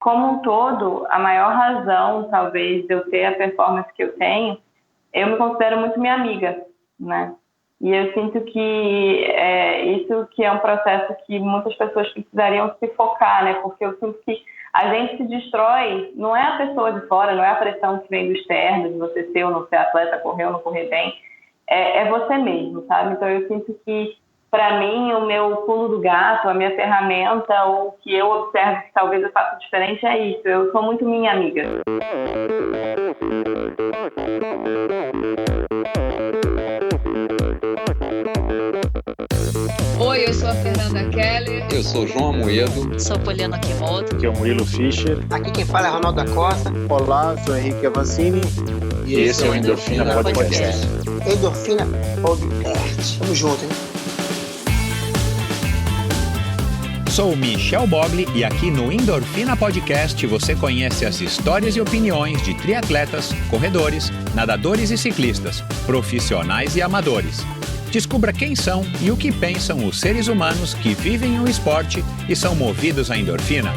como um todo, a maior razão, talvez, de eu ter a performance que eu tenho, eu me considero muito minha amiga, né? E eu sinto que isso que é um processo que muitas pessoas precisariam se focar, né? Porque eu sinto que a gente se destrói, não é a pessoa de fora, não é a pressão que vem do externo, de você ser ou não ser atleta, correr ou não correr bem, é você mesmo, sabe? Então eu sinto que, para mim, o meu pulo do gato, a minha ferramenta, ou o que eu observo que talvez eu faça diferente é isso. Eu sou muito minha amiga. Oi, eu sou a Fernanda Keller. Eu sou o João Amoedo. Sou Poliana Kimoto. Aqui é o Murilo Fischer. Aqui quem fala é Ronaldo da Costa. Olá, sou Henrique Avancini. E esse é o Endorfina Podcast. Endorfina Podcast. Tamo junto, hein? Sou Michel Bogli e aqui no Endorfina Podcast você conhece as histórias e opiniões de triatletas, corredores, nadadores e ciclistas, profissionais e amadores. Descubra quem são e o que pensam os seres humanos que vivem o esporte e são movidos à endorfina.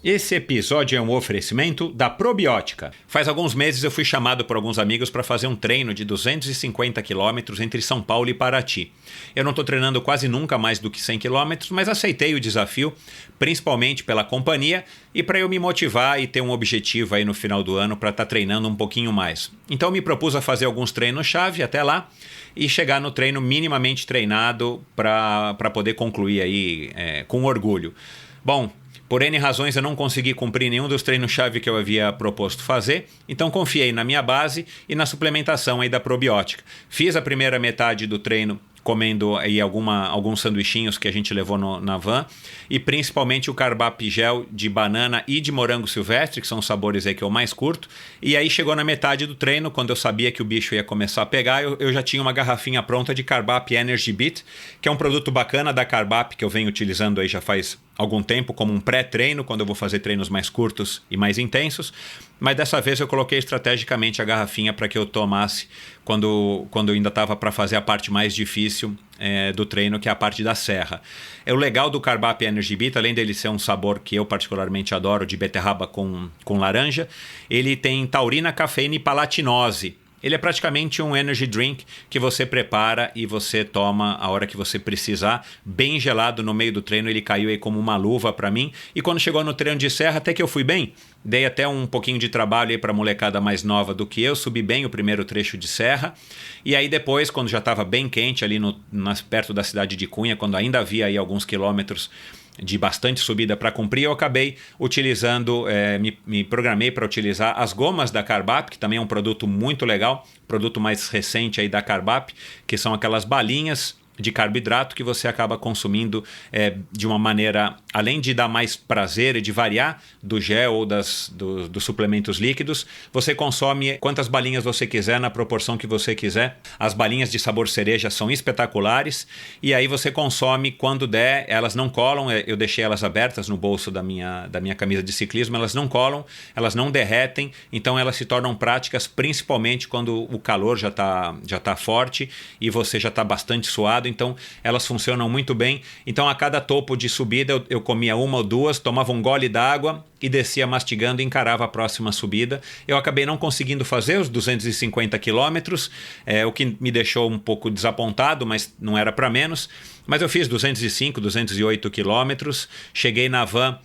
Esse episódio é um oferecimento da Probiótica. Faz alguns meses eu fui chamado por alguns amigos para fazer um treino de 250 km entre São Paulo e Paraty. Eu não estou treinando quase nunca mais do que 100 km, mas aceitei o desafio, principalmente pela companhia e para eu me motivar e ter um objetivo aí no final do ano para estar treinando um pouquinho mais. Então eu me propus a fazer alguns treinos-chave até lá e chegar no treino minimamente treinado para poder concluir aí com orgulho. Bom, por N razões eu não consegui cumprir nenhum dos treinos-chave que eu havia proposto fazer, então confiei na minha base e na suplementação aí da probiótica. Fiz a primeira metade do treino comendo aí alguns sanduichinhos que a gente levou na van e principalmente o Carbap Gel de banana e de morango silvestre, que são os sabores aí que eu mais curto. E aí chegou na metade do treino, quando eu sabia que o bicho ia começar a pegar, eu já tinha uma garrafinha pronta de Carbap Energy Beat, que é um produto bacana da Carbap que eu venho utilizando aí já faz algum tempo como um pré-treino, quando eu vou fazer treinos mais curtos e mais intensos, mas dessa vez eu coloquei estrategicamente a garrafinha para que eu tomasse quando eu ainda estava para fazer a parte mais difícil do treino, que é a parte da serra. O legal do Carbap Energy Beat, além dele ser um sabor que eu particularmente adoro, de beterraba com laranja, ele tem taurina, cafeína e palatinose. Ele é praticamente um energy drink que você prepara e você toma a hora que você precisar, bem gelado no meio do treino. Ele caiu aí como uma luva para mim. E quando chegou no treino de serra, até que eu fui bem. Dei até um pouquinho de trabalho aí para a molecada mais nova do que eu. Subi bem o primeiro trecho de serra. E aí depois, quando já estava bem quente ali perto da cidade de Cunha, quando ainda havia aí alguns quilômetros de bastante subida para cumprir, eu acabei utilizando, me programei para utilizar as gomas da Carbap, que também é um produto muito legal, produto mais recente aí da Carbap, que são aquelas balinhas de carboidrato que você acaba consumindo de uma maneira, além de dar mais prazer e de variar do gel ou dos suplementos líquidos, você consome quantas balinhas você quiser, na proporção que você quiser. As balinhas de sabor cereja são espetaculares e aí você consome quando der. Elas não colam, eu deixei elas abertas no bolso da minha camisa de ciclismo, elas não colam, elas não derretem, então elas se tornam práticas principalmente quando o calor já tá forte e você já está bastante suado. Então elas funcionam muito bem. Então a cada topo de subida eu comia uma ou duas, tomava um gole d'água e descia mastigando e encarava a próxima subida. Eu acabei não conseguindo fazer os 250 quilômetros, o que me deixou um pouco desapontado, mas não era para menos. Mas eu fiz 205, 208 quilômetros, cheguei na van,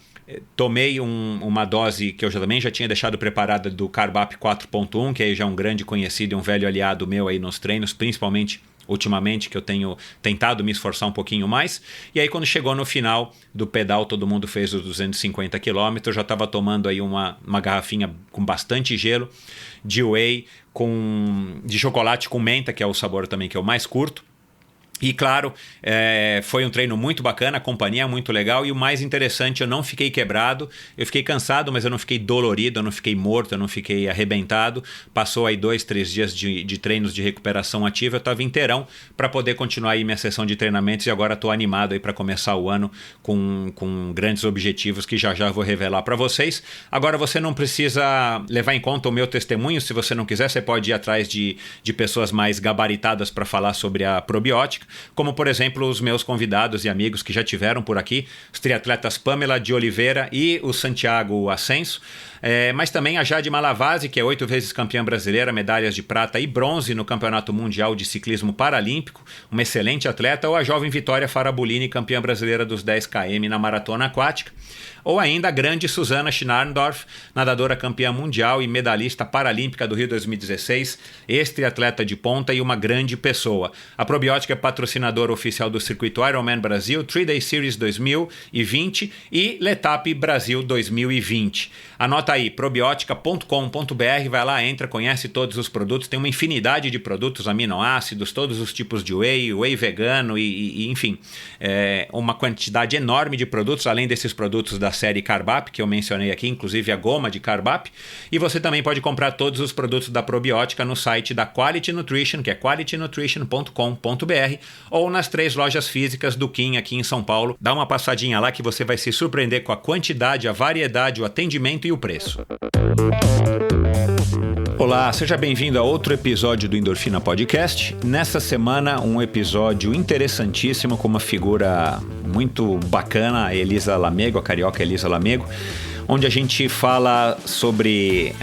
tomei uma dose que eu também já tinha deixado preparada do Carbap 4.1, que aí já é um grande conhecido e um velho aliado meu aí nos treinos, principalmente ultimamente, que eu tenho tentado me esforçar um pouquinho mais. E aí quando chegou no final do pedal, todo mundo fez os 250 km, eu já estava tomando aí uma garrafinha com bastante gelo, de whey, de chocolate com menta, que é o sabor também que eu mais curto. E claro, foi um treino muito bacana, a companhia é muito legal e o mais interessante, eu não fiquei quebrado, eu fiquei cansado, mas eu não fiquei dolorido, eu não fiquei morto, eu não fiquei arrebentado. Passou aí 2-3 dias de treinos de recuperação ativa, eu estava inteirão para poder continuar aí minha sessão de treinamentos e agora estou animado aí para começar o ano com grandes objetivos que já vou revelar para vocês. Agora você não precisa levar em conta o meu testemunho, se você não quiser, você pode ir atrás de pessoas mais gabaritadas para falar sobre a probiótica. como por exemplo os meus convidados e amigos que já tiveram por aqui, os triatletas Pamela de Oliveira e o Santiago Ascenso, mas também a Jade Malavasi, que é 8 vezes campeã brasileira, medalhas de prata e bronze no Campeonato Mundial de Ciclismo Paralímpico, uma excelente atleta, ou a jovem Vitória Farabolini, campeã brasileira dos 10 km na maratona aquática, ou ainda a grande Susana Schnarndorf, nadadora campeã mundial e medalhista paralímpica do Rio 2016, ex-triatleta de ponta e uma grande pessoa. A Probiótica é patrocinadora oficial do circuito Ironman Brasil, 3-Day Series 2020 e Letap Brasil 2020. Anota aí, probiotica.com.br, vai lá, entra, conhece todos os produtos, tem uma infinidade de produtos, aminoácidos, todos os tipos de whey vegano e enfim, uma quantidade enorme de produtos, além desses produtos da série Carbap, que eu mencionei aqui, inclusive a goma de Carbap, e você também pode comprar todos os produtos da Probiótica no site da Quality Nutrition, que é qualitynutrition.com.br, ou nas 3 lojas físicas do Kim aqui em São Paulo. Dá uma passadinha lá que você vai se surpreender com a quantidade, a variedade, o atendimento e o preço. Olá, seja bem-vindo a outro episódio do Endorfina Podcast. Nessa semana, um episódio interessantíssimo com uma figura muito bacana, a Elisa Lamego, a carioca Elisa Lamego, onde a gente fala sobre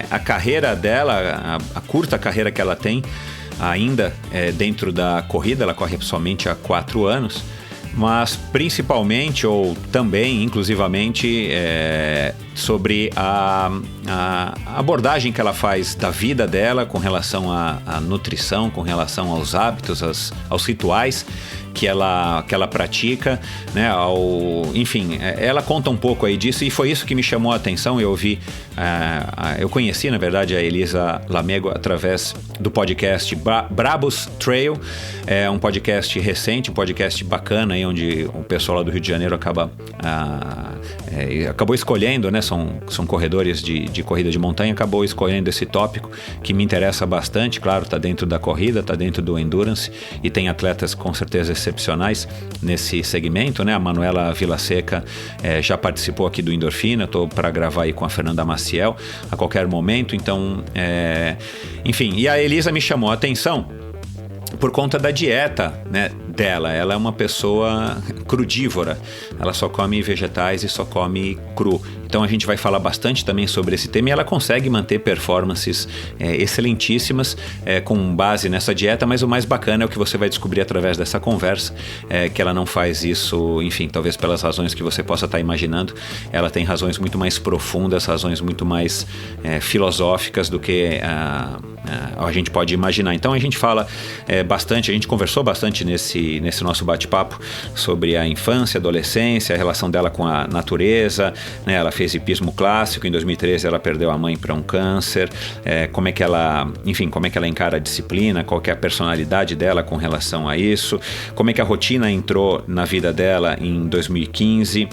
a carreira dela, a curta carreira que ela tem ainda dentro da corrida. Ela corre somente há 4 anos, mas principalmente, ou também, inclusivamente, sobre a abordagem que ela faz da vida dela com relação à nutrição, com relação aos hábitos, aos rituais que ela pratica, né? Enfim, ela conta um pouco aí disso, e foi isso que me chamou a atenção. Eu conheci, na verdade, a Elisa Lamego através do podcast Brabus Trail, um podcast recente, um podcast bacana, aí, onde o pessoal lá do Rio de Janeiro acabou escolhendo, né? São corredores de corrida de montanha, acabou escolhendo esse tópico que me interessa bastante. Claro, está dentro da corrida, está dentro do endurance, e tem atletas com certeza excepcionais nesse segmento, né? A Manuela Vilaseca já participou aqui do Endorfina, estou para gravar aí com a Fernanda Maciel a qualquer momento, então enfim, e a Elisa me chamou a atenção por conta da dieta, né, dela. Ela é uma pessoa crudívora, ela só come vegetais e só come cru. Então a gente vai falar bastante também sobre esse tema, e ela consegue manter performances excelentíssimas com base nessa dieta, mas o mais bacana é o que você vai descobrir através dessa conversa, que ela não faz isso, enfim, talvez pelas razões que você possa estar imaginando. Ela tem razões muito mais profundas, razões muito mais filosóficas do que a gente pode imaginar. Então a gente fala bastante, a gente conversou bastante nesse nosso bate-papo sobre a infância, adolescência, a relação dela com a natureza, né? Ela fez hipismo clássico, em 2013 ela perdeu a mãe para um câncer, como é que ela encara a disciplina, qual que é a personalidade dela com relação a isso, como é que a rotina entrou na vida dela em 2015,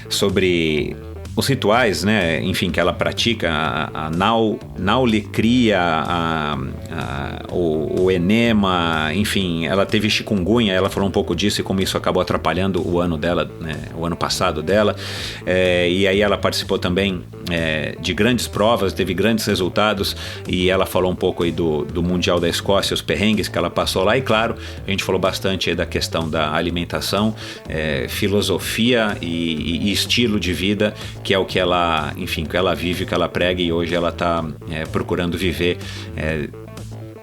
sobre os rituais, né, enfim, que ela pratica, a naulicria, o enema, enfim, ela teve chikungunya, ela falou um pouco disso e como isso acabou atrapalhando o ano dela, né, o ano passado dela, e aí ela participou também de grandes provas, teve grandes resultados, e ela falou um pouco aí do Mundial da Escócia, os perrengues que ela passou lá, e claro, a gente falou bastante aí da questão da alimentação, filosofia e estilo de vida, que é o que ela, enfim, que ela vive, o que ela prega, e hoje ela está procurando viver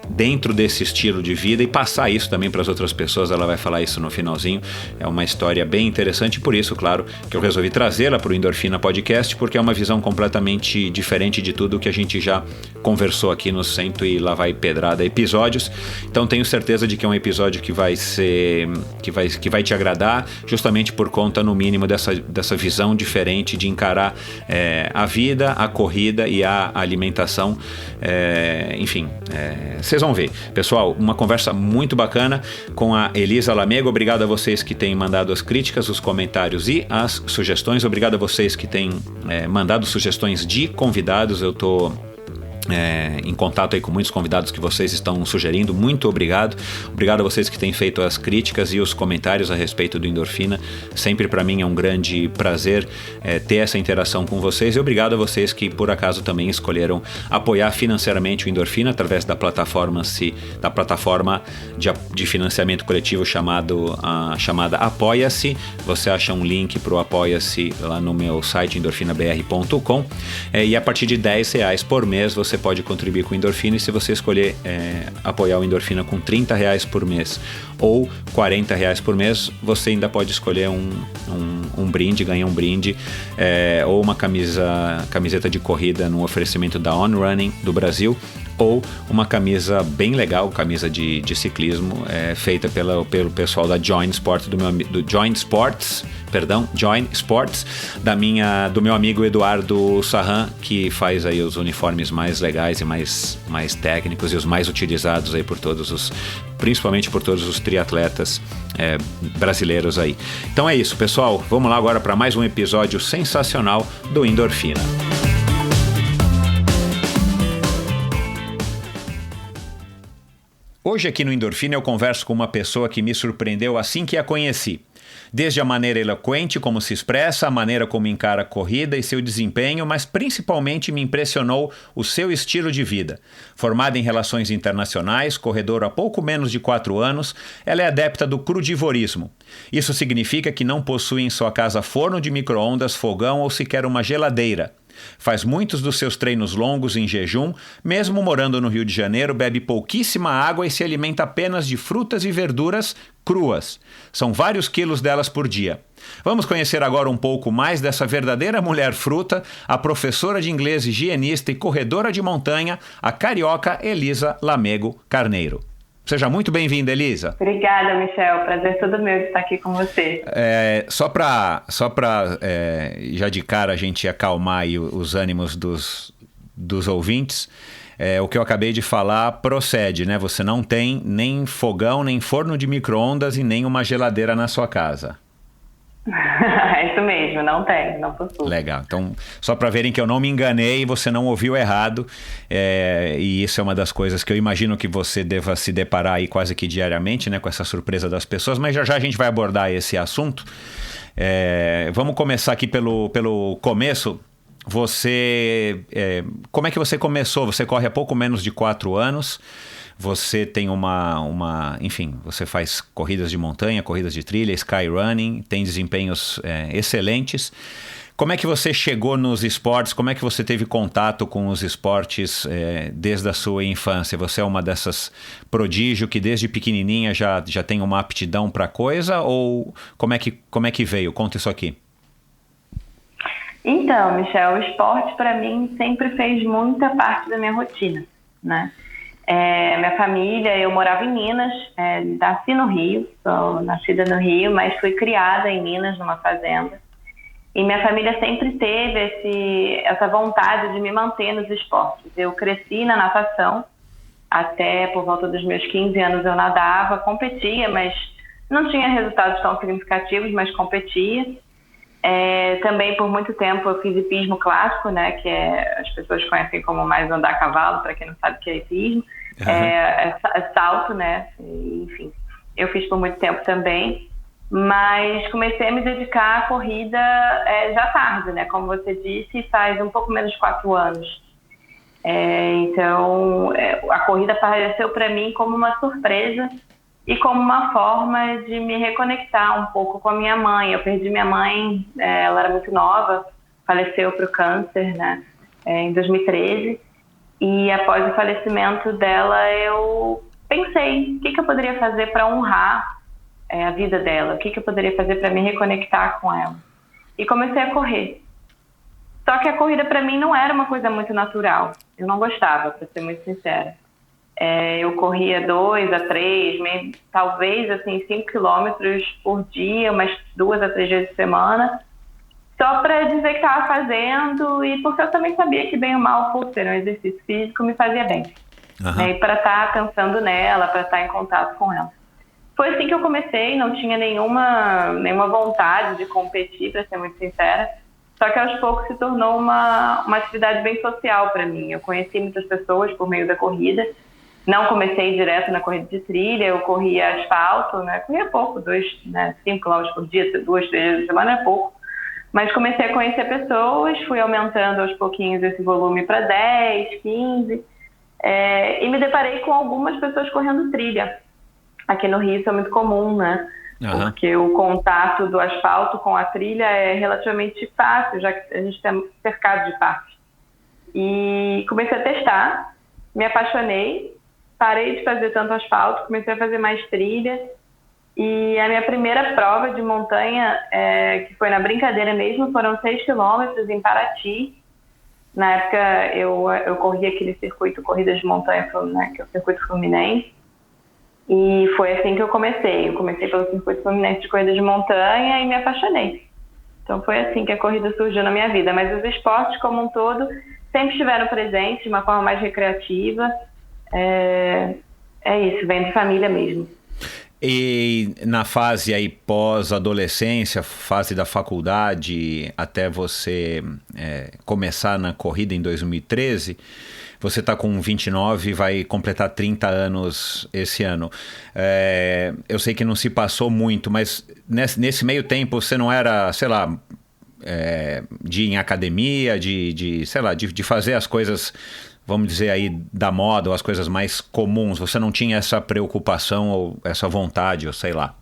dentro desse estilo de vida e passar isso também para as outras pessoas. Ela vai falar isso no finalzinho. É uma história bem interessante, por isso, claro, que eu resolvi trazê-la para o Endorfina Podcast, porque é uma visão completamente diferente de tudo que a gente já conversou aqui nos 100 e lá vai pedrada episódios. Então tenho certeza de que é um episódio que vai te agradar, justamente por conta, no mínimo, dessa visão diferente de encarar a vida, a corrida e a alimentação. Enfim, vocês vão ver. Pessoal, uma conversa muito bacana com a Elisa Lamego. Obrigado a vocês que têm mandado as críticas, os comentários e as sugestões. Obrigado a vocês que têm mandado sugestões de convidados. Eu estou em contato aí com muitos convidados que vocês estão sugerindo. Muito obrigado. Obrigado a vocês que têm feito as críticas e os comentários a respeito do Endorfina. Sempre para mim é um grande prazer ter essa interação com vocês, e obrigado a vocês que por acaso também escolheram apoiar financeiramente o Endorfina através da plataforma de financiamento coletivo chamada Apoia-se. Você acha um link para o Apoia-se lá no meu site endorfinabr.com, e a partir de R$10 por mês você pode contribuir com o Endorfina, e se você escolher apoiar o Endorfina com R$30 por mês ou R$40 por mês, você ainda pode escolher um brinde, ganhar um brinde, ou uma camiseta de corrida no oferecimento da On Running do Brasil, ou uma camisa bem legal, camisa de ciclismo, feita pelo pessoal da Join Sports, do meu amigo Eduardo Sarran, que faz aí os uniformes mais legais e mais técnicos e os mais utilizados aí principalmente por todos os triatletas brasileiros aí. Então é isso, pessoal, vamos lá agora para mais um episódio sensacional do Endorfina. Hoje aqui no Endorfina eu converso com uma pessoa que me surpreendeu assim que a conheci. Desde a maneira eloquente como se expressa, a maneira como encara a corrida e seu desempenho, mas principalmente me impressionou o seu estilo de vida. Formada em relações internacionais, corredora há pouco menos de 4 anos, ela é adepta do crudivorismo. Isso significa que não possui em sua casa forno de micro-ondas, fogão ou sequer uma geladeira. Faz muitos dos seus treinos longos em jejum, mesmo morando no Rio de Janeiro, bebe pouquíssima água e se alimenta apenas de frutas e verduras cruas. São vários quilos delas por dia. Vamos conhecer agora um pouco mais dessa verdadeira mulher fruta, a professora de inglês, higienista e corredora de montanha, a carioca Elisa Lamego Carneiro. Seja muito bem-vinda, Elisa. Obrigada, Michel. Prazer todo meu de estar aqui com você. Só para já de cara a gente acalmar aí os ânimos dos ouvintes, o que eu acabei de falar procede, né? Você não tem nem fogão, nem forno de micro-ondas e nem uma geladeira na sua casa. É isso mesmo, não possui. Legal, então só para verem que eu não me enganei, você não ouviu errado, e isso é uma das coisas que eu imagino que você deva se deparar aí quase que diariamente, né, com essa surpresa das pessoas, mas já a gente vai abordar esse assunto. Vamos começar aqui pelo começo. Como é que você começou? Você corre há pouco menos de 4 anos. Você tem enfim, você faz corridas de montanha, corridas de trilha, skyrunning, tem desempenhos excelentes. Como é que você chegou nos esportes? Como é que você teve contato com os esportes desde a sua infância? Você é uma dessas prodígio que desde pequenininha já tem uma aptidão para a coisa? Ou como é que veio? Conta isso aqui. Então, Michel, o esporte para mim sempre fez muita parte da minha rotina, né? Minha família, eu morava em Minas, nasci no Rio, sou nascida no Rio, mas fui criada em Minas, numa fazenda. E minha família sempre teve essa vontade de me manter nos esportes. Eu cresci na natação, até por volta dos meus 15 anos eu nadava, competia, mas não tinha resultados tão significativos, mas competia. Também por muito tempo eu fiz hipismo clássico, né, que as pessoas conhecem como mais andar a cavalo, para quem não sabe o que é hipismo. Salto, né, enfim, eu fiz por muito tempo também, mas comecei a me dedicar à corrida já tarde, né, como você disse, faz um pouco menos de 4 anos. Então a corrida apareceu para mim como uma surpresa e como uma forma de me reconectar um pouco com a minha mãe. Eu perdi minha mãe, ela era muito nova, faleceu para o câncer, né, em 2013. E após o falecimento dela, eu pensei, o que eu poderia fazer para honrar a vida dela? O que eu poderia fazer para me reconectar com ela? E comecei a correr. Só que a corrida para mim não era uma coisa muito natural. Eu não gostava, para ser muito sincera. Eu corria 2 a 3, talvez assim 5 quilômetros por dia, umas 2 a 3 vezes por semana, só para dizer que estava fazendo, e porque eu também sabia que bem ou mal, por ser um exercício físico, me fazia bem. Uhum. E para estar pensando nela, para estar em contato com ela. Foi assim que eu comecei, não tinha nenhuma vontade de competir, para ser muito sincera. Só que aos poucos se tornou uma atividade bem social para mim. Eu conheci muitas pessoas por meio da corrida. Não comecei direto na corrida de trilha, eu corria asfalto, né? Corria pouco, 5 km por dia, 2, 3 vezes por semana é pouco. Mas comecei a conhecer pessoas, fui aumentando aos pouquinhos esse volume para 10, 15. E me deparei com algumas pessoas correndo trilha. Aqui no Rio isso é muito comum, né? Porque o contato do asfalto com a trilha é relativamente fácil, já que a gente está cercado de parques. E comecei a testar, me apaixonei, parei de fazer tanto asfalto, comecei a fazer mais trilha. E a minha primeira prova de montanha, que foi na brincadeira mesmo, foram 6 quilômetros em Paraty. Na época eu corri aquele circuito Corridas de Montanha, né, que é o Circuito Fluminense. E foi assim que eu comecei. Eu comecei pelo Circuito Fluminense de Corrida de Montanha e me apaixonei. Então foi assim que a corrida surgiu na minha vida. Mas os esportes como um todo sempre estiveram presentes de uma forma mais recreativa. É isso, vem de família mesmo. E na fase aí pós-adolescência, fase da faculdade, até você começar na corrida em 2013... Você está com 29 e vai completar 30 anos esse ano. Eu sei que não se passou muito, mas nesse meio tempo você não era, sei lá, de ir em academia, sei lá, de fazer as coisas, vamos dizer aí, da moda, ou as coisas mais comuns. Você não tinha essa preocupação ou essa vontade, ou sei lá?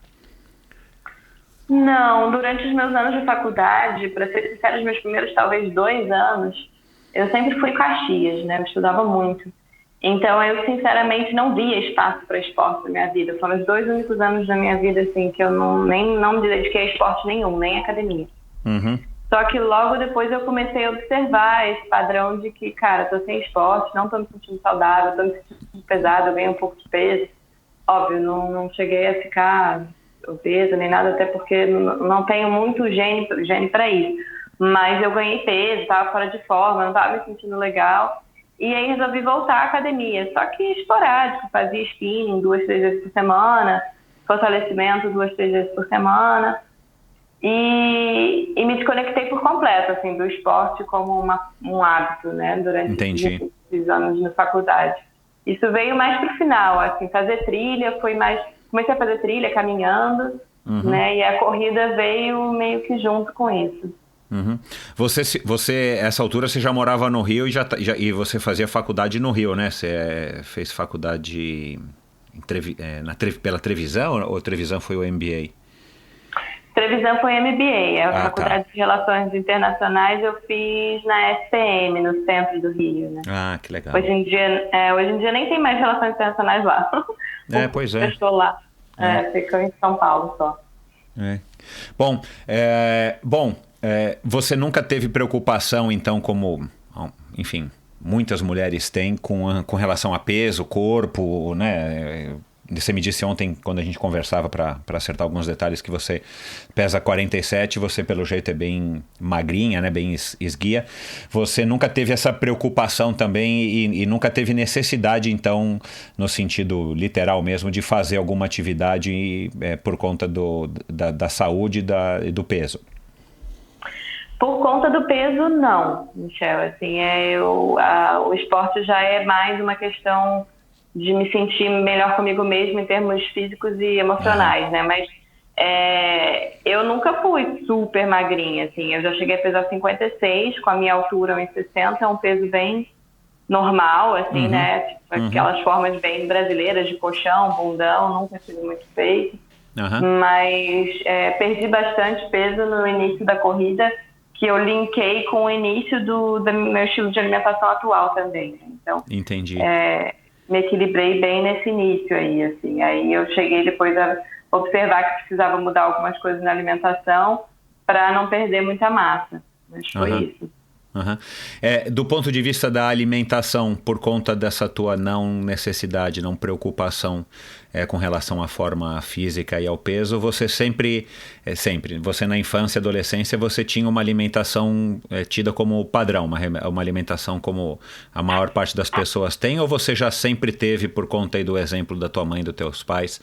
Não, durante os meus anos de faculdade, para ser sincero, os meus primeiros talvez 2 anos, eu sempre fui Caxias, né? Eu estudava muito. Então, eu, sinceramente, não via espaço para esporte na minha vida. Foram os 2 únicos anos da minha vida, assim, que eu não me dediquei a esporte nenhum, nem academia. Uhum. Só que logo depois eu comecei a observar esse padrão de que, cara, tô sem esporte, não tô me sentindo saudável, tô me sentindo pesado, eu ganhei um pouco de peso. Óbvio, não cheguei a ficar obesa nem nada, até porque não tenho muito gene para isso. Mas eu ganhei peso, estava fora de forma, não estava me sentindo legal. E aí resolvi voltar à academia. Só que esporádico, fazia spinning 2, 3 vezes por semana, fortalecimento 2, 3 vezes por semana. E me desconectei por completo, assim, do esporte como um hábito, né? Durante esses anos na faculdade. Isso veio mais pro final, assim, fazer trilha foi mais... Comecei a fazer trilha caminhando, né? E a corrida veio meio que junto com isso. Uhum. Você, essa altura, você já morava no Rio e você fazia faculdade no Rio, né? Você fez faculdade pela Trevisan, ou Trevisan foi o MBA? Trevisan foi MBA, a Faculdade de Relações Internacionais eu fiz na SPM, no centro do Rio, né? Ah, que legal. Hoje em dia nem tem mais Relações Internacionais lá. Pois é. Eu estou lá, ficou em São Paulo só. Bom, você nunca teve preocupação, então, como, enfim, muitas mulheres têm com relação a peso, corpo, né? Você me disse ontem, quando a gente conversava, para acertar alguns detalhes, que você pesa 47, você pelo jeito é bem magrinha, né? Bem esguia. Você nunca teve essa preocupação também e nunca teve necessidade, então, no sentido literal mesmo, de fazer alguma atividade por conta da saúde e do peso? Por conta do peso, não, Michel. Assim, o esporte já é mais uma questão de me sentir melhor comigo mesmo em termos físicos e emocionais, né? Mas eu nunca fui super magrinha, assim. Eu já cheguei a pesar 56, com a minha altura 1,60, é um peso bem normal, assim, né? Tipo, aquelas formas bem brasileiras de colchão, bundão, nunca tive muito peito. Mas perdi bastante peso no início da corrida, que eu linkei com o início do meu estilo de alimentação atual também. Então, entendi. Me equilibrei bem nesse início aí, assim. Aí eu cheguei depois a observar que precisava mudar algumas coisas na alimentação para não perder muita massa. Mas foi isso. Do ponto de vista da alimentação, por conta dessa tua não necessidade, não preocupação com relação à forma física e ao peso, você sempre, você na infância e adolescência, você tinha uma alimentação tida como padrão, uma alimentação como a maior parte das pessoas tem, ou você já sempre teve, por conta aí do exemplo da tua mãe e dos teus pais,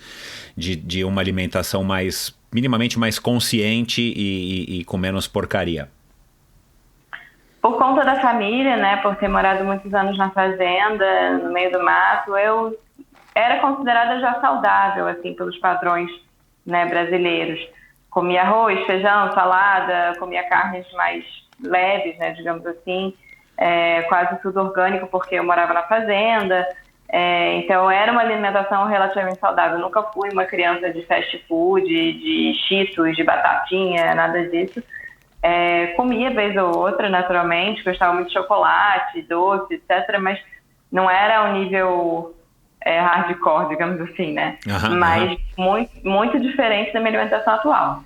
de uma alimentação minimamente mais consciente e com menos porcaria? conta da família, né, por ter morado muitos anos na fazenda, no meio do mato, eu era considerada já saudável, assim, pelos padrões, né, brasileiros. Comia arroz, feijão, salada, comia carnes mais leves, né, digamos assim, quase tudo orgânico, porque eu morava na fazenda. Então, era uma alimentação relativamente saudável. Eu nunca fui uma criança de fast food, de cheetos, de batatinha, nada disso. Comia vez ou outra, naturalmente, gostava muito de chocolate, doce, etc., mas não era ao nível hardcore, digamos assim, né? Mas muito, muito diferente da minha alimentação atual.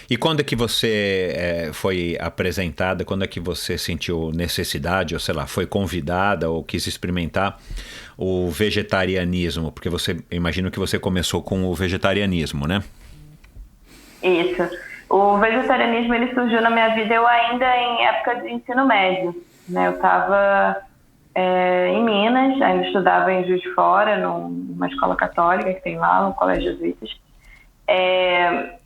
E quando é que você foi apresentada, quando é que você sentiu necessidade, ou sei lá, foi convidada ou quis experimentar o vegetarianismo? Porque eu imagino que você começou com o vegetarianismo, né? Isso. O vegetarianismo, ele surgiu na minha vida eu ainda em época de ensino médio, né? Eu estava em Minas, ainda estudava em Juiz de Fora, numa escola católica que tem lá, no Colégio Jesuítas.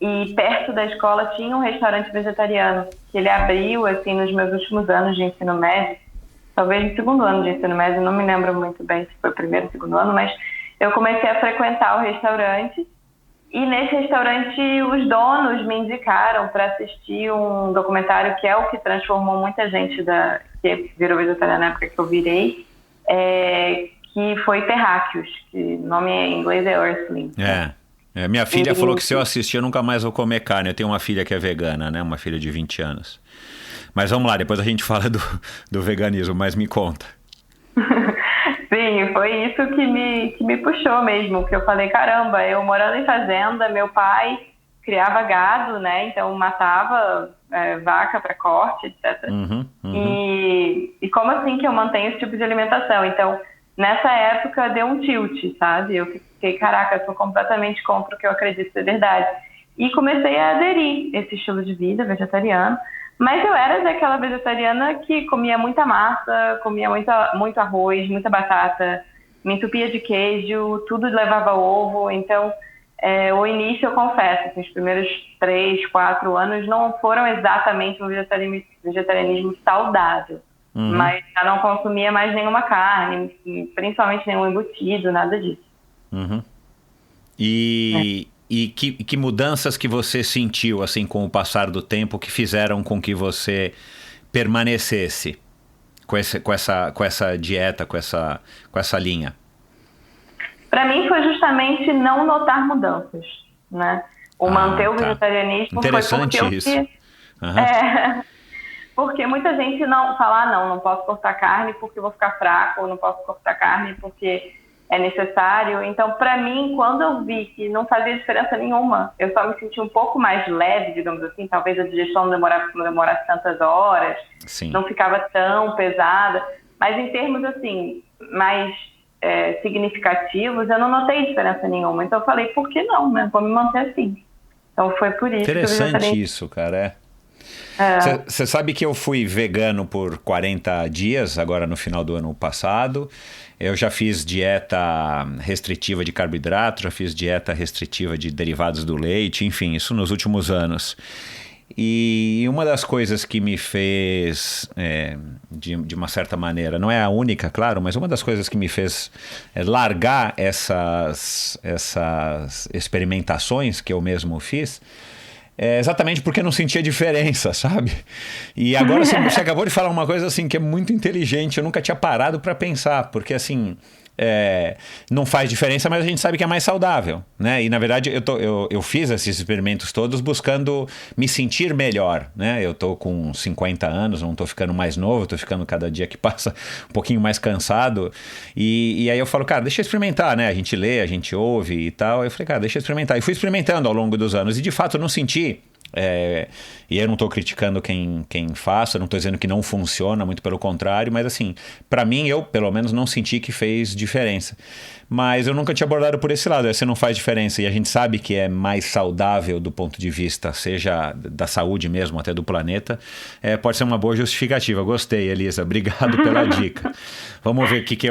E perto da escola tinha um restaurante vegetariano que ele abriu, assim, nos meus últimos anos de ensino médio, talvez no segundo ano de ensino médio, não me lembro muito bem se foi o primeiro ou segundo ano, mas eu comecei a frequentar o restaurante e nesse restaurante os donos me indicaram para assistir um documentário que é o que transformou muita gente que virou vegetariana na época que eu virei, que foi Terráqueos, que o nome em inglês é Earthling. Minha filha falou que se eu assistir eu nunca mais vou comer carne. Eu tenho uma filha que é vegana, né? Uma filha de 20 anos. Mas vamos lá, depois a gente fala do veganismo, mas me conta. Sim, foi isso que me puxou mesmo, que eu falei, caramba, eu morando em fazenda, meu pai criava gado, né? Então matava vaca para corte, etc. E como assim que eu mantenho esse tipo de alimentação? Então, nessa época deu um tilt, sabe? Eu fiquei, caraca, eu sou completamente contra o que eu acredito ser verdade. E comecei a aderir esse estilo de vida vegetariano. Mas eu era daquela vegetariana que comia muita massa, comia muito arroz, muita batata, me entupia de queijo, tudo levava ovo. Então, o início, eu confesso, assim, os primeiros 3, 4 anos não foram exatamente um vegetarianismo saudável. Mas já não consumia mais nenhuma carne, principalmente nenhum embutido, nada disso. E que mudanças que você sentiu, assim, com o passar do tempo, que fizeram com que você permanecesse com essa dieta, com essa linha? Para mim foi justamente não notar mudanças, né? Manter o vegetarianismo foi porque eu isso. Porque muita gente não fala, não posso cortar carne porque eu vou ficar fraco, ou não posso cortar carne porque é necessário. Então, para mim, quando eu vi que não fazia diferença nenhuma, eu só me senti um pouco mais leve, digamos assim, talvez a digestão não demorasse tantas horas, Sim. Não ficava tão pesada, mas em termos, assim, mais significativos, eu não notei diferença nenhuma. Então, eu falei, por que não, né? Vou me manter assim. Então, foi por isso Interessante isso, cara, Você sabe que eu fui vegano por 40 dias, agora no final do ano passado. Eu já fiz dieta restritiva de carboidrato, já fiz dieta restritiva de derivados do leite, enfim, isso nos últimos anos. E uma das coisas que me fez, de uma certa maneira, não é a única, claro, mas uma das coisas que me fez largar essas experimentações que eu mesmo fiz, exatamente porque eu não sentia diferença, sabe? E agora você acabou de falar uma coisa assim que é muito inteligente, eu nunca tinha parado para pensar, porque assim, não faz diferença, mas a gente sabe que é mais saudável, né? E na verdade eu fiz esses experimentos todos buscando me sentir melhor, né? Eu tô com 50 anos, não tô ficando mais novo, tô ficando cada dia que passa um pouquinho mais cansado, e aí eu falo, cara, deixa eu experimentar, né? A gente lê, a gente ouve e tal, eu falei, cara, deixa eu experimentar, e fui experimentando ao longo dos anos, e de fato eu não senti. E eu não estou criticando quem faça, não estou dizendo que não funciona, muito pelo contrário, mas assim, para mim, eu pelo menos não senti que fez diferença. Mas eu nunca tinha abordado por esse lado, você não faz diferença, e a gente sabe que é mais saudável do ponto de vista, seja da saúde mesmo, até do planeta, pode ser uma boa justificativa. Gostei, Elisa, obrigado pela dica. Vamos ver o que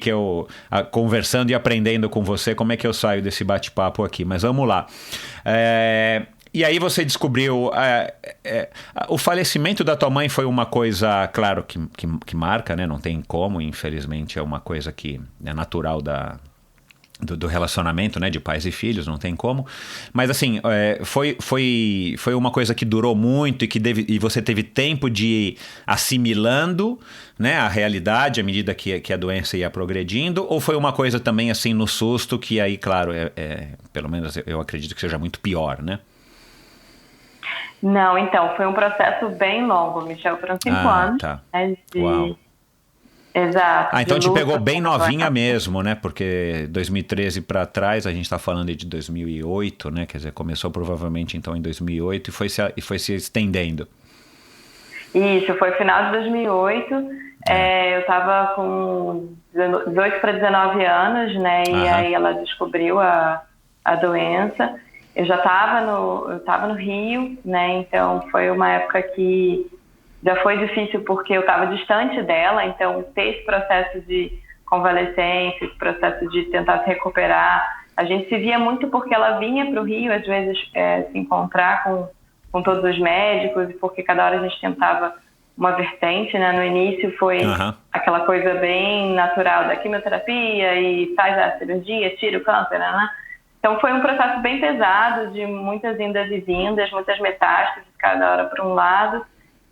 eu conversando e aprendendo com você, como é que eu saio desse bate-papo aqui, mas vamos lá. E aí você descobriu... o falecimento da tua mãe foi uma coisa, claro, que marca, né? Não tem como, infelizmente, é uma coisa que é natural do relacionamento, né, de pais e filhos, não tem como. Mas assim, foi uma coisa que durou muito e você teve tempo de ir assimilando, né, a realidade à medida que a doença ia progredindo, ou foi uma coisa também assim no susto que aí, claro, pelo menos eu acredito que seja muito pior, né? Não, então, foi um processo bem longo, Michel, foram 5 anos. Tá. Né, Uau. Exato. Então te pegou bem novinha mesmo, né? Porque 2013 para trás, a gente está falando de 2008, né? Quer dizer, começou provavelmente então em 2008 e foi se estendendo. Isso, foi final de 2008. Eu estava com 18 para 19 anos, né? E aí ela descobriu a doença. Eu já estava no Rio, né? Então foi uma época que já foi difícil porque eu estava distante dela, então ter esse processo de convalescência, esse processo de tentar se recuperar. A gente se via muito porque ela vinha para o Rio, às vezes, se encontrar com todos os médicos, porque cada hora a gente tentava uma vertente, né? No início foi aquela coisa bem natural da quimioterapia e faz a cirurgia, tira o câncer, né? Então foi um processo bem pesado, de muitas indas e vindas, muitas metástases, cada hora para um lado.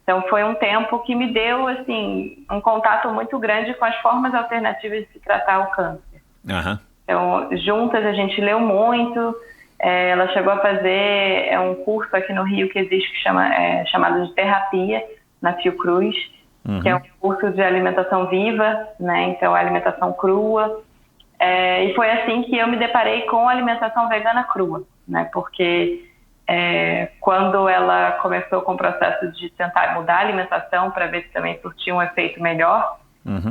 Então, foi um tempo que me deu, assim, um contato muito grande com as formas alternativas de se tratar o câncer. Então, juntas a gente leu muito. Ela chegou a fazer um curso aqui no Rio que existe, chamado de terapia, na Fiocruz, que é um curso de alimentação viva, né? Então, alimentação crua. E foi assim que eu me deparei com a alimentação vegana crua, né? Porque... quando ela começou com o processo de tentar mudar a alimentação para ver se também surtia um efeito melhor,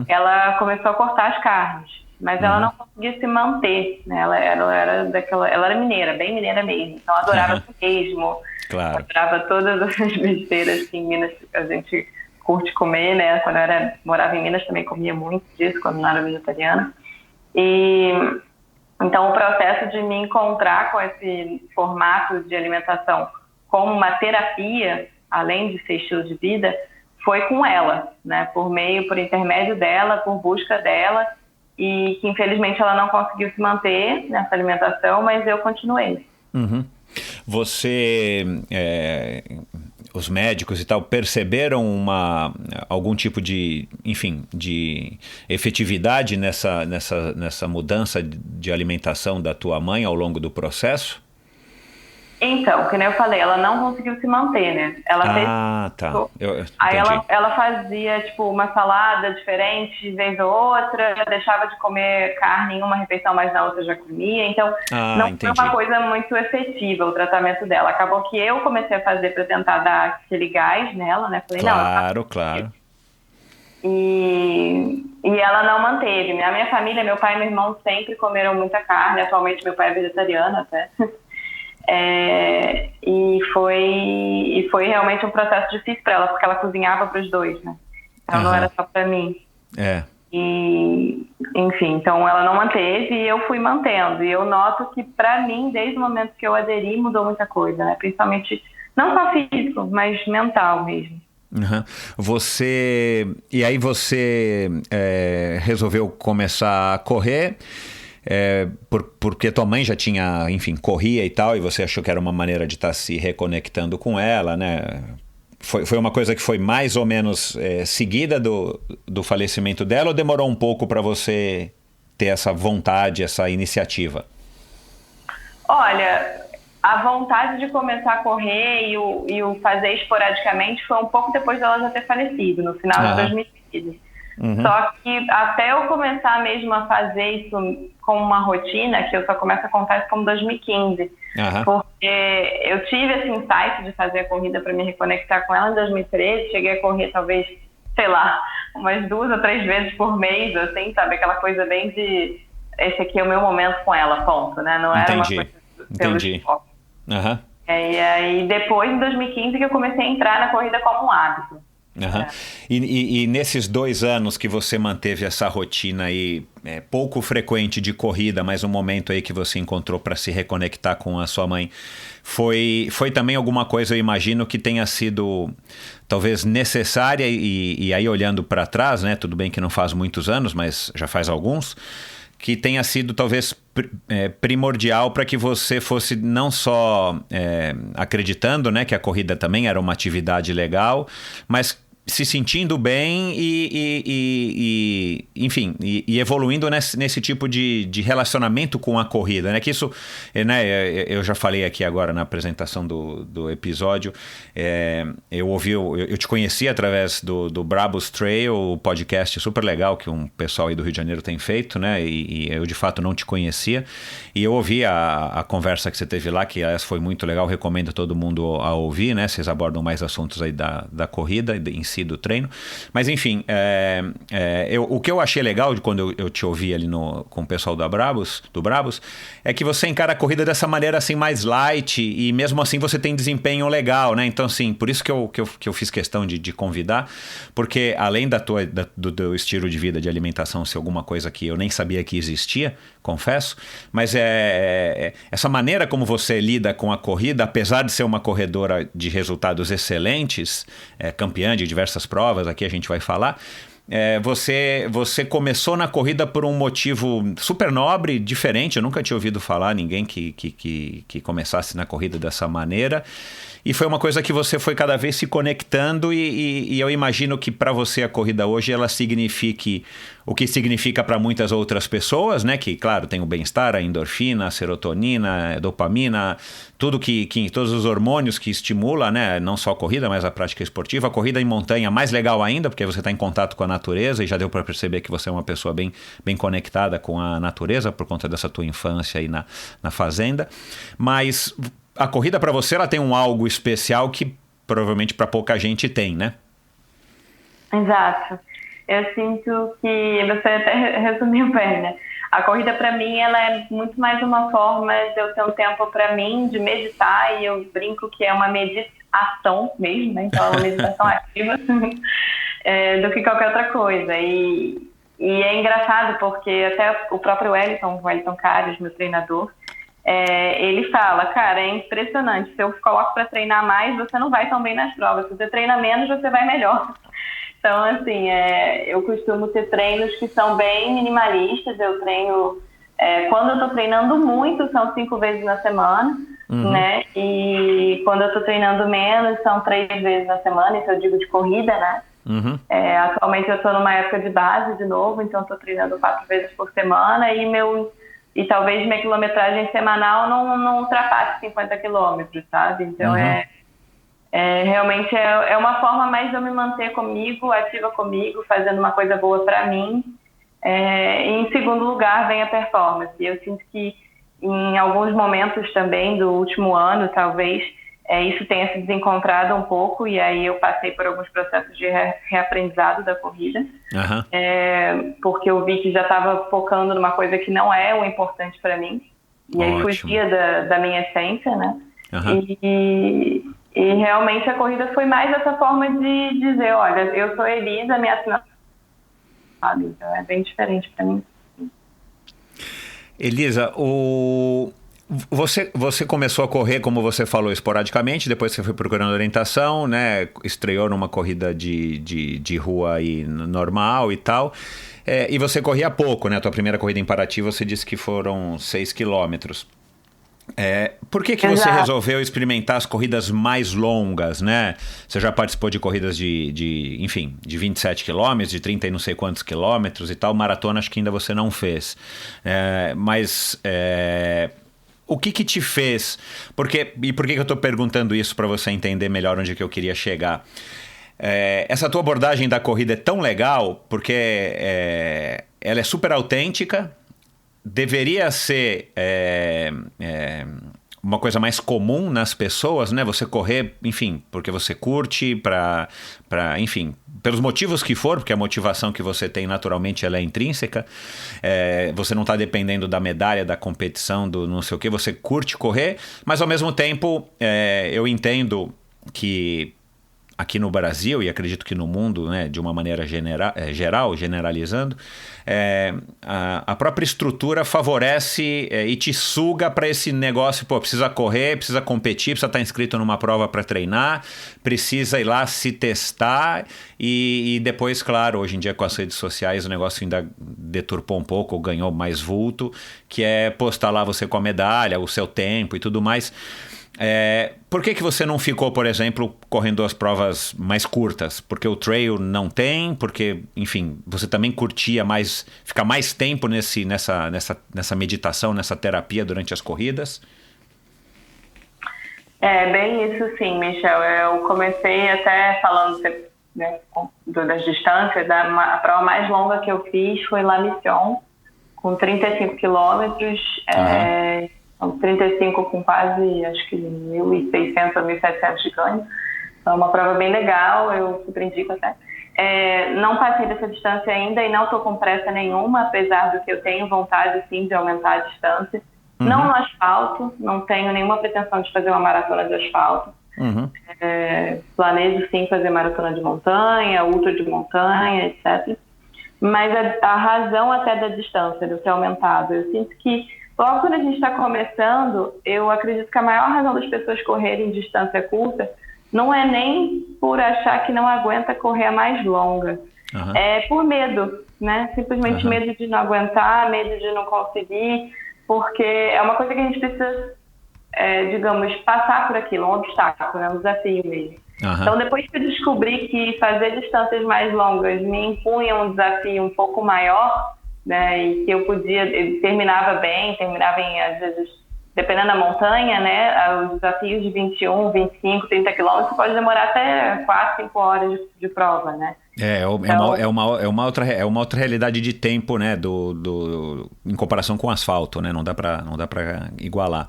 ela começou a cortar as carnes, mas ela não conseguia se manter, né? Ela era mineira, bem mineira mesmo, então adorava turismo, adorava todas as besteiras que em Minas a gente curte comer, né? Quando eu morava em Minas também comia muito disso, quando não era vegetariana. Então, o processo de me encontrar com esse formato de alimentação como uma terapia, além de ser estilo de vida, foi com ela, né? Por intermédio dela, por busca dela, e que infelizmente ela não conseguiu se manter nessa alimentação, mas eu continuei. Você, os médicos e tal, perceberam algum tipo de, enfim, de efetividade nessa mudança de alimentação da tua mãe ao longo do processo? Então, que nem eu falei, ela não conseguiu se manter, né? Ela fez... tá. Aí ela fazia, tipo, uma salada diferente de vez ou outra, deixava de comer carne em uma refeição, mas na outra já comia. Então, não foi uma coisa muito efetiva o tratamento dela. Acabou que eu comecei a fazer para tentar dar aquele gás nela, né? Falei, Claro. E ela não manteve. A minha família, meu pai e meu irmão sempre comeram muita carne. Atualmente, meu pai é vegetariano até. E foi realmente um processo difícil para ela, porque ela cozinhava para os dois, né? Então não era só para mim. E, enfim, então ela não manteve e eu fui mantendo. E eu noto que para mim, desde o momento que eu aderi, mudou muita coisa, né? Principalmente, não só físico, mas mental mesmo. E aí você resolveu começar a correr... porque tua mãe já tinha, enfim, corria e tal, e você achou que era uma maneira de estar se reconectando com ela, né? Foi uma coisa que foi mais ou menos seguida do falecimento dela, ou demorou um pouco para você ter essa vontade, essa iniciativa? Olha, a vontade de começar a correr e o fazer esporadicamente foi um pouco depois dela já ter falecido, no final de 2015. Só que até eu começar mesmo a fazer isso como uma rotina, que eu só começo a contar isso como 2015, porque eu tive esse insight de fazer a corrida para me reconectar com ela em 2013, cheguei a correr talvez, sei lá, umas 2 ou 3 vezes por mês, assim, sabe, aquela coisa bem de, esse aqui é o meu momento com ela, ponto, né, não era uma coisa pelo esporte. E aí depois, em 2015, que eu comecei a entrar na corrida como um hábito. Uhum. E nesses 2 anos que você manteve essa rotina aí, pouco frequente de corrida, mas um momento aí que você encontrou para se reconectar com a sua mãe, foi também alguma coisa, eu imagino, que tenha sido talvez necessária e aí olhando para trás, né? Tudo bem que não faz muitos anos, mas já faz alguns, que tenha sido talvez primordial para que você fosse não só acreditando, né, que a corrida também era uma atividade legal, mas se sentindo bem enfim, evoluindo nesse tipo de relacionamento com a corrida, né? Que isso, né, eu já falei aqui agora na apresentação do episódio, eu te conheci através do Brabus Trail, o podcast super legal que um pessoal aí do Rio de Janeiro tem feito, né? E eu de fato não te conhecia, e eu ouvi a conversa que você teve lá, que aliás foi muito legal, recomendo todo mundo a ouvir, né? Vocês abordam mais assuntos aí da corrida em si, do treino, mas enfim, o que eu achei legal de quando eu te ouvi ali com o pessoal do Brabus, é que você encara a corrida dessa maneira assim mais light, e mesmo assim você tem desempenho legal, né? Então assim, por isso que eu fiz questão de convidar, porque além do estilo de vida, de alimentação ser alguma coisa que eu nem sabia que existia, confesso, mas essa maneira como você lida com a corrida, apesar de ser uma corredora de resultados excelentes, campeã de diversas provas, aqui a gente vai falar, você começou na corrida por um motivo super nobre, diferente. Eu nunca tinha ouvido falar ninguém que começasse na corrida dessa maneira, e foi uma coisa que você foi cada vez se conectando, e eu imagino que para você a corrida hoje ela signifique o que significa para muitas outras pessoas, né? Que, claro, tem o bem-estar, a endorfina, a serotonina, a dopamina, tudo todos os hormônios que estimula, né? Não só a corrida, mas a prática esportiva. A corrida em montanha mais legal ainda, porque você está em contato com a natureza, e já deu para perceber que você é uma pessoa bem conectada com a natureza por conta dessa tua infância aí na fazenda. Mas a corrida para você, ela tem um algo especial que provavelmente para pouca gente tem, né? Exato. Eu sinto que você até resumiu bem, né? A corrida para mim, ela é muito mais uma forma de eu ter um tempo para mim, de meditar, e eu brinco que é uma meditação mesmo, né? Então é uma meditação ativa do que qualquer outra coisa. E é engraçado porque até o próprio Wellington Cares, meu treinador, ele fala, cara, é impressionante, se eu coloco para treinar mais, você não vai tão bem nas provas, se você treina menos, você vai melhor. Então, assim, eu costumo ter treinos que são bem minimalistas. Eu treino, quando eu tô treinando muito, são 5 vezes na semana, né? E quando eu tô treinando menos, são 3 vezes na semana, isso eu digo de corrida, né? Atualmente eu tô numa época de base de novo, então tô treinando 4 vezes por semana, e talvez minha quilometragem semanal não ultrapasse 50 quilômetros, sabe? Então realmente é uma forma mais de eu me manter comigo, ativa comigo, fazendo uma coisa boa para mim. E em segundo lugar vem a performance. Eu sinto que em alguns momentos também do último ano, talvez, isso tenha se desencontrado um pouco, e aí eu passei por alguns processos de reaprendizado da corrida, porque eu vi que já estava focando numa coisa que não é o importante para mim, e aí fugia da minha essência, né? E realmente a corrida foi mais essa forma de dizer, olha, eu sou Elisa, minha assinatura, então é bem diferente para mim. Elisa, você começou a correr, como você falou, esporadicamente, depois você foi procurando orientação, né? Estreou numa corrida de rua aí normal e tal, e você corria pouco, né? A tua primeira corrida em Paraty, você disse que foram 6 quilômetros. Por que você resolveu experimentar as corridas mais longas, né? Você já participou de corridas de 27 quilômetros, de 30 e não sei quantos quilômetros e tal. Maratona acho que ainda você não fez. Mas o que te fez? Por que eu estou perguntando isso para você entender melhor onde que eu queria chegar? Essa tua abordagem da corrida é tão legal porque ela é super autêntica. Deveria ser uma coisa mais comum nas pessoas, né? Você correr, enfim, porque você curte, enfim, pelos motivos que for, porque a motivação que você tem naturalmente ela é intrínseca. Você não está dependendo da medalha, da competição, do não sei o que. Você curte correr, mas ao mesmo tempo eu entendo que aqui no Brasil, e acredito que no mundo, né, de uma maneira geral, generalizando, a própria estrutura favorece e te suga para esse negócio, precisa correr, precisa competir, precisa estar inscrito numa prova para treinar, precisa ir lá se testar e depois, claro, hoje em dia com as redes sociais o negócio ainda deturpou um pouco, ganhou mais vulto, que é postar lá você com a medalha, o seu tempo e tudo mais. Por que você não ficou, por exemplo, correndo as provas mais curtas? Porque o trail não tem, porque, enfim, você também curtia mais, ficar mais tempo nessa meditação, nessa terapia durante as corridas? Bem isso sim, Michel. Eu comecei até falando, né, das distâncias, a prova mais longa que eu fiz foi La Mission, com 35 quilômetros, 35 com quase, acho que 1.600 ou 1.700 de ganho. Então, uma prova bem legal, eu super indico até. Não passei dessa distância ainda e não estou com pressa nenhuma, apesar do que eu tenho vontade, sim, de aumentar a distância. Uhum. Não no asfalto, não tenho nenhuma pretensão de fazer uma maratona de asfalto. Uhum. Planejo, sim, fazer maratona de montanha, ultra de montanha, etc. Mas a razão até da distância, do ter aumentado, eu sinto que logo quando a gente está começando, eu acredito que a maior razão das pessoas correrem distância curta não é nem por achar que não aguenta correr a mais longa. Uhum. É por medo, né? Simplesmente medo de não aguentar, medo de não conseguir, porque é uma coisa que a gente precisa, digamos, passar por aquilo, um obstáculo, né? Um desafio mesmo. Uhum. Então, depois que eu descobri que fazer distâncias mais longas me impunha um desafio um pouco maior, né, e que eu terminava bem, às vezes, dependendo da montanha, né, os desafios de 21, 25, 30 quilômetros pode demorar até 4, 5 horas de prova, né? É uma outra realidade de tempo, né, em comparação com o asfalto, né, não dá para igualar.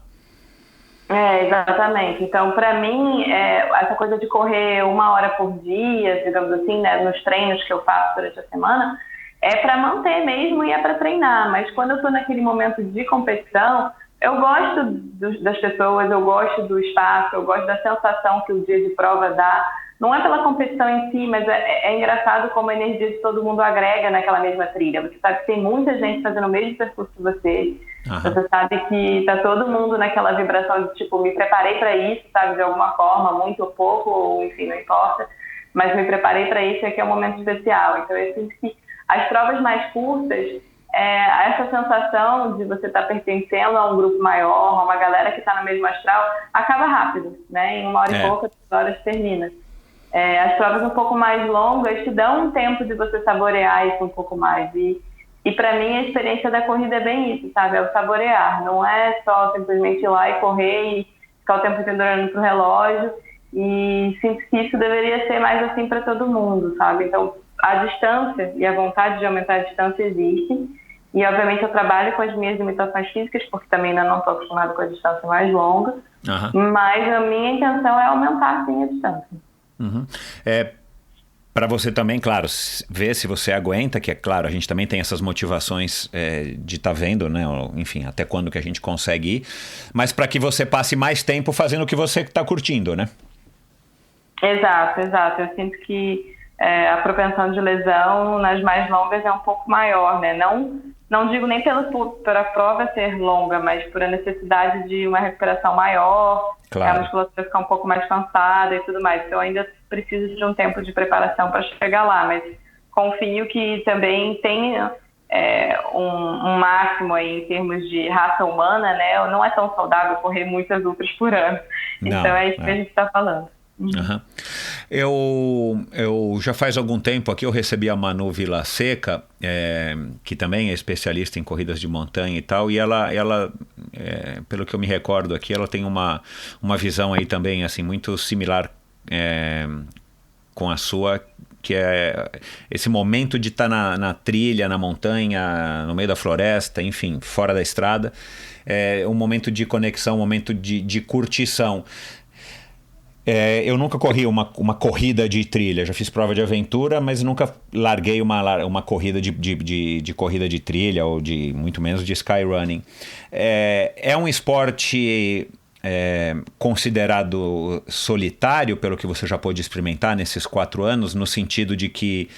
Exatamente. Então, para mim, essa coisa de correr 1 hora por dia, digamos assim, né, nos treinos que eu faço durante a semana, é para manter mesmo e é para treinar. Mas quando eu estou naquele momento de competição, eu gosto das pessoas, eu gosto do espaço, eu gosto da sensação que o dia de prova dá. Não é pela competição em si, mas é engraçado como a energia de todo mundo agrega naquela mesma trilha. Você sabe que tem muita gente fazendo o mesmo percurso que você. Uhum. Você sabe que tá todo mundo naquela vibração de tipo, me preparei para isso, sabe, de alguma forma, muito ou pouco, ou enfim, não importa. Mas me preparei para isso e aqui é um momento especial. Então eu sinto que as provas mais curtas, essa sensação de você estar pertencendo a um grupo maior, a uma galera que está no mesmo astral, acaba rápido, né? Em 1 hora e pouca, 2 horas termina. As provas um pouco mais longas te dão um tempo de você saborear isso um pouco mais. E para mim, a experiência da corrida é bem isso, sabe? É o saborear. Não é só simplesmente ir lá e correr e ficar o tempo inteiro olhando pro relógio. E sinto que isso deveria ser mais assim para todo mundo, sabe? Então, a distância e a vontade de aumentar a distância existem. E, obviamente, eu trabalho com as minhas limitações físicas, porque também ainda não estou acostumada com a distância mais longa. Uhum. Mas a minha intenção é aumentar, sim, a distância. Uhum. Para você também, claro, ver se você aguenta, que é claro, a gente também tem essas motivações de estar vendo, né? Enfim, até quando que a gente consegue ir. Mas para que você passe mais tempo fazendo o que você está curtindo, né? Exato. Eu sinto que a propensão de lesão nas mais longas é um pouco maior, né? Não digo nem por a prova ser longa, mas por a necessidade de uma recuperação maior, claro. A musculatura ficar um pouco mais cansada e tudo mais. Então, eu ainda preciso de um tempo de preparação para chegar lá, mas confio que também tem um máximo aí em termos de raça humana, né? Não é tão saudável correr muitas ultras por ano. Não, então, é isso que a gente está falando. Uhum. Eu já faz algum tempo aqui eu recebi a Manu Vilaseca, que também é especialista em corridas de montanha e tal, e ela pelo que eu me recordo aqui, ela tem uma visão aí também assim, muito similar com a sua, que é esse momento de estar na trilha, na montanha, no meio da floresta, enfim, fora da estrada, um momento de conexão, um momento de curtição. Eu nunca corri uma corrida de trilha, já fiz prova de aventura, mas nunca larguei uma corrida de corrida de trilha ou muito menos de skyrunning. É um esporte considerado solitário, pelo que você já pôde experimentar nesses 4 anos, no sentido de que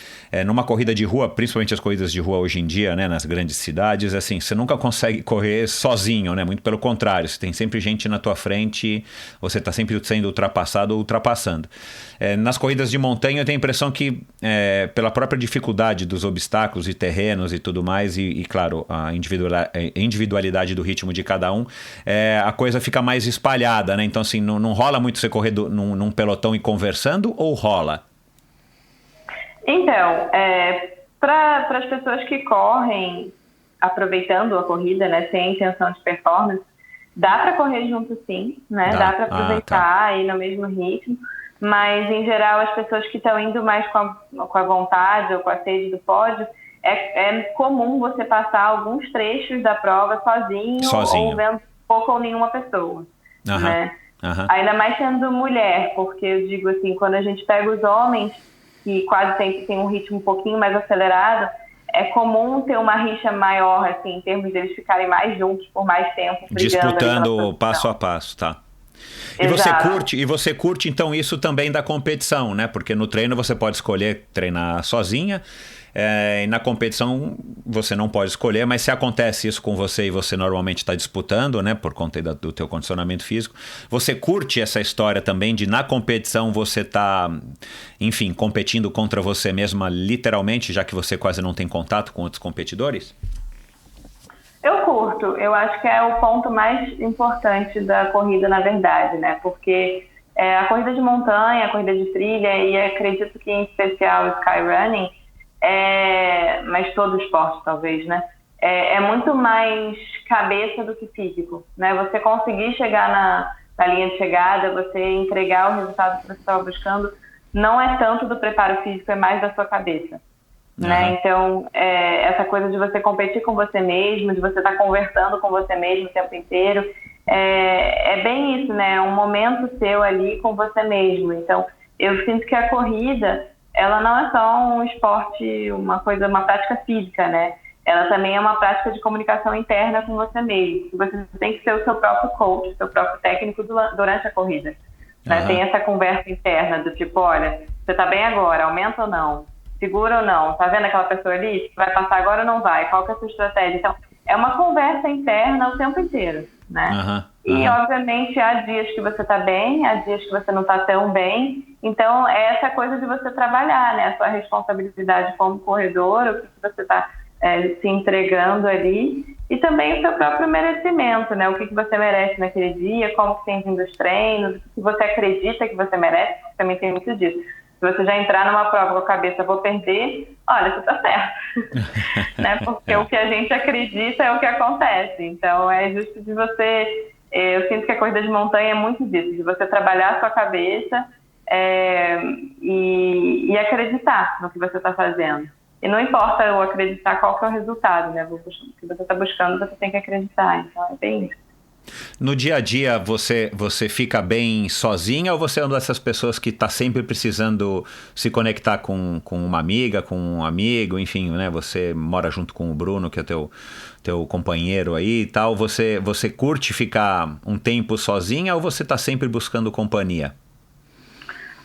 numa corrida de rua, principalmente as corridas de rua hoje em dia, né, nas grandes cidades, assim, você nunca consegue correr sozinho, né? Muito pelo contrário, você tem sempre gente na tua frente, você está sempre sendo ultrapassado ou ultrapassando. Nas corridas de montanha eu tenho a impressão que pela própria dificuldade dos obstáculos e terrenos e tudo mais, e claro, a individualidade do ritmo de cada um, a coisa fica mais espalhada, né? Então assim, não rola muito você correr num pelotão e conversando, ou rola? Então, para as pessoas que correm aproveitando a corrida, né, sem intenção de performance, dá para correr junto sim, né? Dá para aproveitar e ir no mesmo ritmo. Mas, em geral, as pessoas que estão indo mais com a vontade ou com a sede do pódio, é comum você passar alguns trechos da prova sozinho. Ou vendo pouco ou nenhuma pessoa. Né? Ainda mais sendo mulher, porque eu digo assim, quando a gente pega os homens, que quase sempre tem um ritmo um pouquinho mais acelerado, é comum ter uma rixa maior, assim, em termos deles ficarem mais juntos por mais tempo. Disputando passo a passo, tá? E você curte então isso também da competição, né? Porque no treino você pode escolher treinar sozinha, e na competição você não pode escolher, mas se acontece isso com você e você normalmente está disputando, né? Por conta do teu condicionamento físico, você curte essa história também de na competição você tá, enfim, competindo contra você mesma literalmente, já que você quase não tem contato com outros competidores? Eu curto, eu acho que é o ponto mais importante da corrida, na verdade, né? Porque a corrida de montanha, a corrida de trilha, e acredito que em especial o skyrunning, mas todo esporte talvez, né? É muito mais cabeça do que físico, né? Você conseguir chegar na linha de chegada, você entregar o resultado que você estava buscando, não é tanto do preparo físico, é mais da sua cabeça. Né? Então, essa coisa de você competir com você mesmo, de você estar conversando com você mesmo o tempo inteiro, é bem isso, né? É um momento seu ali com você mesmo. Então, eu sinto que a corrida, ela não é só um esporte, uma prática física, né? Ela também é uma prática de comunicação interna com você mesmo. Você tem que ser o seu próprio coach, o seu próprio técnico durante a corrida. Né? Tem essa conversa interna do tipo, olha, você está bem agora, aumenta ou não? Segura ou não? Tá vendo aquela pessoa ali? Vai passar agora ou não vai? Qual que é a sua estratégia? Então, é uma conversa interna o tempo inteiro, né? E, obviamente, há dias que você tá bem, há dias que você não tá tão bem. Então, é essa coisa de você trabalhar, né? A sua responsabilidade como corredor, o que você tá se entregando ali. E também o seu próprio merecimento, né? O que você merece naquele dia, como que tem vindo os treinos, o que você acredita que você merece, também tem muito disso. Se você já entrar numa prova com a cabeça, vou perder, olha, você tá certo. Né? Porque o que a gente acredita é o que acontece. Então, é justo de você... Eu sinto que a corrida de montanha é muito disso, de você trabalhar a sua cabeça e acreditar no que você está fazendo. E não importa eu acreditar qual que é o resultado, né? O que você está buscando, você tem que acreditar. Então, é bem isso. No dia a dia, você fica bem sozinha, ou você é uma dessas pessoas que está sempre precisando se conectar com uma amiga, com um amigo, enfim, né? Você mora junto com o Bruno, que é teu companheiro aí e tal. Você curte ficar um tempo sozinha, ou você está sempre buscando companhia?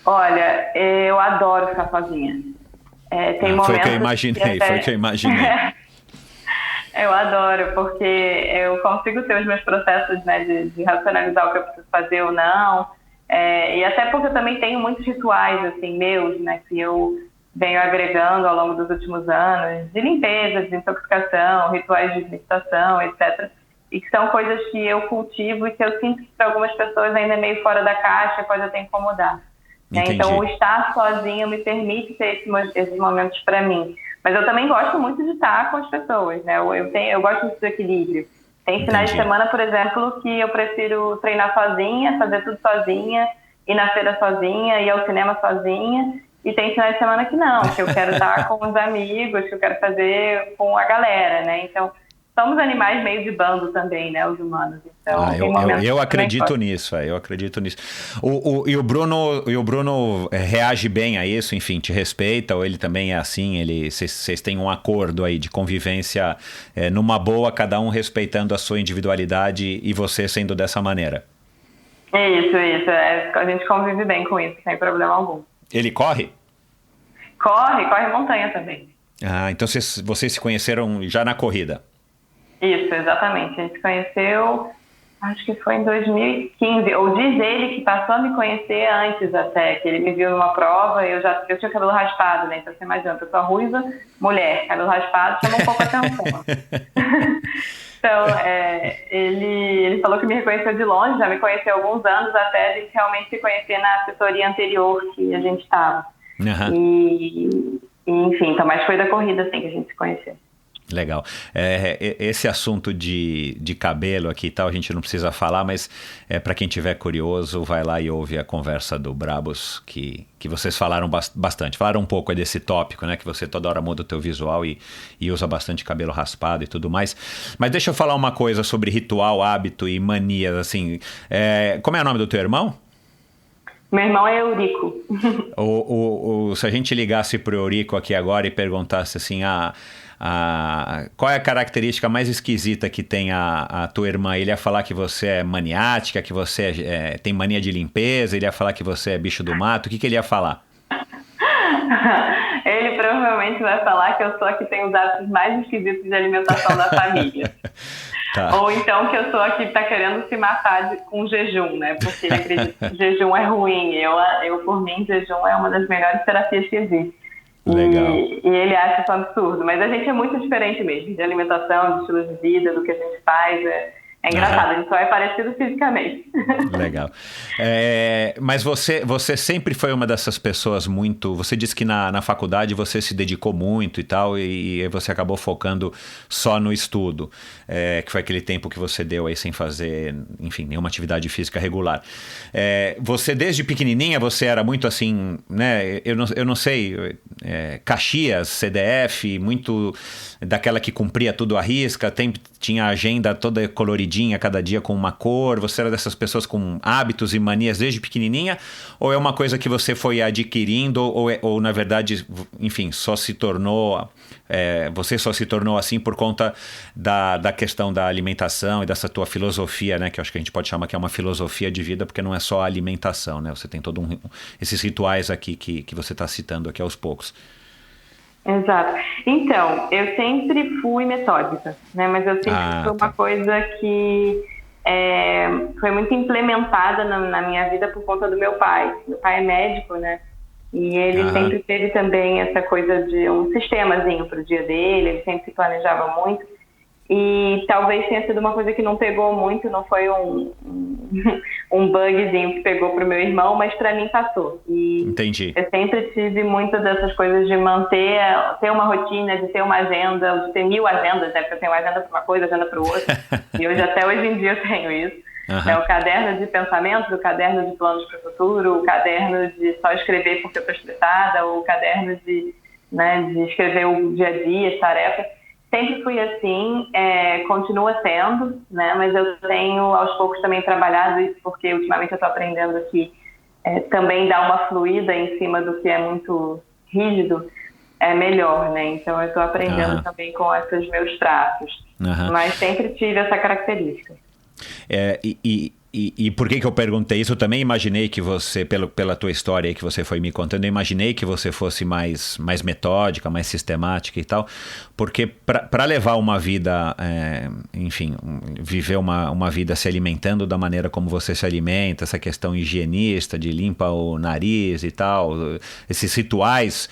Olha, eu adoro ficar sozinha. Tem momentos foi o que eu imaginei. Eu adoro, porque eu consigo ter os meus processos, né, de racionalizar o que eu preciso fazer ou não. E até porque eu também tenho muitos rituais, assim, meus, né, que eu venho agregando ao longo dos últimos anos, de limpeza, de desintoxicação, rituais de meditação, etc. E que são coisas que eu cultivo e que eu sinto que para algumas pessoas ainda é meio fora da caixa, pode até incomodar. Então, o estar sozinho me permite ter esses momentos para mim. Mas eu também gosto muito de estar com as pessoas, né? Eu gosto do equilíbrio. Tem finais de semana, por exemplo, que eu prefiro treinar sozinha, fazer tudo sozinha, ir na feira sozinha, ir ao cinema sozinha. E tem finais de semana que não, que eu quero estar com os amigos, que eu quero fazer com a galera, né? Então, somos animais meio de bando também, né, os humanos. Então, eu acredito nisso, eu acredito nisso. E o Bruno reage bem a isso, enfim, te respeita, ou ele também é assim, vocês têm um acordo aí de convivência numa boa, cada um respeitando a sua individualidade e você sendo dessa maneira? Isso. A gente convive bem com isso, sem problema algum. Ele corre? Corre montanha também. Ah, então vocês se conheceram já na corrida? Isso, exatamente. A gente se conheceu, acho que foi em 2015. Ou diz ele que passou a me conhecer antes até, que ele me viu numa prova, eu tinha cabelo raspado, né? Então você imagina, pessoa ruiva, mulher, cabelo raspado, chama um pouco a atenção. Então, ele falou que me reconheceu de longe, já me conheceu há alguns anos, até a gente realmente se conhecer na assessoria anterior que a gente estava. Uhum. Enfim, então, mas foi da corrida assim que a gente se conheceu. Legal. Esse assunto de cabelo aqui e tal, a gente não precisa falar, mas para quem tiver curioso, vai lá e ouve a conversa do Brabos, que vocês falaram bastante. Falaram um pouco desse tópico, né? Que você toda hora muda o teu visual e usa bastante cabelo raspado e tudo mais. Mas deixa eu falar uma coisa sobre ritual, hábito e manias, assim. Como é o nome do teu irmão? Meu irmão é Eurico. Se a gente ligasse pro Eurico aqui agora e perguntasse assim, qual é a característica mais esquisita que tem a tua irmã? Ele ia falar que você é maniática, que você tem mania de limpeza, ele ia falar que você é bicho do mato, o que ele ia falar? Ele provavelmente vai falar que eu sou a que tem os hábitos mais esquisitos de alimentação da família. Tá. Ou então que eu sou a que está querendo se matar com jejum, né? Porque ele acredita que jejum é ruim. Eu, por mim, jejum é uma das melhores terapias que existe. Legal. E ele acha isso absurdo. Mas a gente é muito diferente mesmo, de alimentação, de estilo de vida, do que a gente faz. É engraçado, a gente só é parecido fisicamente. Legal. Mas você sempre foi uma dessas pessoas muito... Você disse que na faculdade você se dedicou muito e tal, e você acabou focando só no estudo, que foi aquele tempo que você deu aí sem fazer, enfim, nenhuma atividade física regular. Você, desde pequenininha, você era muito assim, né? Eu não sei, Caxias, CDF, muito daquela que cumpria tudo à risca, tinha a agenda toda coloridinha, cada dia com uma cor. Você era dessas pessoas com hábitos e manias desde pequenininha? Ou é uma coisa que você foi adquirindo ou na verdade, enfim, você só se tornou assim por conta da questão da alimentação e dessa tua filosofia, né? Que eu acho que a gente pode chamar que é uma filosofia de vida, porque não é só a alimentação, né? Você tem todos esses rituais aqui que você está citando aqui aos poucos. Exato. Então, eu sempre fui metódica, né? Mas eu sempre fui uma coisa que foi muito implementada na minha vida por conta do meu pai. Meu pai é médico, né? E ele sempre teve também essa coisa de um sistemazinho para o dia dele, ele sempre se planejava muito. E talvez tenha sido uma coisa que não pegou muito, não foi um bugzinho que pegou pro meu irmão, mas para mim passou. E entendi. Eu sempre tive muitas dessas coisas de ter uma rotina, de ter uma agenda, de ter 1000 agendas, né? Porque eu tenho uma agenda para uma coisa, agenda para outra. E até hoje em dia eu tenho isso. É o caderno de pensamentos, o caderno de planos para o futuro, o caderno de só escrever porque eu estou estressada, o caderno de escrever o dia a dia, as tarefas. Sempre fui assim, continua sendo, né? Mas eu tenho aos poucos também trabalhado isso, porque ultimamente eu estou aprendendo que também dar uma fluida em cima do que é muito rígido é melhor, né? Então eu estou aprendendo também com esses meus traços. Mas sempre tive essa característica. E por que eu perguntei isso? Eu também imaginei que você, pela tua história aí que você foi me contando, eu imaginei que você fosse mais metódica, mais sistemática e tal, porque para levar uma vida, enfim, viver uma vida se alimentando da maneira como você se alimenta, essa questão higienista de limpa o nariz e tal, esses rituais,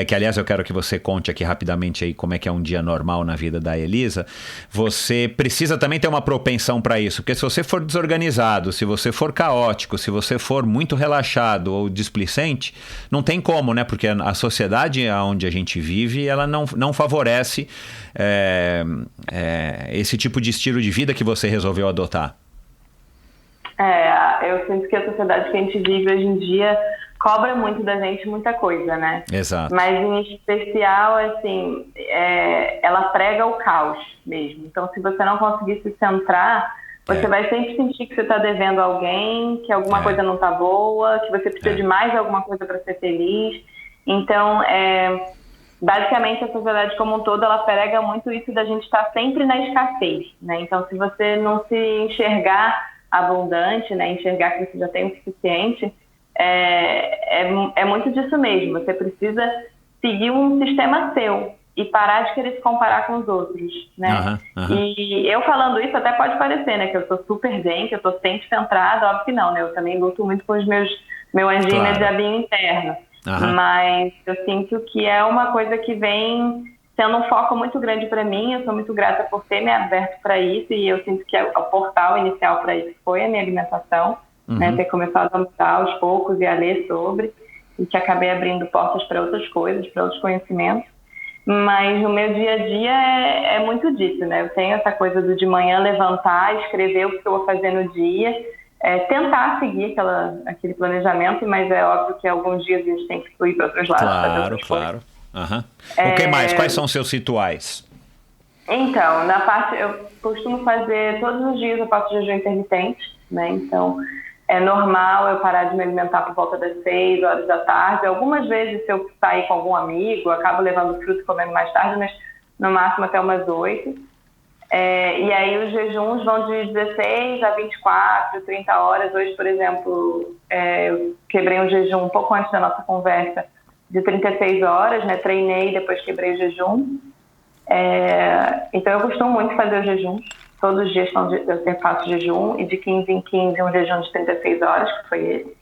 que aliás eu quero que você conte aqui rapidamente aí como é que é um dia normal na vida da Elisa, você precisa também ter uma propensão para isso, porque se você for desorganizado, se você for caótico, se você for muito relaxado ou displicente, não tem como, né? Porque a sociedade onde a gente vive, ela não favorece esse tipo de estilo de vida que você resolveu adotar. Eu sinto que a sociedade que a gente vive hoje em dia cobra muito da gente muita coisa, né? Exato. Mas em especial, assim, ela prega o caos mesmo. Então, se você não conseguir se centrar, você vai sempre sentir que você está devendo a alguém, que alguma coisa não está boa, que você precisa de mais alguma coisa para ser feliz. Então, basicamente, a sociedade como um todo, ela prega muito isso da gente estar sempre na escassez, né? Então, se você não se enxergar abundante, né? Enxergar que você já tem o suficiente, é muito disso mesmo. Você precisa seguir um sistema seu e parar de querer se comparar com os outros, né? E eu falando isso até pode parecer, né? Que eu sou super zen, que eu tô sempre centrada, óbvio que não, né? Eu também luto muito com os meu anjinho e meu diabinho interno. Mas eu sinto que é uma coisa que vem sendo um foco muito grande para mim. Eu sou muito grata por ter me aberto para isso, e eu sinto que o portal inicial para isso foi a minha alimentação, né? Ter começado a mudar aos poucos e a ler sobre, e que acabei abrindo portas para outras coisas, para outros conhecimentos. Mas no meu dia a dia é muito disso, né? Eu tenho essa coisa do de manhã levantar, escrever o que eu vou fazer no dia, tentar seguir aquele planejamento, mas é óbvio que alguns dias a gente tem que fluir para outros lados. Claro. O que mais? Quais são os seus rituais? Então, eu costumo fazer todos os dias, eu faço jejum intermitente, né? Então, é normal eu parar de me alimentar por volta das 6 horas da tarde. Algumas vezes, se eu sair com algum amigo, eu acabo levando fruta e comendo mais tarde, mas no máximo até umas 8. E aí os jejuns vão de 16 a 24, 30 horas. Hoje, por exemplo, eu quebrei um jejum um pouco antes da nossa conversa, de 36 horas, né? Treinei, depois quebrei o jejum. Então eu costumo muito fazer o jejum. Todos os dias eu faço jejum, e de 15 em 15 um jejum de 36 horas, que foi esse.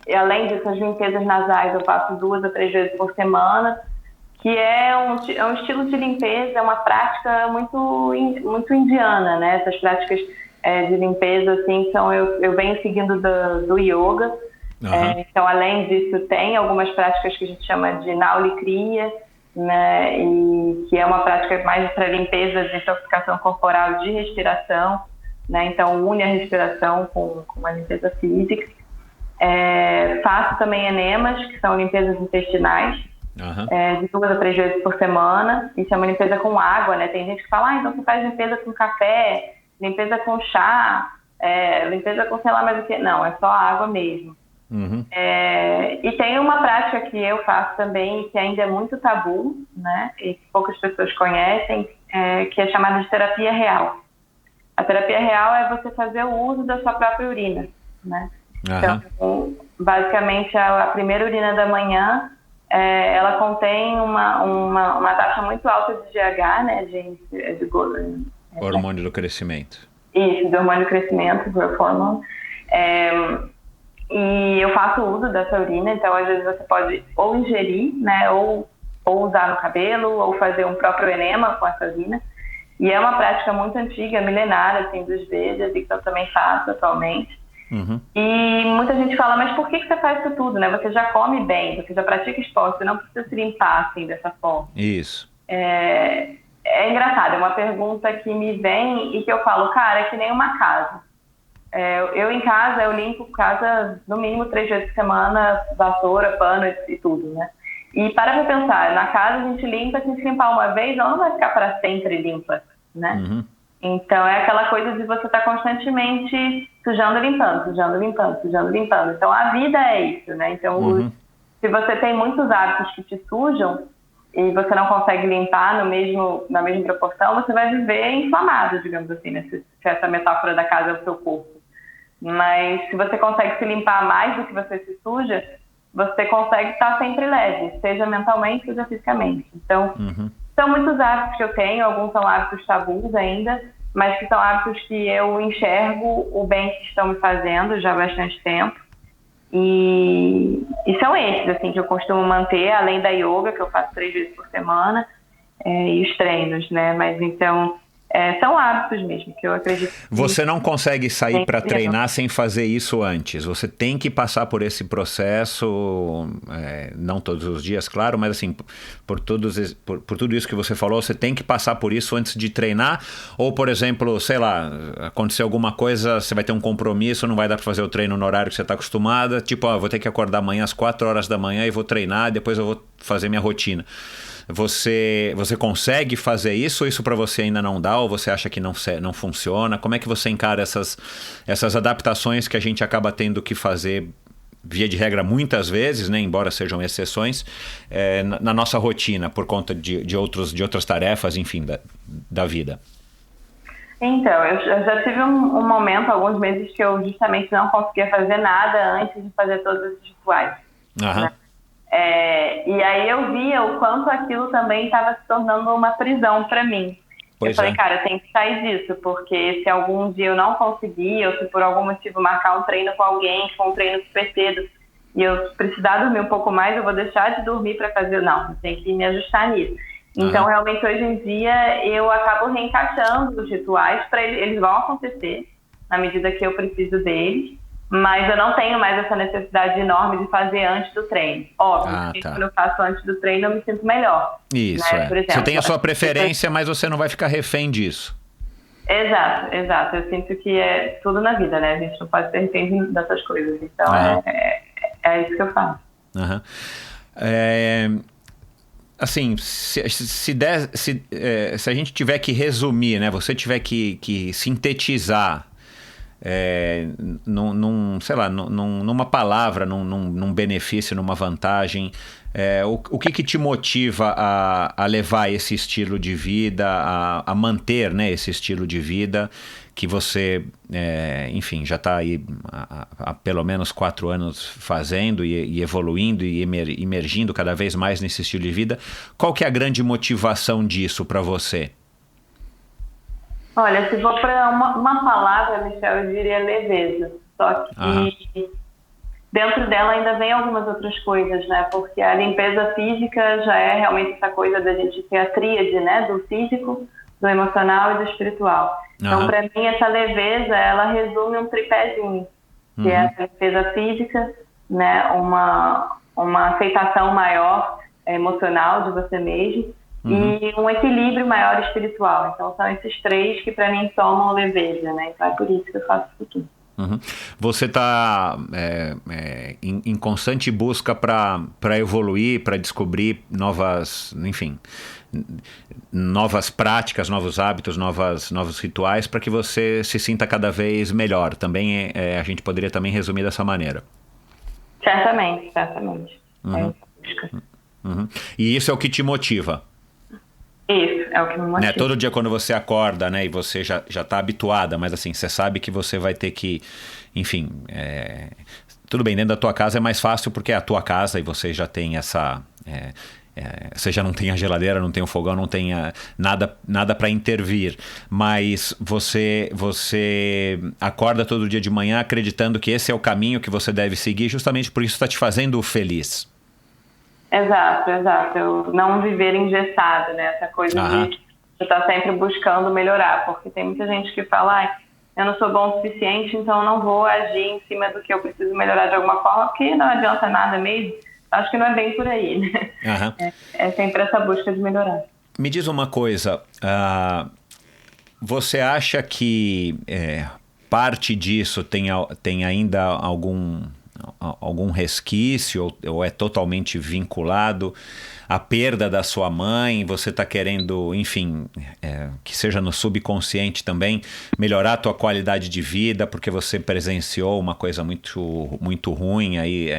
E além disso, as limpezas nasais eu faço 2 a 3 vezes por semana, que é um estilo de limpeza, é uma prática muito indiana, né? Essas práticas de limpeza, assim, eu venho seguindo do yoga. Então, além disso, tem algumas práticas que a gente chama de Nauli Kriya, né? E que é uma prática mais para limpeza, desintoxicação corporal, de respiração, né? Então une a respiração com uma limpeza física. Faço também enemas, que são limpezas intestinais, de 2 a 3 vezes por semana. Isso é uma limpeza com água, né? Tem gente que fala, então você faz limpeza com café, limpeza com chá, limpeza com sei lá mais o que. Não, é só água mesmo. E tem uma prática que eu faço também, que ainda é muito tabu, né? E que poucas pessoas conhecem, que é chamada de terapia real. A terapia real é você fazer o uso da sua própria urina, né? Então, basicamente, a primeira urina da manhã, ela contém uma taxa muito alta de GH, né? Hormônio do crescimento. Isso, do hormônio do crescimento, growth hormone. E eu faço uso dessa urina, então às vezes você pode ou ingerir, né, ou usar no cabelo, ou fazer um próprio enema com essa urina. E é uma prática muito antiga, milenar, assim, dos Vedas, e que eu também faço atualmente. E muita gente fala, mas por que você faz isso tudo, né? Você já come bem, você já pratica esporte, você não precisa se limpar assim, dessa forma. Isso. É engraçado, é uma pergunta que me vem e que eu falo, cara, é que nem uma casa. Eu em casa, eu limpo casa no mínimo 3 vezes por semana, vassoura, pano e tudo, né? E para pensar, na casa a gente limpa, se a gente limpar uma vez, ela não vai ficar para sempre limpa, né? Então é aquela coisa de você estar constantemente sujando, limpando. Então a vida é isso, né? Então se você tem muitos hábitos que te sujam e você não consegue limpar na mesma proporção, você vai viver inflamado, digamos assim, né? Se essa metáfora da casa é o seu corpo. Mas se você consegue se limpar mais do que você se suja, você consegue estar sempre leve, seja mentalmente, seja fisicamente. Então, são muitos hábitos que eu tenho, alguns são hábitos tabus ainda, mas que são hábitos que eu enxergo o bem que estão me fazendo já há bastante tempo. E são esses, assim, que eu costumo manter, além da yoga, que eu faço 3 vezes por semana, e os treinos, né? Mas então, são hábitos mesmo, que eu acredito. Você não consegue sair para treinar sem fazer isso antes. Você tem que passar por esse processo, não todos os dias, claro, mas assim, por tudo isso que você falou, você tem que passar por isso antes de treinar? Ou, por exemplo, sei lá, aconteceu alguma coisa, você vai ter um compromisso, não vai dar para fazer o treino no horário que você está acostumada, tipo, vou ter que acordar amanhã às 4 horas da manhã e vou treinar, depois eu vou fazer minha rotina. Você consegue fazer isso, ou isso para você ainda não dá, ou você acha que não funciona? Como é que você encara essas adaptações que a gente acaba tendo que fazer, via de regra, muitas vezes, né, embora sejam exceções, na nossa rotina, por conta de outras tarefas, enfim, da vida? Então, eu já tive um momento, alguns meses, que eu justamente não conseguia fazer nada antes de fazer todos esses rituais. Aham. E aí eu via o quanto aquilo também estava se tornando uma prisão para mim. Pois eu falei, é. cara, eu tenho que sair disso, porque se algum dia eu não conseguir, ou se por algum motivo marcar um treino com alguém, com um treino super cedo, e eu precisar dormir um pouco mais, eu vou deixar de dormir para fazer. Não, eu tenho que me ajustar nisso. Então, realmente, hoje em dia, eu acabo reencaixando os rituais para eles vão acontecer na medida que eu preciso deles, mas eu não tenho mais essa necessidade enorme de fazer antes do treino. Óbvio, que quando eu faço antes do treino, eu me sinto melhor. Isso, né? Por exemplo, você tem a sua preferência, mas você não vai ficar refém disso. Exato. Eu sinto que é tudo na vida, né? A gente não pode ser refém dessas coisas. Então, é isso que eu faço. Assim, se a gente tiver que resumir, né? Você tiver que sintetizar numa palavra, num benefício, numa vantagem, o que te motiva a levar esse estilo de vida, a manter, né, esse estilo de vida que você, enfim, já está aí há pelo menos 4 anos fazendo e evoluindo e emergindo cada vez mais nesse estilo de vida. Qual que é a grande motivação disso para você? Olha, se for para uma palavra, Michel, eu diria leveza. Só que dentro dela ainda vem algumas outras coisas, né? Porque a limpeza física já é realmente essa coisa da gente ter a tríade, né? Do físico, do emocional e do espiritual. Então, para mim, essa leveza, ela resume um tripézinho, que é a limpeza física, né? Uma aceitação maior emocional de você mesmo, e um equilíbrio maior espiritual. Então, são esses 3 que, para mim, somam leveza, né? Então, é por isso que eu faço isso tudo. Você está em constante busca para evoluir, para descobrir novas práticas, novos hábitos, novos rituais, para que você se sinta cada vez melhor. Também a gente poderia também resumir dessa maneira. Certamente. E isso é o que te motiva? Isso, é o que me motiva. Né? Todo dia quando você acorda, né, e você já está habituada, mas assim, você sabe que você vai ter que, enfim, tudo bem, dentro da tua casa é mais fácil porque é a tua casa e você já tem essa... você já não tem a geladeira, não tem o fogão, não tem nada para intervir, mas você acorda todo dia de manhã acreditando que esse é o caminho que você deve seguir, justamente por isso está te fazendo feliz. Exato. Eu não viver engessado, né? Essa coisa de você estar sempre buscando melhorar, porque tem muita gente que fala, eu não sou bom o suficiente, então eu não vou agir em cima do que eu preciso melhorar de alguma forma, porque não adianta nada mesmo. Acho que não é bem por aí, né? É sempre essa busca de melhorar. Me diz uma coisa, você acha que parte disso tem ainda algum resquício ou é totalmente vinculado à perda da sua mãe? Você está querendo, enfim, que seja no subconsciente também, melhorar a tua qualidade de vida porque você presenciou uma coisa muito, muito ruim aí,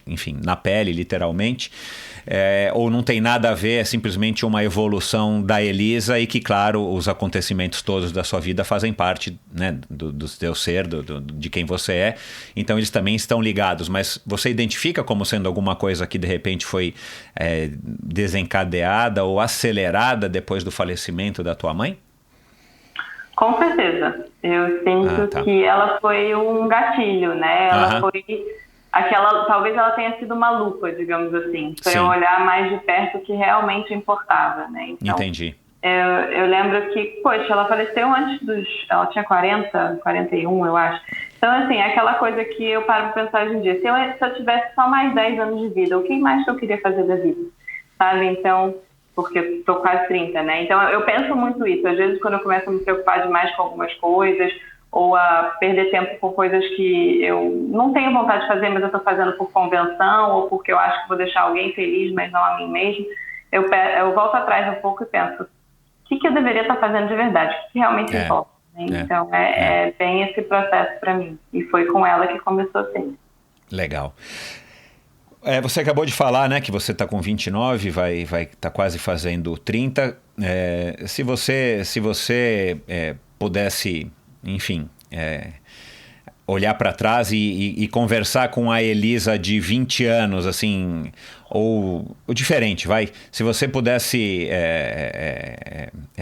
enfim, na pele, literalmente, ou não tem nada a ver, é simplesmente uma evolução da Elisa e que, claro, os acontecimentos todos da sua vida fazem parte, né, do teu ser, de quem você é, então eles também estão ligados, mas você identifica como sendo alguma coisa que de repente foi desencadeada ou acelerada depois do falecimento da tua mãe? Com certeza. Eu sinto que ela foi um gatilho, né? Ela foi talvez ela tenha sido uma lupa, digamos assim. Foi um olhar mais de perto que realmente importava, né? Então, entendi. Eu lembro que, poxa, ela faleceu antes ela tinha 41, eu acho. Então, assim, é aquela coisa que eu paro pra pensar hoje em dia. Se eu tivesse só mais 10 anos de vida, o que mais que eu queria fazer da vida? Sabe? Então, porque eu tô quase 30, né? Então, eu penso muito isso. Às vezes, quando eu começo a me preocupar demais com algumas coisas, ou a perder tempo com coisas que eu não tenho vontade de fazer, mas eu tô fazendo por convenção, ou porque eu acho que vou deixar alguém feliz, mas não a mim mesmo, eu volto atrás um pouco e penso, o que eu deveria estar fazendo de verdade? O que realmente importa? Então, é bem esse processo para mim. E foi com ela que começou a ser. Legal. Você acabou de falar, né, que você está com 29, vai tá quase fazendo 30. Se você pudesse, enfim, olhar para trás e conversar com a Elisa de 20 anos, assim, ou diferente, se você pudesse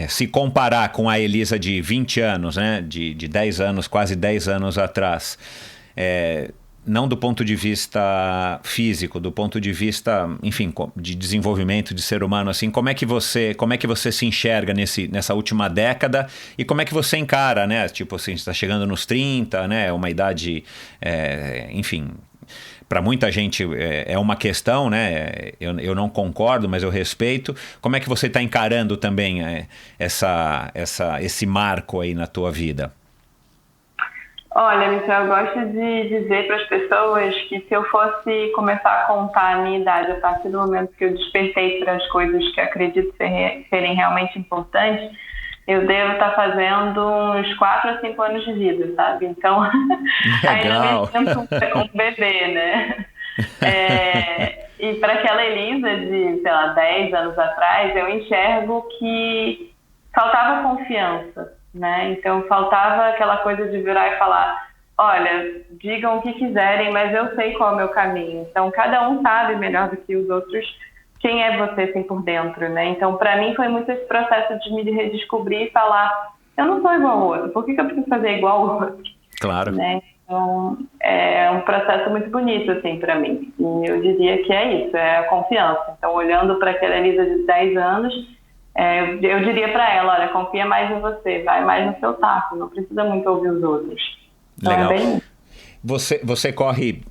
se comparar com a Elisa de 20 anos, né, de 10 anos, quase 10 anos atrás, não do ponto de vista físico, do ponto de vista, enfim, de desenvolvimento de ser humano, assim, como é que você se enxerga nessa última década e como é que você encara, né? Tipo assim, você está chegando nos 30, né? Uma idade, enfim, para muita gente é uma questão, né? Eu não concordo, mas eu respeito. Como é que você está encarando também esse marco aí na tua vida? Olha, Michel, eu gosto de dizer para as pessoas que se eu fosse começar a contar a minha idade a partir do momento que eu despertei para as coisas que acredito serem realmente importantes, eu devo estar fazendo uns 4 a 5 anos de vida, sabe? Então, ainda me sinto um bebê, né? E para aquela Elisa de, sei lá, 10 anos atrás, eu enxergo que faltava confiança, né? Então faltava aquela coisa de virar e falar, olha, digam o que quiserem, mas eu sei qual é o meu caminho. Então cada um sabe melhor do que os outros quem é você assim por dentro, né? Então para mim foi muito esse processo de me redescobrir e falar, eu não sou igual ao outro, por que eu preciso fazer igual ao outro? Claro. Né? Então é um processo muito bonito assim para mim, e eu diria que é isso, é a confiança. Então olhando para aquela Elisa de 10 anos, eu diria para ela, olha, confia mais em você, vai mais no seu taco, não precisa muito ouvir os outros. Então, legal. Você corre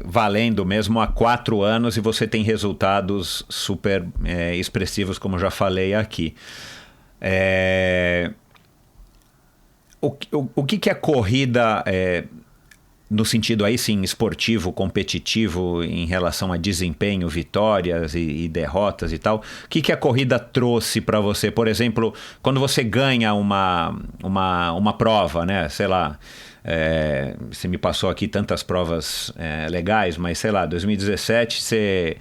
valendo mesmo há 4 anos e você tem resultados super expressivos, como já falei aqui. O que a corrida, no sentido aí sim esportivo, competitivo, em relação a desempenho, vitórias e derrotas e tal, o que a corrida trouxe para você? Por exemplo, quando você ganha uma prova, né? Sei lá, você me passou aqui tantas provas legais, mas sei lá, 2017 você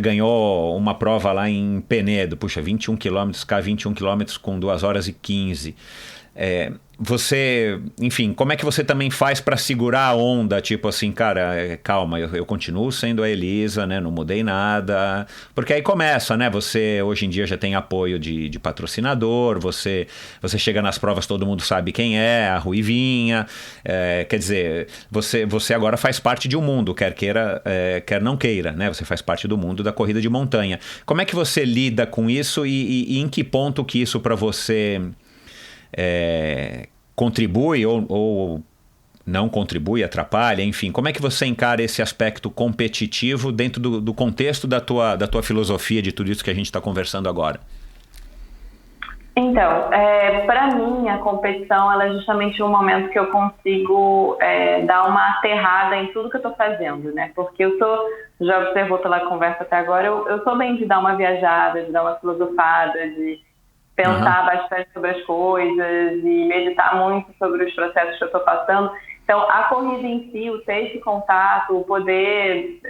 ganhou uma prova lá em Penedo, puxa, 21 km, 21 km com 2 horas e 15. Você, enfim, como é que você também faz para segurar a onda? Tipo assim, cara, calma, eu continuo sendo a Elisa, né? Não mudei nada. Porque aí começa, né? Você hoje em dia já tem apoio de patrocinador, você chega nas provas, todo mundo sabe quem é, a Ruivinha. Quer dizer, você agora faz parte de um mundo, quer queira, quer não queira, né? Você faz parte do mundo da corrida de montanha. Como é que você lida com isso e em que ponto que isso para você contribui ou não contribui, atrapalha, enfim, como é que você encara esse aspecto competitivo dentro do contexto da tua filosofia, de tudo isso que a gente está conversando agora? Então, para mim a competição ela é justamente um momento que eu consigo dar uma aterrada em tudo que eu estou fazendo, né? Porque já observou pela conversa até agora, eu sou bem de dar uma viajada, de dar uma filosofada, de pensar bastante sobre as coisas e meditar muito sobre os processos que eu estou passando. Então, a corrida em si, o ter esse contato, o poder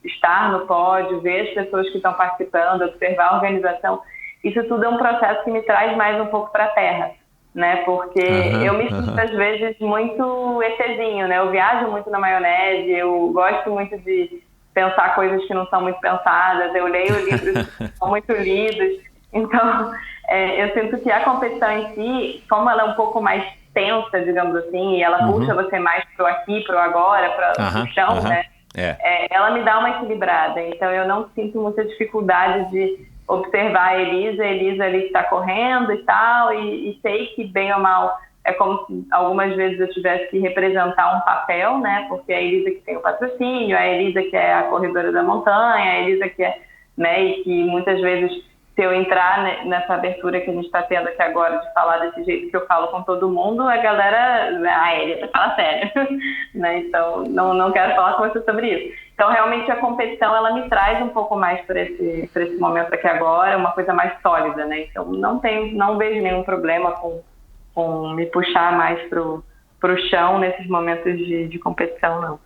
estar no pódio, ver as pessoas que estão participando, observar a organização, isso tudo é um processo que me traz mais um pouco para a terra, né? Porque eu me sinto, às vezes, muito ETzinho, né? Eu viajo muito na maionese, eu gosto muito de pensar coisas que não são muito pensadas, eu leio livros que são muito lidos. Então, eu sinto que a competição em si, como ela é um pouco mais tensa, digamos assim, e ela puxa você mais pro aqui, pro agora, pro chão, né? Ela me dá uma equilibrada. Então, eu não sinto muita dificuldade de observar a Elisa ali que está correndo e tal, e sei que, bem ou mal, é como se algumas vezes eu tivesse que representar um papel, né? Porque a Elisa que tem o patrocínio, a Elisa que é a corredora da montanha, a Elisa que é, né? E que muitas vezes, se eu entrar nessa abertura que a gente está tendo aqui agora de falar desse jeito que eu falo com todo mundo, a galera, Elisa, fala sério, né? Então, não quero falar com você sobre isso. Então, realmente, a competição, ela me traz um pouco mais para esse momento aqui agora, uma coisa mais sólida, né? Então, não vejo nenhum problema com me puxar mais pro chão nesses momentos de competição, não.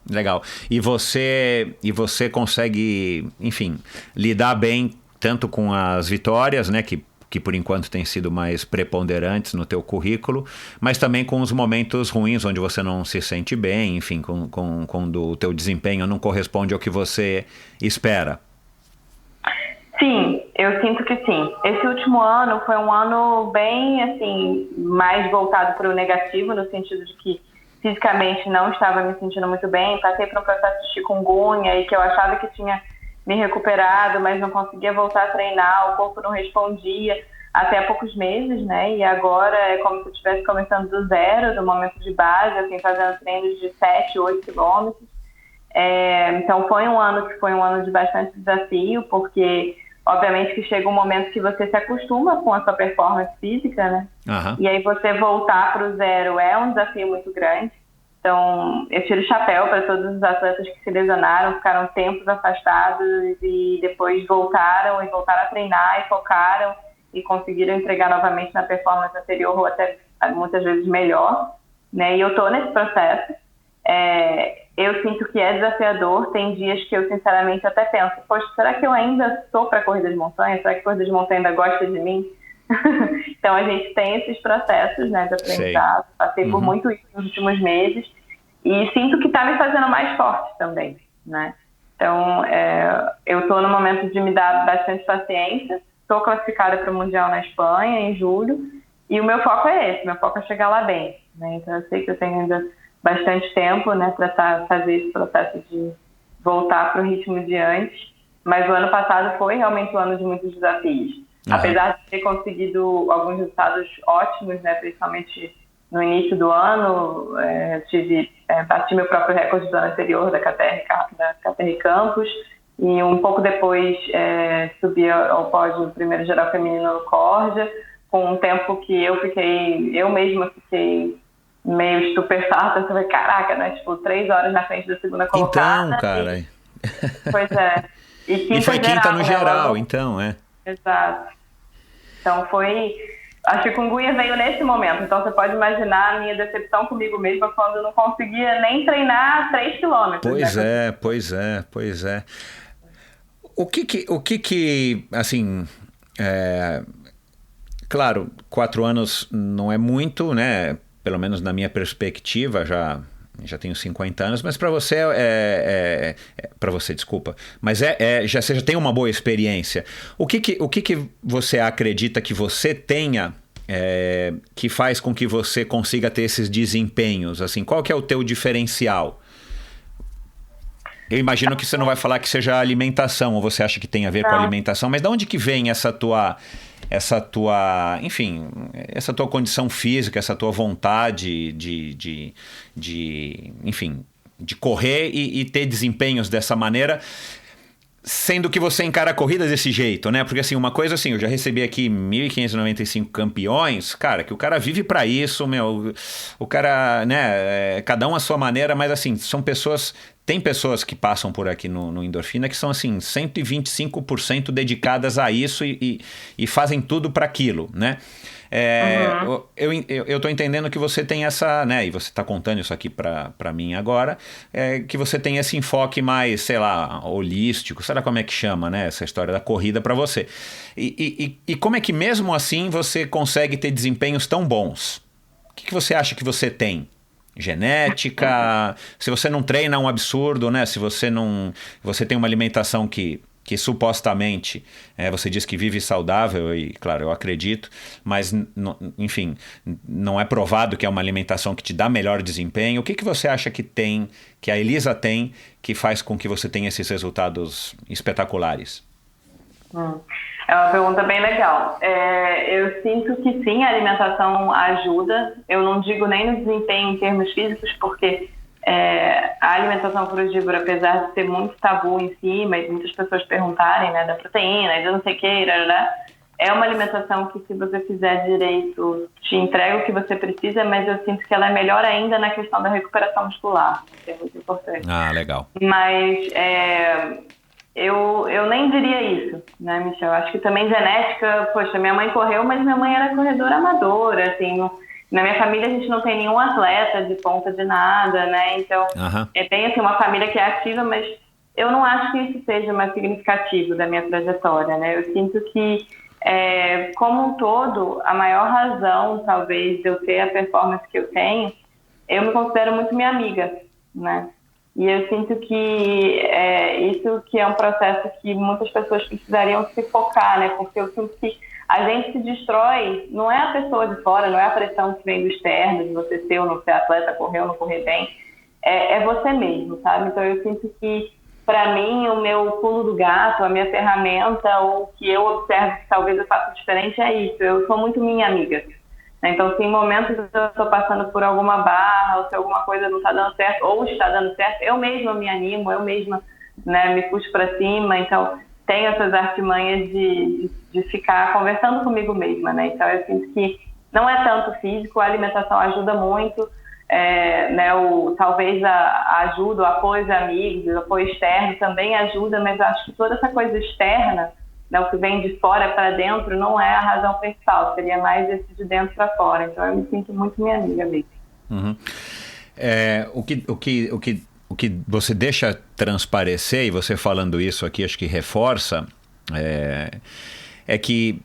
Legal. E você consegue, enfim, lidar bem tanto com as vitórias, né, que por enquanto têm sido mais preponderantes no teu currículo, mas também com os momentos ruins, onde você não se sente bem, enfim, quando o teu desempenho não corresponde ao que você espera. Sim, eu sinto que sim. Esse último ano foi um ano bem, assim, mais voltado para o negativo, no sentido de que fisicamente não estava me sentindo muito bem, passei por um processo de chikungunya e que eu achava que tinha me recuperado, mas não conseguia voltar a treinar, o corpo não respondia até há poucos meses, né? E agora é como se eu estivesse começando do zero, do momento de base, assim, fazendo treinos de 7, 8 quilômetros. Então foi um ano de bastante desafio, porque obviamente que chega um momento que você se acostuma com a sua performance física, né? Uhum. E aí você voltar para o zero é um desafio muito grande. Então, eu tiro o chapéu para todos os atletas que se lesionaram, ficaram tempos afastados e depois voltaram a treinar e focaram e conseguiram entregar novamente na performance anterior ou até muitas vezes melhor, né? E eu estou nesse processo. Eu sinto que é desafiador. Tem dias que eu sinceramente até penso, poxa, será que eu ainda estou para corrida de montanha? Será que a corrida de montanha ainda gosta de mim? Então a gente tem esses processos, né, de aprendizado. Passei por muito isso nos últimos meses e sinto que está me fazendo mais forte também, né? Então eu estou no momento de me dar bastante paciência. Estou classificada para o Mundial na Espanha em julho e o meu foco é esse, meu foco é chegar lá bem, né? Então eu sei que eu tenho ainda bastante tempo, né, para fazer esse processo de voltar para o ritmo de antes, mas o ano passado foi realmente um ano de muitos desafios. Uhum. Apesar de ter conseguido alguns resultados ótimos, né, principalmente no início do ano, bati meu próprio recorde do ano anterior da KTR Campus, e um pouco depois subi ao pódio do primeiro geral feminino no Corja, com um tempo que eu mesma fiquei meio estupefato, você vai, caraca, né? Tipo, 3 horas na frente da segunda colocada. Então, cara. Pois é. E foi quinta no geral, né? então, Exato. Então a chikungunya veio nesse momento, então você pode imaginar a minha decepção comigo mesma quando eu não conseguia nem treinar 3 quilômetros. Pois é. O que assim, claro, 4 anos não é muito, né? Pelo menos na minha perspectiva, já tenho 50 anos, mas para você para você, desculpa, mas você já tem uma boa experiência. O que você acredita que você tenha que faz com que você consiga ter esses desempenhos? Assim, qual que é o teu diferencial? Eu imagino que você não vai falar que seja a alimentação, ou você acha que tem a ver com a alimentação, mas de onde que vem essa tua condição física, essa tua vontade de correr e ter desempenhos dessa maneira, sendo que você encara a corrida desse jeito, né? Porque assim, uma coisa assim, eu já recebi aqui 1.595 campeões, cara, que o cara vive pra isso, o cara, né, cada um à sua maneira, mas assim, tem pessoas que passam por aqui no Endorfina que são assim 125% dedicadas a isso e fazem tudo para aquilo, né? Eu tô entendendo que você tem essa, né? E você está contando isso aqui para mim agora, que você tem esse enfoque mais, sei lá, holístico, sei lá como é que chama, né? Essa história da corrida para você. E como é que mesmo assim você consegue ter desempenhos tão bons? O que você acha que você tem? Genética? Se você não treina, é um absurdo, né? Se você tem uma alimentação que supostamente você diz que vive saudável, e claro, eu acredito, mas enfim, não é provado que é uma alimentação que te dá melhor desempenho. O que você acha que a Elisa tem, que faz com que você tenha esses resultados espetaculares? É uma pergunta bem legal. Eu sinto que sim, a alimentação ajuda. Eu não digo nem no desempenho em termos físicos, porque a alimentação frugívora, apesar de ter muito tabu em cima e muitas pessoas perguntarem, né, da proteína e do não sei o que, né, é uma alimentação que, se você fizer direito, te entrega o que você precisa, mas eu sinto que ela é melhor ainda na questão da recuperação muscular, que é muito importante. Legal. Mas eu nem diria isso, né, Michel? Acho que também genética, poxa, minha mãe correu, mas minha mãe era corredora amadora, assim, Na minha família a gente não tem nenhum atleta de ponta de nada, né? Então é bem assim, uma família que é ativa, mas eu não acho que isso seja mais significativo da minha trajetória, né? Eu sinto que, como um todo, a maior razão, talvez, de eu ter a performance que eu tenho, eu me considero muito minha amiga, né? E eu sinto que isso que é um processo que muitas pessoas precisariam se focar, né? Porque eu sinto que a gente se destrói, não é a pessoa de fora, não é a pressão que vem do externo, de você ser ou não ser atleta, correr ou não correr bem, é você mesmo, sabe? Então eu sinto que, para mim, o meu pulo do gato, a minha ferramenta, ou o que eu observo que talvez eu faça diferente é isso, eu sou muito minha amiga. Então, se em momentos eu estou passando por alguma barra, ou se alguma coisa não está dando certo, ou está dando certo, eu mesma me animo, eu mesma, né, me puxo para cima. Então, tenho essas artimanhas de ficar conversando comigo mesma, né? Então, eu sinto que não é tanto físico, a alimentação ajuda muito, né? Talvez a ajuda, o apoio de amigos, o apoio externo também ajuda, mas eu acho que toda essa coisa externa, né, o que vem de fora para dentro, não é a razão principal, seria mais esse de dentro para fora. Então eu me sinto muito minha amiga mesmo. Uhum. O que você deixa transparecer, e você falando isso aqui acho que reforça, é que,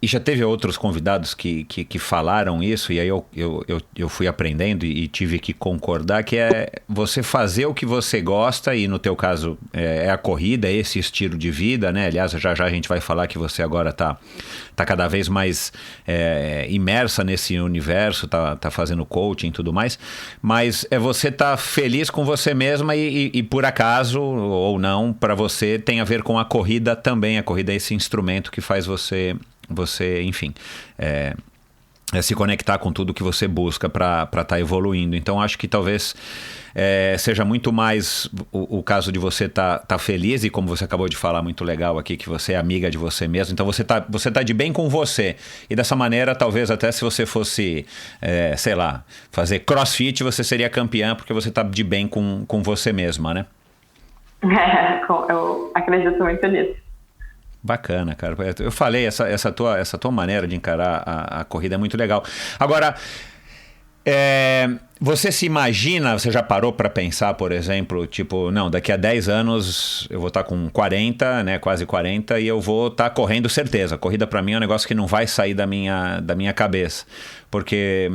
e já teve outros convidados que falaram isso, e aí eu fui aprendendo e tive que concordar, que é você fazer o que você gosta, e no teu caso é a corrida, é esse estilo de vida, né? Aliás, já a gente vai falar que você agora está cada vez mais imersa nesse universo, tá fazendo coaching e tudo mais, mas é você estar feliz com você mesma e por acaso, ou não, para você tem a ver com a corrida também. A corrida é esse instrumento que faz você enfim, se conectar com tudo que você busca para estar evoluindo. Então, acho que talvez seja muito mais o caso de você tá feliz, e como você acabou de falar, muito legal aqui, que você é amiga de você mesmo. Então, você tá de bem com você. E dessa maneira, talvez até se você fosse, sei lá, fazer crossfit, você seria campeã, porque você tá de bem com você mesma, né? Eu acredito muito nisso. Bacana, cara. Eu falei, essa tua maneira de encarar a corrida é muito legal. Agora, você se imagina, você já parou para pensar, por exemplo, tipo, não, daqui a 10 anos eu vou estar com 40, né, quase 40, e eu vou estar correndo, certeza. A corrida para mim é um negócio que não vai sair da minha cabeça. Porque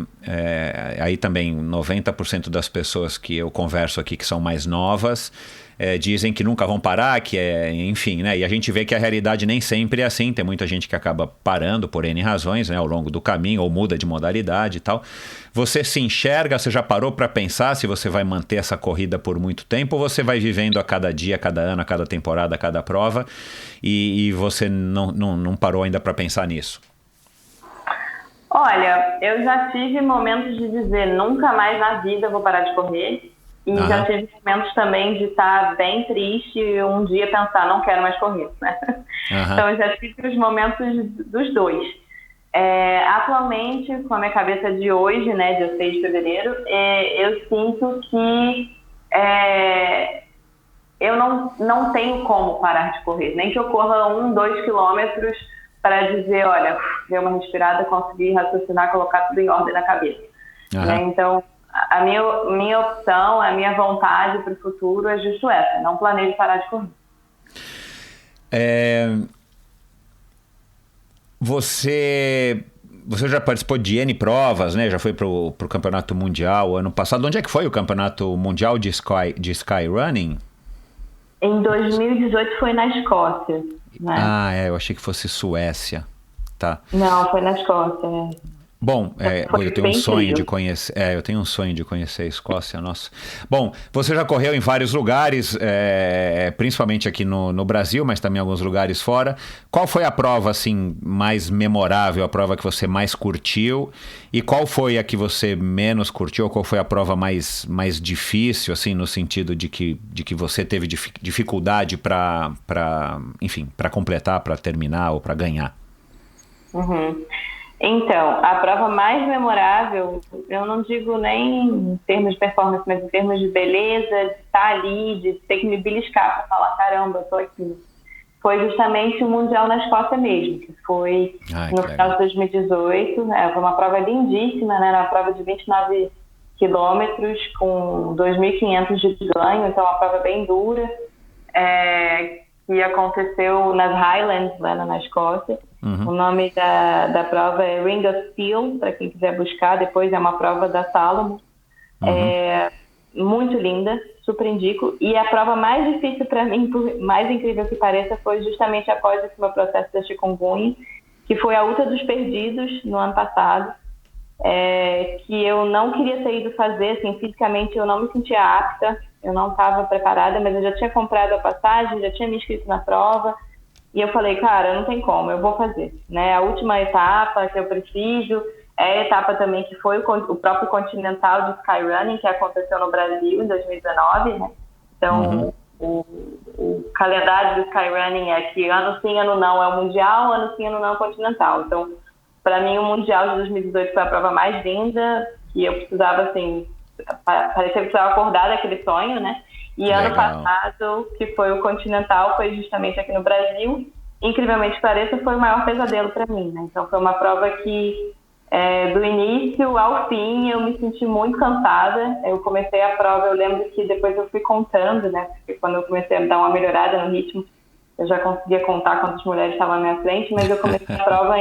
aí também 90% das pessoas que eu converso aqui que são mais novas dizem que nunca vão parar, enfim, né? E a gente vê que a realidade nem sempre é assim. Tem muita gente que acaba parando por N razões, né, ao longo do caminho, ou muda de modalidade e tal. Você se enxerga, você já parou para pensar se você vai manter essa corrida por muito tempo, ou você vai vivendo a cada dia, a cada ano, a cada temporada, a cada prova, e você não parou ainda para pensar nisso? Olha, eu já tive momentos de dizer nunca mais na vida eu vou parar de correr. E já tive momentos também de estar bem triste e um dia pensar, não quero mais correr, né? Então eu já tive os momentos dos dois. Atualmente, com a minha cabeça de hoje, né, dia 6 de fevereiro, eu sinto que eu não tenho como parar de correr. Nem que eu corra 1-2 quilômetros para dizer, olha, dei uma respirada, consegui raciocinar, colocar tudo em ordem na cabeça. Né? Então, a minha opção, a minha vontade para o futuro é justo essa, não planejo parar de correr. Você já participou de N provas, né? Já foi pro Campeonato Mundial ano passado. Onde é que foi o Campeonato Mundial de Skyrunning? Em 2018 foi na Escócia. Né? Eu achei que fosse Suécia. Tá. Não, foi na Escócia. Bom, eu tenho um sonho de conhecer. Eu tenho um sonho de conhecer a Escócia, nossa. Bom, você já correu em vários lugares, principalmente aqui no Brasil, mas também em alguns lugares fora. Qual foi a prova assim mais memorável, a prova que você mais curtiu? E qual foi a que você menos curtiu? Ou qual foi a prova mais difícil, assim, no sentido de que você teve dificuldade para completar, para terminar ou para ganhar? Uhum. Então, a prova mais memorável, eu não digo nem em termos de performance, mas em termos de beleza, de estar ali, de ter que me beliscar para falar, caramba, eu tô aqui. foi justamente o Mundial na Escócia mesmo, que foi no final de 2018. Foi uma prova lindíssima, né? Era uma prova de 29 quilômetros com 2.500 de ganho, então uma prova bem dura, que aconteceu nas Highlands, lá na Escócia. O nome da prova é Ring of Steel, para quem quiser buscar, depois é uma prova da Salomon. Muito linda, super indico. E a prova mais difícil para mim, por mais incrível que pareça, foi justamente após esse meu processo da chikungunya, que foi a Ultra dos Perdidos, no ano passado, que eu não queria ter ido fazer, assim, fisicamente eu não me sentia apta, eu não estava preparada, mas eu já tinha comprado a passagem, já tinha me inscrito na prova, e eu falei, cara, não tem como, eu vou fazer, né? A última etapa que eu preciso é a etapa também que foi o próprio Continental de Skyrunning, que aconteceu no Brasil em 2019, né? Então, o calendário do Skyrunning é que ano sim, ano não é o Mundial, ano sim, ano não é o Continental. Então, para mim, o Mundial de 2018 foi a prova mais linda, que eu precisava, assim, parecia que eu precisava acordar daquele sonho, né? E ano passado, que foi o Continental, foi justamente aqui no Brasil. Incrivelmente pareça, foi o maior pesadelo para mim, né? Então, foi uma prova que, do início ao fim, eu me senti muito cansada. Eu comecei a prova, eu lembro que depois eu fui contando, né? Porque quando eu comecei a dar uma melhorada no ritmo, eu já conseguia contar quantas mulheres estavam à minha frente, mas eu comecei a prova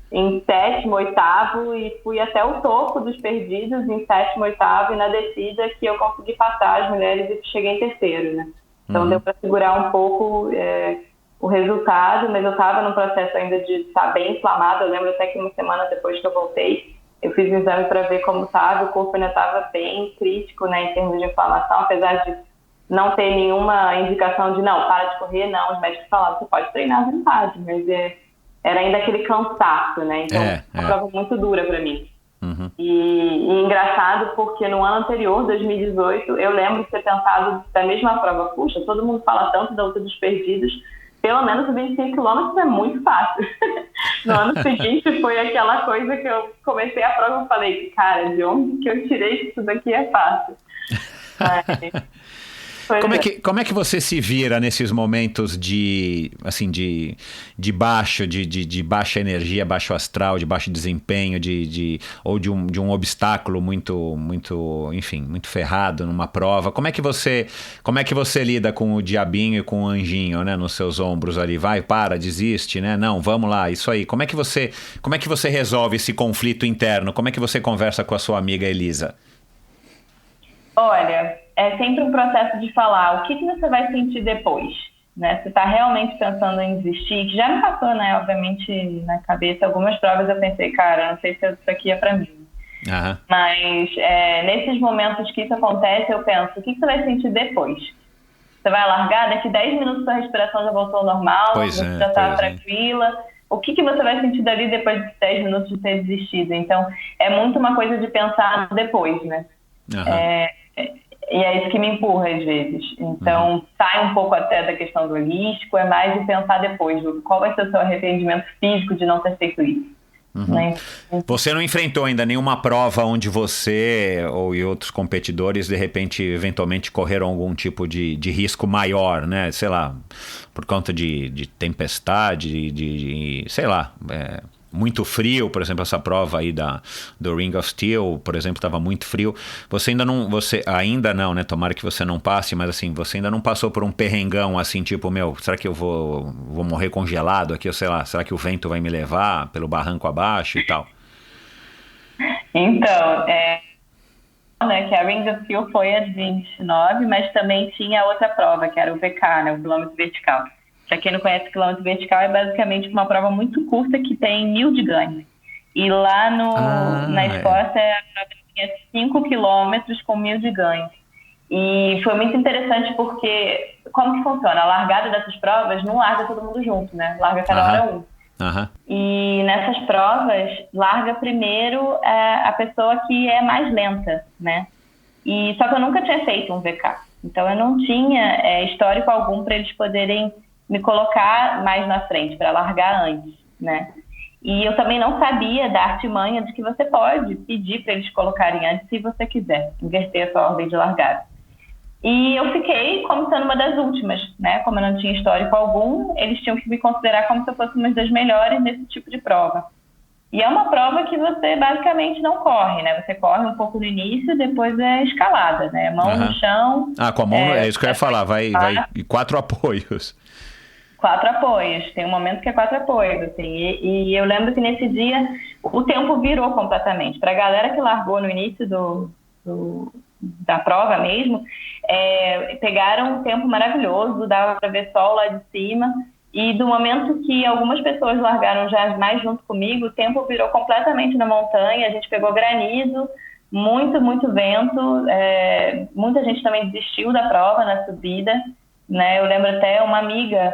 em sétimo, oitavo, e fui até o topo dos perdidos em sétimo, oitavo, e na descida que eu consegui passar as mulheres e cheguei em terceiro, né? Então deu para segurar um pouco o resultado, mas eu estava num processo ainda de estar bem inflamado. Eu lembro até que uma semana depois que eu voltei, eu fiz um exame para ver como estava, o corpo ainda estava bem crítico, né, em termos de inflamação, apesar de não ter nenhuma indicação de não, para de correr, não, os médicos falavam, você pode treinar à vontade, mas era ainda aquele cansaço, né? Então, uma prova muito dura para mim. E engraçado porque no ano anterior, 2018, eu lembro de ter pensado da mesma prova. Puxa, todo mundo fala tanto da Ultra dos Perdidos, pelo menos 25 quilômetros é muito fácil. No ano seguinte foi aquela coisa que eu comecei a prova e falei, cara, de onde que eu tirei que isso daqui é fácil? Como é que você se vira nesses momentos de baixa energia, baixo astral, de baixo desempenho, ou de um obstáculo muito ferrado numa prova? Como é que você lida com o diabinho e com o anjinho, né, nos seus ombros ali? Vai, para, desiste, né? Não, vamos lá, isso aí. Como é que você resolve esse conflito interno? Como é que você conversa com a sua amiga Elisa? Olha, é sempre um processo de falar o que você vai sentir depois, né? Você está realmente pensando em desistir, que já me passou, né, obviamente, na cabeça. Algumas provas eu pensei, cara, não sei se isso aqui é para mim. Mas nesses momentos que isso acontece, eu penso, o que você vai sentir depois? Você vai largar, daqui 10 minutos sua respiração já voltou ao normal, você já está tranquila. O que você vai sentir dali depois de 10 minutos de ter desistido? Então, é muito uma coisa de pensar depois, né? E é isso que me empurra às vezes. Então, sai um pouco até da questão do holístico, é mais de pensar depois, qual vai ser o seu arrependimento físico de não ter feito isso. Né? Você não enfrentou ainda nenhuma prova onde você ou outros competidores, de repente, eventualmente correram algum tipo de risco maior, né? Sei lá, por conta de tempestade, sei lá... muito frio, por exemplo, essa prova aí do Ring of Steel, por exemplo, estava muito frio. Você ainda não, né? Tomara que você não passe, mas assim, você ainda não passou por um perrengão assim, tipo, será que eu vou morrer congelado aqui, ou sei lá, será que o vento vai me levar pelo barranco abaixo e tal? Então, que a Ring of Steel foi a de 29, mas também tinha outra prova, que era o VK, né? O quilômetro vertical. Para quem não conhece, o quilômetro vertical é basicamente uma prova muito curta que tem 1.000 de ganho. E lá na Escócia, a prova tinha 5 quilômetros com 1.000 de ganho. E foi muito interessante porque, como que funciona? A largada dessas provas não larga todo mundo junto, né? Larga cada hora um. E nessas provas, larga primeiro a pessoa que é mais lenta, né? Só que eu nunca tinha feito um VK. Então, eu não tinha histórico algum para eles poderem me colocar mais na frente, para largar antes, né? E eu também não sabia da artimanha de que você pode pedir para eles colocarem antes se você quiser, inverter a sua ordem de largada. E eu fiquei como sendo uma das últimas, né? Como eu não tinha histórico algum, eles tinham que me considerar como se eu fosse uma das melhores nesse tipo de prova. E é uma prova que você basicamente não corre, né? Você corre um pouco no início, depois é escalada, né? Mão no chão. Com a mão, é isso que eu ia falar, vai 4 apoios. 4 apoios, tem um momento que é 4 apoios, assim, e eu lembro que nesse dia o tempo virou completamente. Para a galera que largou no início da prova mesmo, pegaram um tempo maravilhoso, dava para ver sol lá de cima, e do momento que algumas pessoas largaram já mais junto comigo, o tempo virou completamente na montanha, a gente pegou granizo, muito, muito vento, muita gente também desistiu da prova na subida, né? Eu lembro até uma amiga,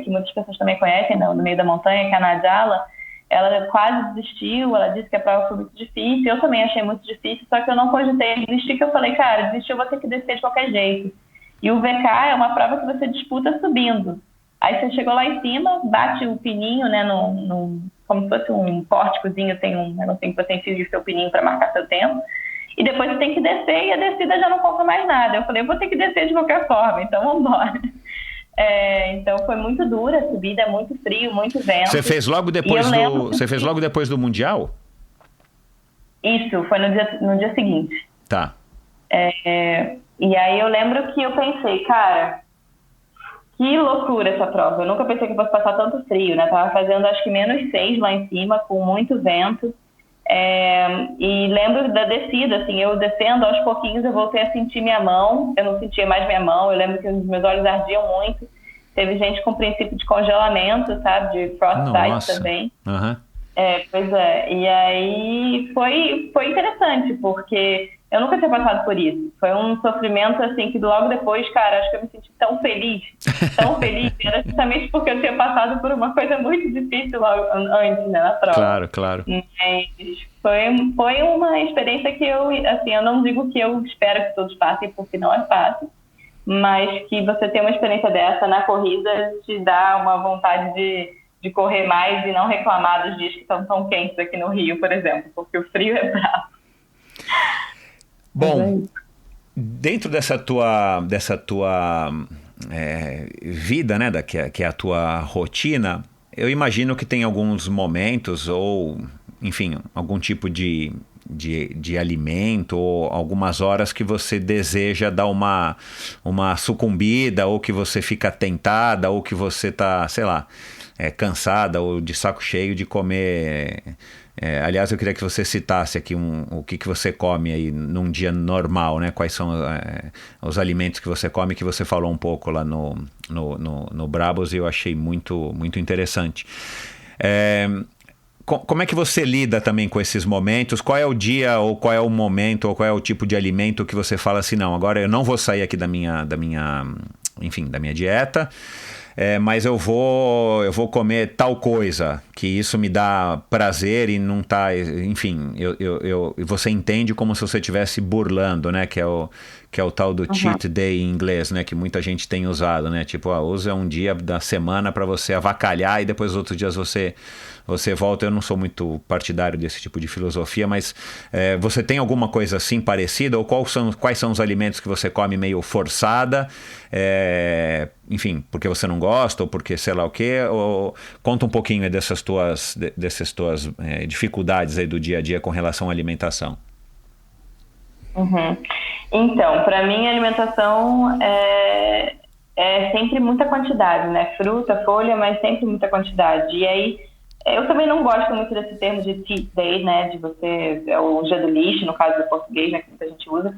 que muitas pessoas também conhecem, no meio da montanha, que é a Nadjala, ela quase desistiu, ela disse que a prova foi muito difícil, eu também achei muito difícil, só que eu não cogitei desistir, que eu falei, cara, desistir eu vou ter que descer de qualquer jeito. E o VK é uma prova que você disputa subindo. Aí você chegou lá em cima, bate o pininho, né, como se fosse um pórticozinho, tem um negocinho que você enfia o seu pininho para marcar seu tempo, e depois você tem que descer e a descida já não conta mais nada. Eu falei, eu vou ter que descer de qualquer forma, então vamos embora. Então foi muito dura a subida, muito frio, muito vento. Você fez logo depois do Mundial? Isso, foi no dia seguinte. Tá. E aí eu lembro que eu pensei, cara, que loucura essa prova. Eu nunca pensei que eu fosse passar tanto frio, né? Tava fazendo acho que -6 lá em cima, com muito vento. E lembro da descida, assim, eu descendo aos pouquinhos eu voltei a sentir minha mão, eu não sentia mais minha mão, eu lembro que os meus olhos ardiam muito, teve gente com princípio de congelamento, sabe, de frostbite também. Pois é, e aí foi interessante, porque eu nunca tinha passado por isso, foi um sofrimento, assim, que logo depois, cara, acho que eu me senti tão feliz, era justamente porque eu tinha passado por uma coisa muito difícil logo antes, né, na prova. Claro. Mas foi uma experiência que eu não digo que eu espero que todos passem, porque não é fácil, mas que você ter uma experiência dessa na corrida te dá uma vontade de correr mais e não reclamar dos dias que estão tão quentes aqui no Rio, por exemplo, porque o frio é bravo. Bom, dentro dessa tua vida, né, que é a tua rotina, eu imagino que tem alguns momentos ou, enfim, algum tipo de alimento ou algumas horas que você deseja dar uma sucumbida, ou que você fica tentada, ou que você tá, sei lá, cansada ou de saco cheio de comer. Aliás, eu queria que você citasse aqui o que você come aí num dia normal, né? Quais são os alimentos que você come, que você falou um pouco lá no Brabos, e eu achei muito, muito interessante. Como é que você lida também com esses momentos? Qual é o dia, ou qual é o momento, ou qual é o tipo de alimento que você fala assim, não, agora eu não vou sair aqui da minha dieta, mas eu vou comer tal coisa, que isso me dá prazer e não tá, enfim, você entende como se você estivesse burlando, né, que é o tal do cheat day em inglês, né, que muita gente tem usado, né, tipo, usa um dia da semana para você avacalhar e depois os outros dias você volta. Eu não sou muito partidário desse tipo de filosofia, mas você tem alguma coisa assim parecida? Ou quais são os alimentos que você come meio forçada? Enfim, porque você não gosta, ou porque sei lá o quê? Ou conta um pouquinho dessas tuas dificuldades aí do dia a dia com relação à alimentação. Então, para mim a alimentação é sempre muita quantidade, né? Fruta, folha, mas sempre muita quantidade. E aí eu também não gosto muito desse termo de cheat day, né, de você, o dia do lixo, no caso do português, né, que muita gente usa.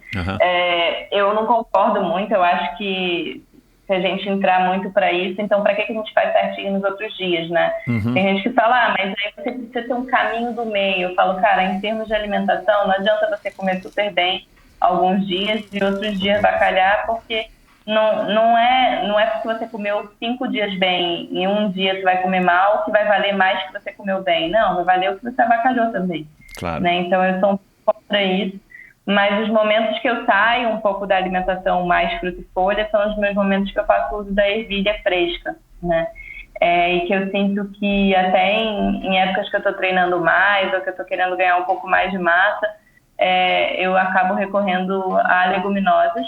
Eu não concordo muito, eu acho que se a gente entrar muito para isso, então para que a gente faz certinho nos outros dias, né? Tem gente que fala, mas aí você precisa ter um caminho do meio. Eu falo, cara, em termos de alimentação, não adianta você comer super bem alguns dias e outros dias bacalhar, porque não é porque você comeu 5 dias bem e um dia você vai comer mal que vai valer mais que você comeu bem. Não, vai valer o que você abacalhou também. Claro. Né? Então eu sou um pouco contra isso. Mas os momentos que eu saio um pouco da alimentação mais fruta e folha são os meus momentos que eu faço uso da ervilha fresca, né? E que eu sinto que até em épocas que eu estou treinando mais ou que eu estou querendo ganhar um pouco mais de massa, eu acabo recorrendo a leguminosas,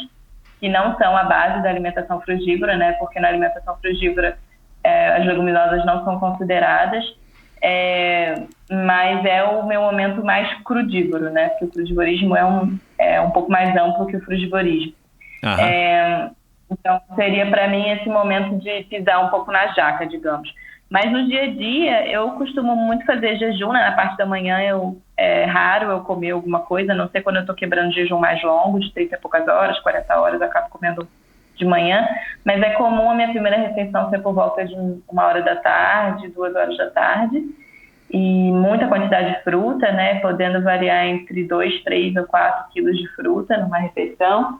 que não são a base da alimentação frugívora, né? Porque na alimentação frugívora as leguminosas não são consideradas, mas é o meu momento mais crudívoro, né? Porque o crudivorismo é um pouco mais amplo que o frugivorismo. Então, seria para mim esse momento de pisar um pouco na jaca, digamos. Mas no dia a dia, eu costumo muito fazer jejum, né? Na parte da manhã é raro eu comer alguma coisa, a não sei quando eu estou quebrando jejum mais longo, de 30 e poucas horas, 40 horas, eu acabo comendo de manhã. Mas é comum a minha primeira refeição ser por volta de 1h da tarde, 2h da tarde. E muita quantidade de fruta, né? Podendo variar entre 2, 3 ou 4 quilos de fruta numa refeição.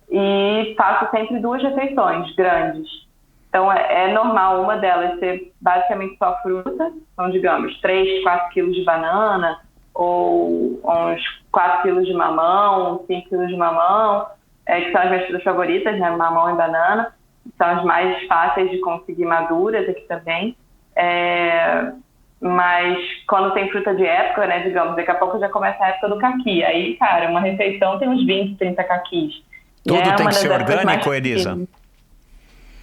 E faço sempre 2 refeições grandes. Então, é normal uma delas ser basicamente só fruta. Então, digamos, 3, 4 quilos de banana, ou uns 4 quilos de mamão, 5 quilos de mamão, que são as minhas frutas favoritas, né? Mamão e banana. São as mais fáceis de conseguir maduras aqui também. Mas quando tem fruta de época, né? Digamos, daqui a pouco já começa a época do caqui. Aí, cara, uma refeição tem uns 20, 30 caquis. Tudo tem que ser orgânico, Elisa?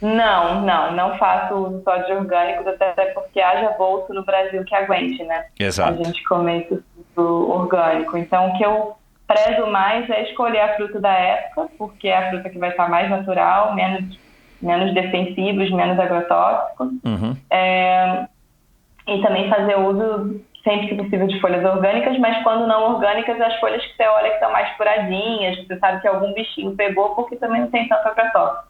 Não faço uso só de orgânicos, até porque haja bolso no Brasil que aguente, né? Exato. A gente comer isso tudo orgânico. Então, o que eu prezo mais é escolher a fruta da época, porque é a fruta que vai estar mais natural, menos defensivos, menos agrotóxicos. E também fazer uso, sempre que possível, de folhas orgânicas, mas quando não orgânicas, as folhas que você olha que estão mais furadinhas, que você sabe que algum bichinho pegou, porque também não tem tanto agrotóxico.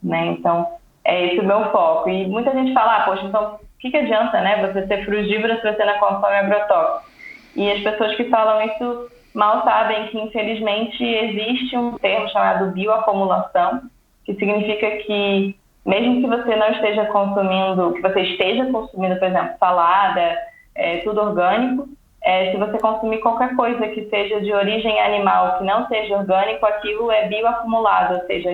Né? Então, é esse o meu foco. E muita gente fala, poxa, então o que adianta, né, você ser frugívora se você não consome agrotóxico? E as pessoas que falam isso mal sabem que, infelizmente, existe um termo chamado bioacumulação, que significa que, mesmo que você não esteja consumindo, que você esteja consumindo, por exemplo, salada, tudo orgânico, se você consumir qualquer coisa que seja de origem animal, que não seja orgânico, aquilo é bioacumulado, ou seja,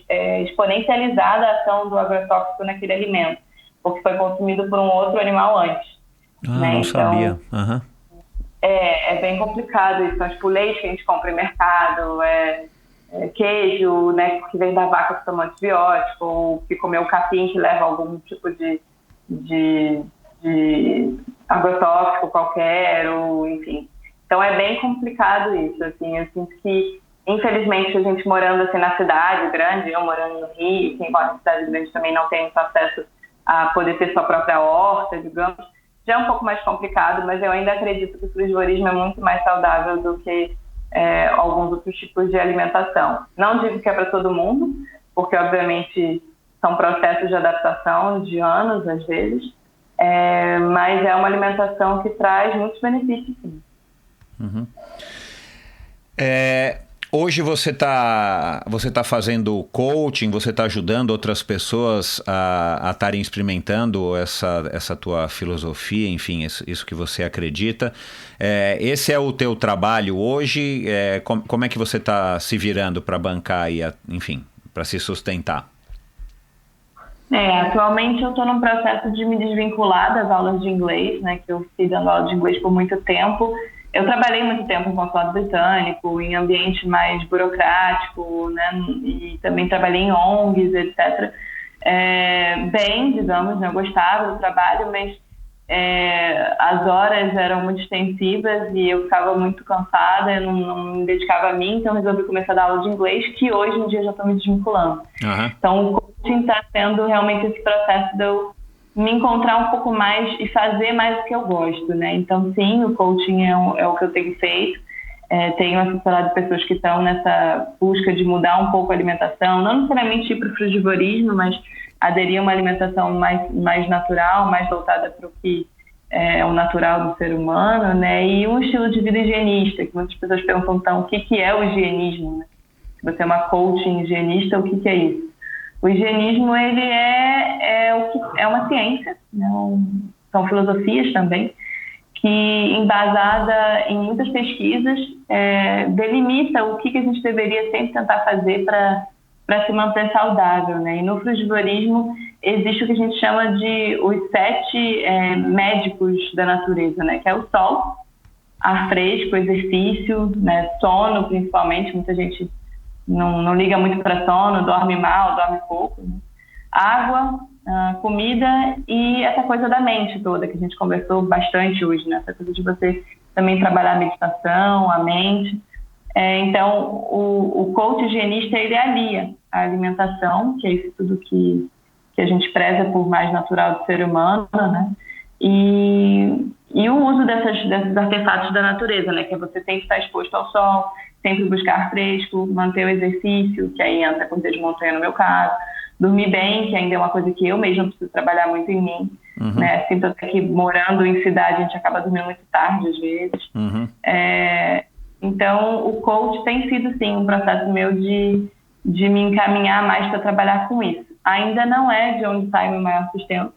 é exponencializada a ação do agrotóxico naquele alimento, porque foi consumido por um outro animal antes. Né? Não sabia. É bem complicado isso. Então, tipo, leite que a gente compra em mercado, queijo, né, que vem da vaca que toma antibiótico, ou que comeu capim que leva algum tipo de agrotóxico qualquer, ou enfim. Então é bem complicado isso, assim, eu sinto que, infelizmente, a gente morando assim na cidade grande, eu morando no Rio, quem mora na cidade grande também não tem muito acesso a poder ter sua própria horta, digamos, já é um pouco mais complicado, mas eu ainda acredito que o frugivorismo é muito mais saudável do que alguns outros tipos de alimentação. Não digo que é para todo mundo, porque obviamente são processos de adaptação de anos, às vezes, mas é uma alimentação que traz muitos benefícios, sim. Hoje você tá fazendo coaching, você está ajudando outras pessoas a estarem experimentando essa tua filosofia, enfim, isso que você acredita. Esse é o teu trabalho hoje? Como é que você está se virando para bancar e, enfim, para se sustentar? Atualmente eu estou num processo de me desvincular das aulas de inglês, né, que eu fiquei dando aula de inglês por muito tempo. Eu trabalhei muito tempo em consulado britânico, em ambiente mais burocrático, né, e também trabalhei em ONGs, etc. Bem, digamos, né, eu gostava do trabalho, mas as horas eram muito extensivas e eu ficava muito cansada, eu não me dedicava a mim, então resolvi começar a dar aula de inglês, que hoje em dia já estou me desvinculando. Então o coaching está sendo realmente esse processo de eu me encontrar um pouco mais e fazer mais o que eu gosto, né? Então sim, o coaching é o que eu tenho feito. Tenho assessorado pessoas que estão nessa busca de mudar um pouco a alimentação, não necessariamente ir para o frugivorismo, mas aderir a uma alimentação mais natural, mais voltada para o que é o natural do ser humano, né? E um estilo de vida higienista, que muitas pessoas perguntam, então, o que é o higienismo? Né? Se você é uma coaching higienista, o que é isso? O higienismo, ele é uma ciência, né? São filosofias também, que, embasada em muitas pesquisas, delimita o que a gente deveria sempre tentar fazer para se manter saudável, né? E no frugivorismo existe o que a gente chama de os 7 médicos da natureza, né? Que é o sol, ar fresco, exercício, né? Sono, principalmente. Muita gente não liga muito para sono, dorme mal, dorme pouco, né? Água, comida e essa coisa da mente toda, que a gente conversou bastante hoje, né? Essa coisa de você também trabalhar a meditação, a mente. Então, o coach higienista, ele alia a alimentação, que é isso tudo que a gente preza por mais natural do ser humano, né? E o uso desses artefatos da natureza, né? Que é você sempre estar exposto ao sol, sempre buscar ar fresco, manter o exercício, que aí entra a corrida de montanha no meu caso, dormir bem, que ainda é uma coisa que eu mesma preciso trabalhar muito em mim, né? Sinto até que morando em cidade a gente acaba dormindo muito tarde às vezes. Então, o coach tem sido, sim, um processo meu de me encaminhar mais para trabalhar com isso. Ainda não é de onde sai o meu maior sustento,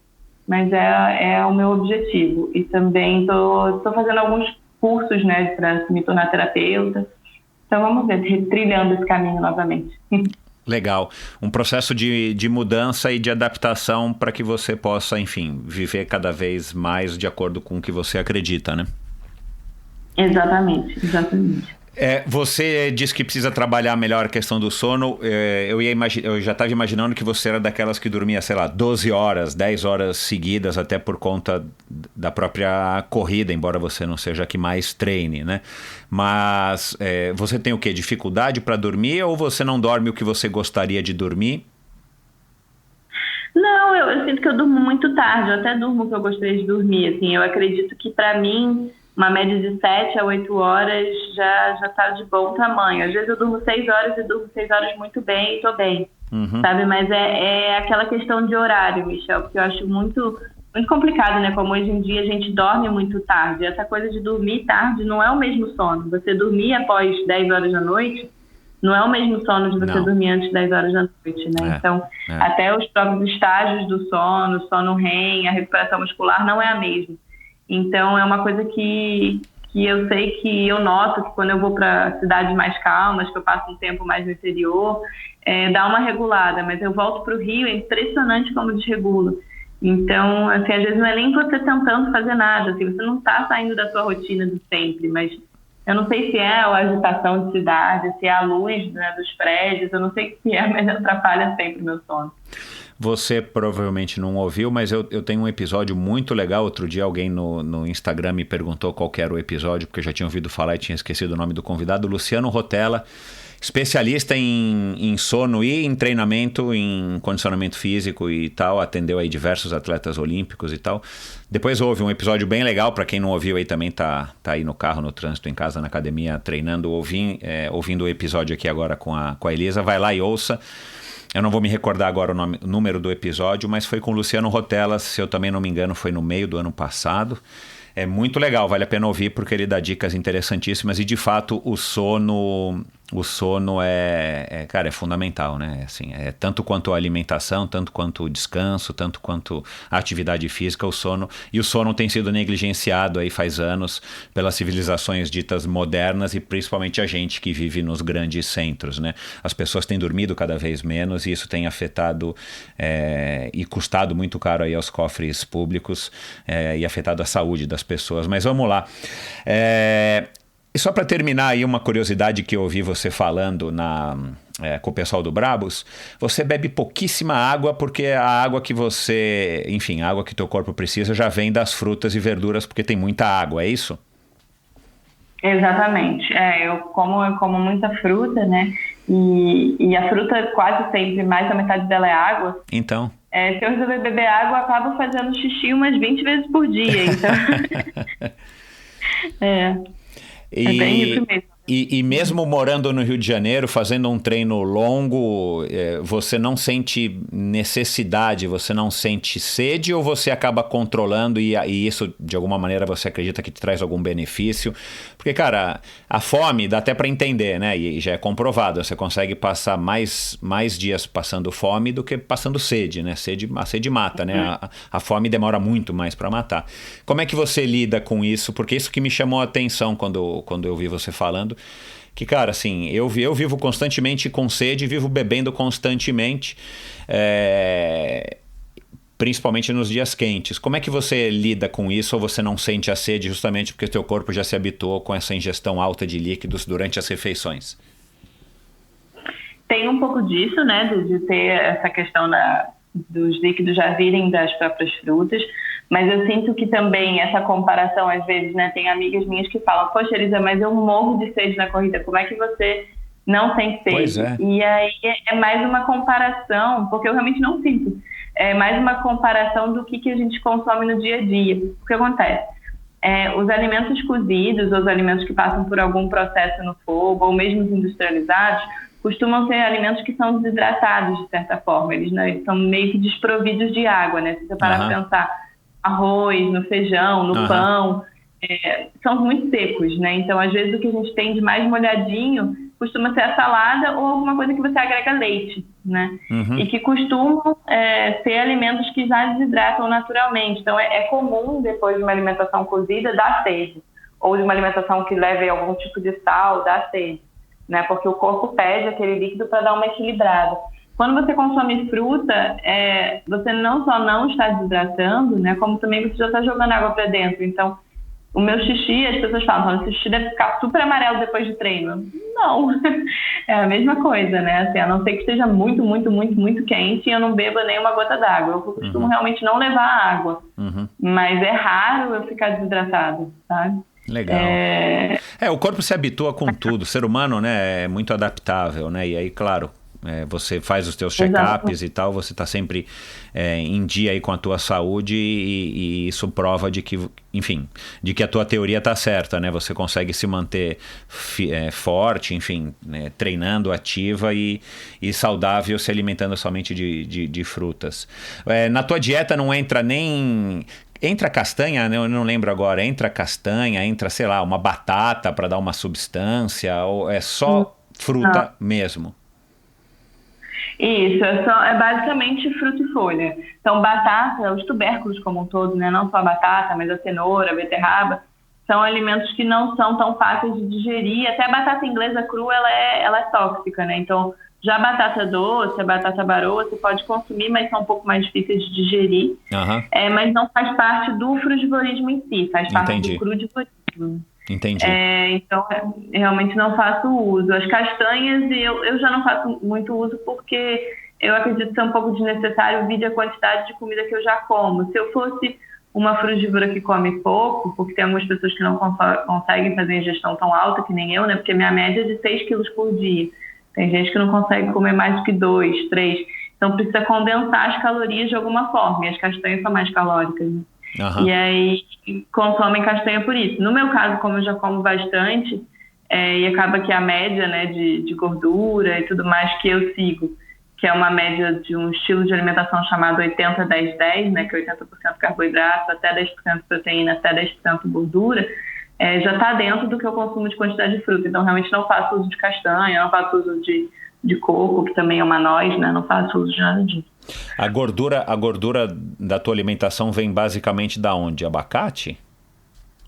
mas é o meu objetivo. E também estou fazendo alguns cursos, né, para me tornar terapeuta. Então, vamos ver, trilhando esse caminho novamente. Legal. Um processo de mudança e de adaptação para que você possa, enfim, viver cada vez mais de acordo com o que você acredita, né? Exatamente. Você disse que precisa trabalhar melhor a questão do sono. Eu já estava imaginando que você era daquelas que dormia, sei lá, 12 horas, 10 horas seguidas, até por conta da própria corrida, embora você não seja a que mais treine, né? Mas você tem o quê? Dificuldade para dormir ou você não dorme o que você gostaria de dormir? Não, eu sinto que eu durmo muito tarde. Eu até durmo o que eu gostaria de dormir. Assim, eu acredito que, para mim, uma média de 7 a 8 horas já está de bom tamanho. Às vezes eu durmo 6 horas e durmo 6 horas muito bem e estou bem, sabe? Mas é aquela questão de horário, Michel, porque eu acho muito complicado, né? Como hoje em dia a gente dorme muito tarde. Essa coisa de dormir tarde não é o mesmo sono. Você dormir após 10 horas da noite não é o mesmo sono de você dormir antes de 10 horas da noite, né? Então, até os próprios estágios do sono REM, a recuperação muscular não é a mesma. Então, é uma coisa que eu sei que eu noto que quando eu vou para cidades mais calmas, que eu passo um tempo mais no interior, dá uma regulada. Mas eu volto para o Rio, é impressionante como desregula. Então, assim, às vezes não é nem você tentando fazer nada, assim, você não está saindo da sua rotina de sempre, mas eu não sei se é a agitação de cidade, se é a luz, né, dos prédios, eu não sei o que é, mas atrapalha sempre o meu sono. Você provavelmente não ouviu, mas eu tenho um episódio muito legal. Outro dia alguém no Instagram me perguntou qual que era o episódio, porque eu já tinha ouvido falar e tinha esquecido o nome do convidado. Luciano Rotella, especialista em sono e em treinamento, em condicionamento físico e tal. Atendeu aí diversos atletas olímpicos e tal. Depois houve um episódio bem legal, para quem não ouviu aí também tá aí no carro, no trânsito, em casa, na academia, treinando, ouvindo o episódio aqui agora com a Elisa. Vai lá e ouça. Eu não vou me recordar agora o número do episódio, mas foi com o Luciano Rotella, se eu também não me engano, foi no meio do ano passado. É muito legal, vale a pena ouvir, porque ele dá dicas interessantíssimas e, de fato, o sono cara, é fundamental, né? Assim, tanto quanto a alimentação, tanto quanto o descanso, tanto quanto a atividade física, o sono tem sido negligenciado aí faz anos pelas civilizações ditas modernas e principalmente a gente que vive nos grandes centros, né? As pessoas têm dormido cada vez menos e isso tem afetado e custado muito caro aí aos cofres públicos e afetado a saúde das pessoas. Mas vamos lá. E só para terminar aí, uma curiosidade que eu ouvi você falando com o pessoal do Brabus, você bebe pouquíssima água porque a água que a água que teu corpo precisa já vem das frutas e verduras porque tem muita água, é isso? Exatamente. Eu como muita fruta, né? E a fruta quase sempre, mais da metade dela é água. Então... se eu resolver beber água, eu acabo fazendo xixi umas 20 vezes por dia, então... bem isso mesmo. E mesmo morando no Rio de Janeiro, fazendo um treino longo, você não sente necessidade, você não sente sede ou você acaba controlando e isso, de alguma maneira, você acredita que te traz algum benefício? Porque, cara, a fome dá até para entender, né? E já é comprovado, você consegue passar mais dias passando fome do que passando sede, né? A sede mata, né? A fome demora muito mais para matar. Como é que você lida com isso? Porque isso que me chamou a atenção quando eu ouvi você falando, que, cara, assim, eu vivo constantemente com sede, vivo bebendo constantemente, principalmente nos dias quentes. Como é que você lida com isso, ou você não sente a sede justamente porque o teu corpo já se habituou com essa ingestão alta de líquidos durante as refeições? tem um pouco disso, né, de ter essa questão dos líquidos já virem das próprias frutas, mas eu sinto que também essa comparação, às vezes, né, tem amigas minhas que falam, poxa, Elisa, mas eu morro de sede na corrida, como é que você não tem sede? Pois é. E aí é mais uma comparação, porque eu realmente não sinto, é mais uma comparação do que a gente consome no dia a dia. O que acontece? Os alimentos cozidos, ou os alimentos que passam por algum processo no fogo, ou mesmo os industrializados, costumam ser alimentos que são desidratados, de certa forma. Eles são meio que desprovidos de água, né? Se você parar para pensar, arroz, no feijão, no pão, são muito secos, né? Então, às vezes, o que a gente tem de mais molhadinho costuma ser a salada ou alguma coisa que você agrega leite, né? E que costumam ser alimentos que já desidratam naturalmente. Então, é comum, depois de uma alimentação cozida, dar sede. Ou de uma alimentação que leve algum tipo de sal, dar sede, né? Porque o corpo pede aquele líquido para dar uma equilibrada. Quando você consome fruta, você não só não está desidratando, né? Como também você já está jogando água para dentro. Então, o meu xixi, as pessoas falam, o xixi deve ficar super amarelo depois de treino. Não, é a mesma coisa, né? Assim, a não ser que esteja muito, muito, muito, muito quente e eu não beba nenhuma gota d'água. Eu costumo realmente não levar água, mas é raro eu ficar desidratado, sabe? Legal. O corpo se habitua com tudo. O ser humano, né, é muito adaptável, né? E aí, claro, você faz os teus check-ups e tal, você está sempre em dia aí com a tua saúde e isso prova de que, enfim, de que a tua teoria está certa, né? Você consegue se manter forte, enfim, né? Treinando, ativa e saudável, se alimentando somente de frutas. Na tua dieta não entra nem... Entra castanha, eu não lembro agora, entra castanha, entra, sei lá, uma batata para dar uma substância, ou é só fruta mesmo? Isso, é basicamente fruta e folha. Então, batata, os tubérculos como um todo, né? Não só a batata, mas a cenoura, a beterraba, são alimentos que não são tão fáceis de digerir. Até a batata inglesa crua, ela é tóxica, né? Então, já a batata doce, a batata baroa, você pode consumir, mas são um pouco mais difíceis de digerir. Mas não faz parte do frugivorismo em si, faz parte do crudivorismo. Entendi. Então, realmente não faço uso. As castanhas, eu já não faço muito uso porque eu acredito ser um pouco desnecessário vide a quantidade de comida que eu já como. Se eu fosse uma frugívora que come pouco, porque tem algumas pessoas que não conseguem fazer ingestão tão alta que nem eu, né? Porque minha média é de 6 quilos por dia. Tem gente que não consegue comer mais do que 2, 3. Então, precisa condensar as calorias de alguma forma. E as castanhas são mais calóricas, né? E aí consomem castanha por isso. No meu caso, como eu já como bastante, e acaba que a média, né, de gordura e tudo mais que eu sigo, que é uma média de um estilo de alimentação chamado 80-10-10, né, que é 80% carboidrato, até 10% proteína, até 10% gordura, já está dentro do que eu consumo de quantidade de fruta. Então, realmente não faço uso de castanha, não faço uso de coco, que também é uma noz, né, não faço uso de nada disso. A gordura da tua alimentação vem basicamente da onde? Abacate?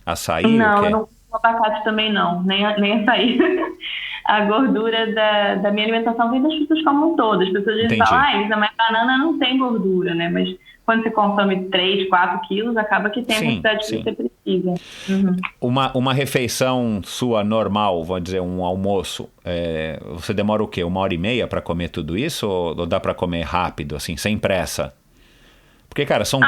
Açaí? Não, eu não como abacate também não, nem açaí. A gordura da minha alimentação vem das frutas como um todo. As pessoas dizem, mas banana não tem gordura, né? Mas quando você consome 3, 4 quilos, acaba que tem a quantidade que você precisa. Uma refeição sua normal, vou dizer, um almoço, você demora o quê? 1h30 para comer tudo isso? Ou dá para comer rápido, assim, sem pressa? Porque, cara, são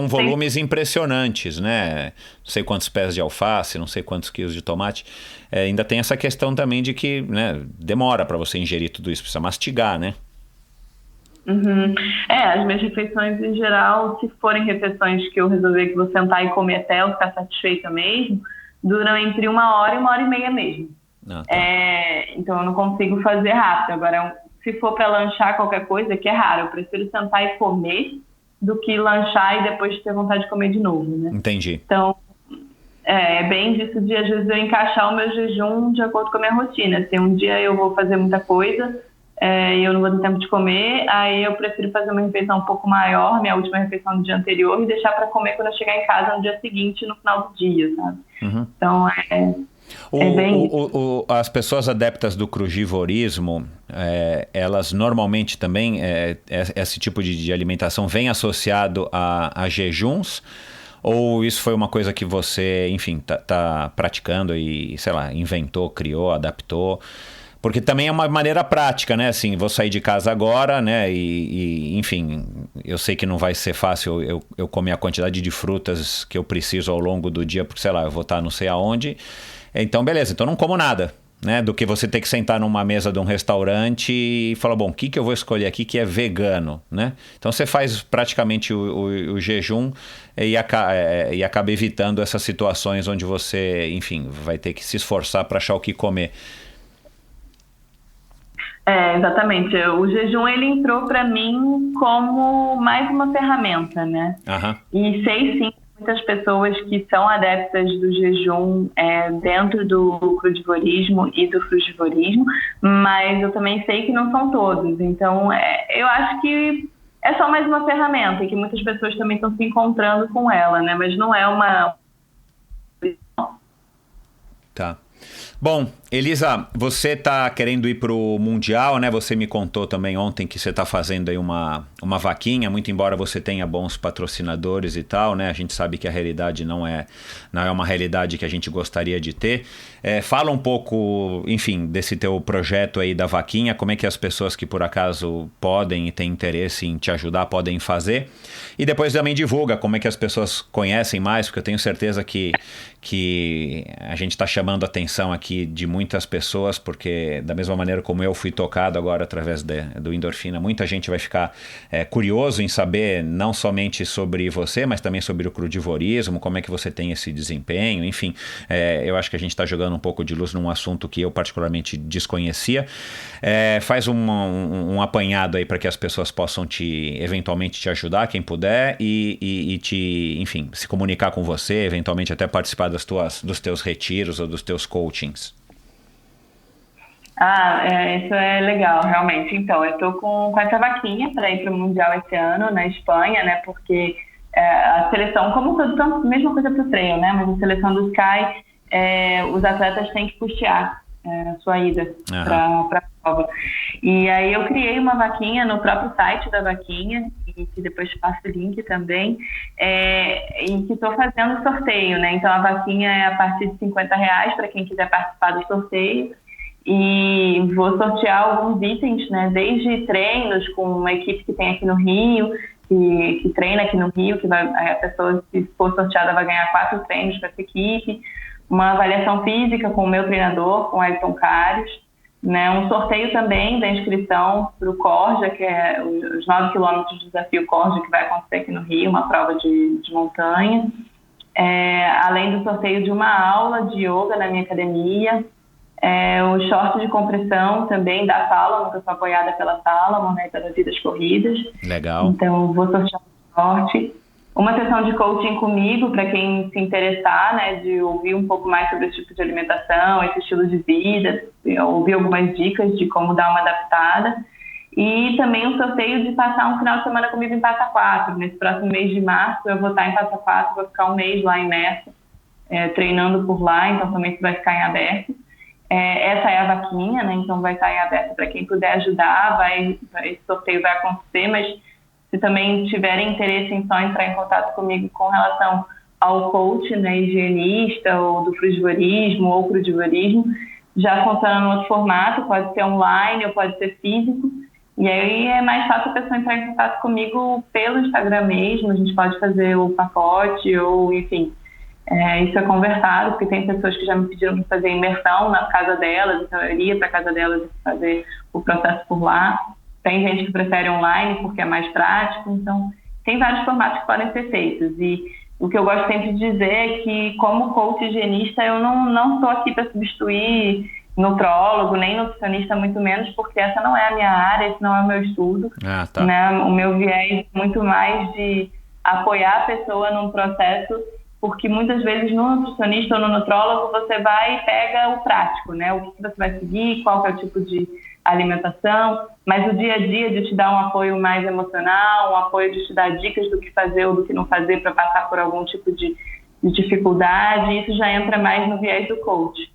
volumes impressionantes, né? Não sei quantos pés de alface, não sei quantos quilos de tomate. Ainda tem essa questão também de que, né, demora para você ingerir tudo isso, precisa mastigar, né? As minhas refeições, em geral, se forem refeições que eu resolver que vou sentar e comer até eu ficar satisfeita mesmo, duram entre 1 hora e 1h30 mesmo. Então, eu não consigo fazer rápido. Agora, se for para lanchar qualquer coisa, que é raro, eu prefiro sentar e comer do que lanchar e depois ter vontade de comer de novo, né? Entendi. Então, é bem disso de, às vezes, eu encaixar o meu jejum de acordo com a minha rotina. Se um dia eu vou fazer muita coisa e eu não vou ter tempo de comer, aí eu prefiro fazer uma refeição um pouco maior, minha última refeição do dia anterior, e deixar para comer quando eu chegar em casa no dia seguinte, no final do dia, sabe? Então, as pessoas adeptas do crugivorismo, elas normalmente também, esse tipo de alimentação vem associado a jejuns? Ou isso foi uma coisa que você, enfim, tá praticando e, sei lá, inventou, criou, adaptou? Porque também é uma maneira prática, né? Assim, vou sair de casa agora, né? Enfim, eu sei que não vai ser fácil eu comer a quantidade de frutas que eu preciso ao longo do dia, porque, sei lá, eu vou estar não sei aonde. Então, beleza, então não como nada, né? Do que você ter que sentar numa mesa de um restaurante e falar, bom, o que eu vou escolher aqui que é vegano, né? Então você faz praticamente o jejum e acaba evitando essas situações onde você, enfim, vai ter que se esforçar para achar o que comer. Exatamente. O jejum, ele entrou para mim como mais uma ferramenta, né? Aham. E sei sim muitas pessoas que são adeptas do jejum dentro do crudivorismo e do frugivorismo, mas eu também sei que não são todos. Então, eu acho que é só mais uma ferramenta e que muitas pessoas também estão se encontrando com ela, né? Mas não é uma... Tá. Bom, Elisa, você está querendo ir para o Mundial, né? Você me contou também ontem que você está fazendo aí uma vaquinha, muito embora você tenha bons patrocinadores e tal, né? A gente sabe que a realidade não é uma realidade que a gente gostaria de ter. Fala um pouco, enfim, desse teu projeto aí da vaquinha, como é que as pessoas que por acaso podem e têm interesse em te ajudar podem fazer. E depois também divulga como é que as pessoas conhecem mais, porque eu tenho certeza que a gente está chamando a atenção aqui de muitas pessoas, porque da mesma maneira como eu fui tocado agora através do Endorfina, muita gente vai ficar curioso em saber não somente sobre você, mas também sobre o crudivorismo, como é que você tem esse desempenho, enfim, eu acho que a gente está jogando um pouco de luz num assunto que eu particularmente desconhecia. Faz um apanhado aí para que as pessoas possam eventualmente te ajudar, quem puder, e enfim, se comunicar com você, eventualmente até participar dos teus retiros ou dos teus coachings. Isso é legal, realmente. Então, eu estou com essa vaquinha para ir para o Mundial esse ano, na Espanha, né? Porque a seleção, como todo, mesma coisa para o treino, né? Mas a seleção do Sky, os atletas têm que custear a sua ida para a prova. E aí eu criei uma vaquinha no próprio site da vaquinha, e que depois passo o link também, em que estou fazendo sorteio, né? Então a vaquinha é a partir de R$50 para quem quiser participar do sorteio. E vou sortear alguns itens, né? Desde treinos com uma equipe que tem aqui no Rio, que treina aqui no Rio, a pessoa, se for sorteada, vai ganhar 4 treinos para essa equipe, uma avaliação física com o meu treinador, com o Elton Carius, né? Um sorteio também da inscrição para o Corja, que é os 9 quilômetros do desafio Corja, que vai acontecer aqui no Rio, uma prova de montanha. Além do sorteio de uma aula de yoga na minha academia, o short de compressão também da Salomon, que eu sou apoiada pela Salomon, né, pelas Vidas Corridas. Legal. Então, vou sortear um short. Uma sessão de coaching comigo, para quem se interessar, né, de ouvir um pouco mais sobre esse tipo de alimentação, esse estilo de vida, ouvir algumas dicas de como dar uma adaptada. E também um sorteio de passar um final de semana comigo em Passa Quatro. Nesse próximo mês de março, eu vou estar em Passa Quatro, vou ficar um mês lá imersa, treinando por lá, então também isso vai ficar em aberto. Essa é a vaquinha, né? Então vai estar em aberto para quem puder ajudar, esse sorteio vai acontecer, mas se também tiverem interesse em só entrar em contato comigo com relação ao coach, né, higienista, ou do frugivorismo ou crudivorismo, já funciona no outro formato, pode ser online ou pode ser físico, e aí é mais fácil a pessoa entrar em contato comigo pelo Instagram mesmo, a gente pode fazer o pacote ou, enfim, isso é conversado, porque tem pessoas que já me pediram para fazer imersão na casa delas, então eu iria para a casa delas e fazer o processo por lá. Tem gente que prefere online porque é mais prático, então tem vários formatos que podem ser feitos. E o que eu gosto sempre de dizer é que, como coach higienista, eu não estou aqui para substituir nutrólogo, nem nutricionista, muito menos, porque essa não é a minha área, esse não é o meu estudo. Tá. Né? O meu viés é muito mais de apoiar a pessoa num processo, porque muitas vezes no nutricionista ou no nutrólogo você vai e pega o prático, né? O que você vai seguir, qual que é o tipo de alimentação, mas o dia a dia de te dar um apoio mais emocional, um apoio de te dar dicas do que fazer ou do que não fazer para passar por algum tipo de dificuldade, isso já entra mais no viés do coach.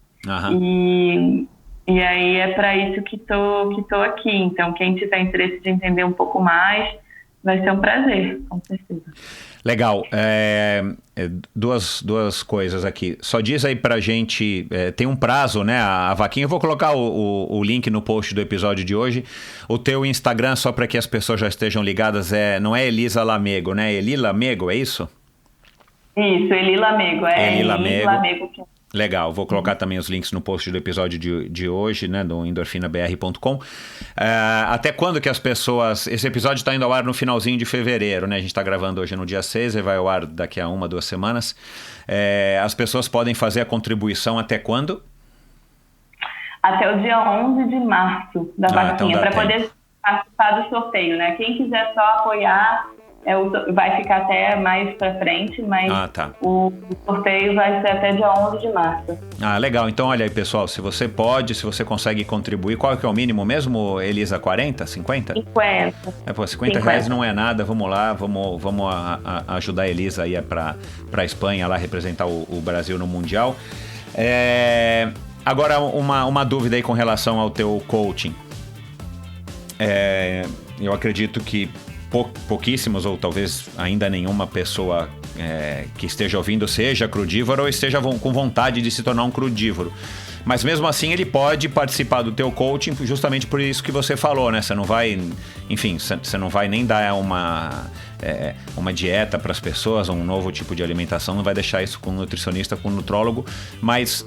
E aí é para isso que tô aqui. Então, quem tiver interesse de entender um pouco mais, vai ser um prazer, com certeza. Legal. Duas coisas aqui. Só diz aí pra gente, tem um prazo, né? A vaquinha, eu vou colocar o link no post do episódio de hoje. O teu Instagram, só para que as pessoas já estejam ligadas, não é Elisa Lamego, né? Eli Lamego, é isso? Isso, Eli Lamego. Eli Lamego. Que... Legal, vou colocar também os links no post do episódio de hoje, né, do endorfinabr.com. Até quando que as pessoas... Esse episódio está indo ao ar no finalzinho de fevereiro, né? A gente está gravando hoje no dia 6 e vai ao ar daqui a 1-2 semanas. As pessoas podem fazer a contribuição até quando? Até o dia 11 de março da vaquinha, então para poder participar do sorteio, né? Quem quiser só apoiar... vai ficar até mais pra frente, mas o sorteio vai ser até dia 11 de março. Legal. Então, olha aí, pessoal, se você consegue contribuir, qual que é o mínimo mesmo, Elisa? 40? 50? 50. 50 reais não é nada, vamos lá, vamos ajudar a Elisa aí pra Espanha, lá representar o Brasil no Mundial. Agora, uma dúvida aí com relação ao teu coaching. Eu acredito que pouquíssimos ou talvez ainda nenhuma pessoa que esteja ouvindo seja crudívoro ou esteja com vontade de se tornar um crudívoro. Mas mesmo assim ele pode participar do teu coaching justamente por isso que você falou, né? Você não vai, enfim, você não vai nem dar uma dieta para as pessoas, um novo tipo de alimentação, não vai deixar isso com um nutricionista, com um nutrólogo, mas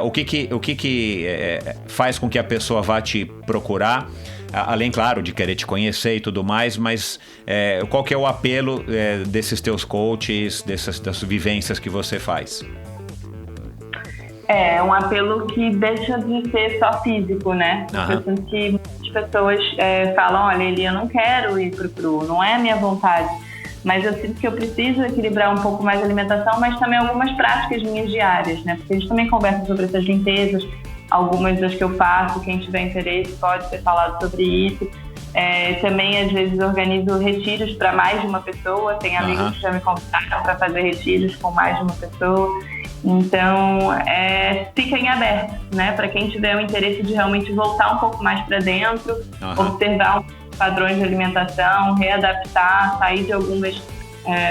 o que faz com que a pessoa vá te procurar? Além, claro, de querer te conhecer e tudo mais, mas qual que é o apelo desses teus coaches, das vivências que você faz? É um apelo que deixa de ser só físico, né? Eu sinto que muitas pessoas falam, olha, Eli, eu não quero ir pro cru, não é a minha vontade, mas eu sinto que eu preciso equilibrar um pouco mais a alimentação, mas também algumas práticas minhas diárias, né? Porque a gente também conversa sobre essas limpezas, algumas das que eu faço, quem tiver interesse pode ser falado sobre isso. Também, às vezes, organizo retiros para mais de uma pessoa. Tem amigos que já me convidaram para fazer retiros com mais de uma pessoa. Então, fica em aberto, né? Para quem tiver o interesse de realmente voltar um pouco mais para dentro, observar padrões de alimentação, readaptar, sair de algumas,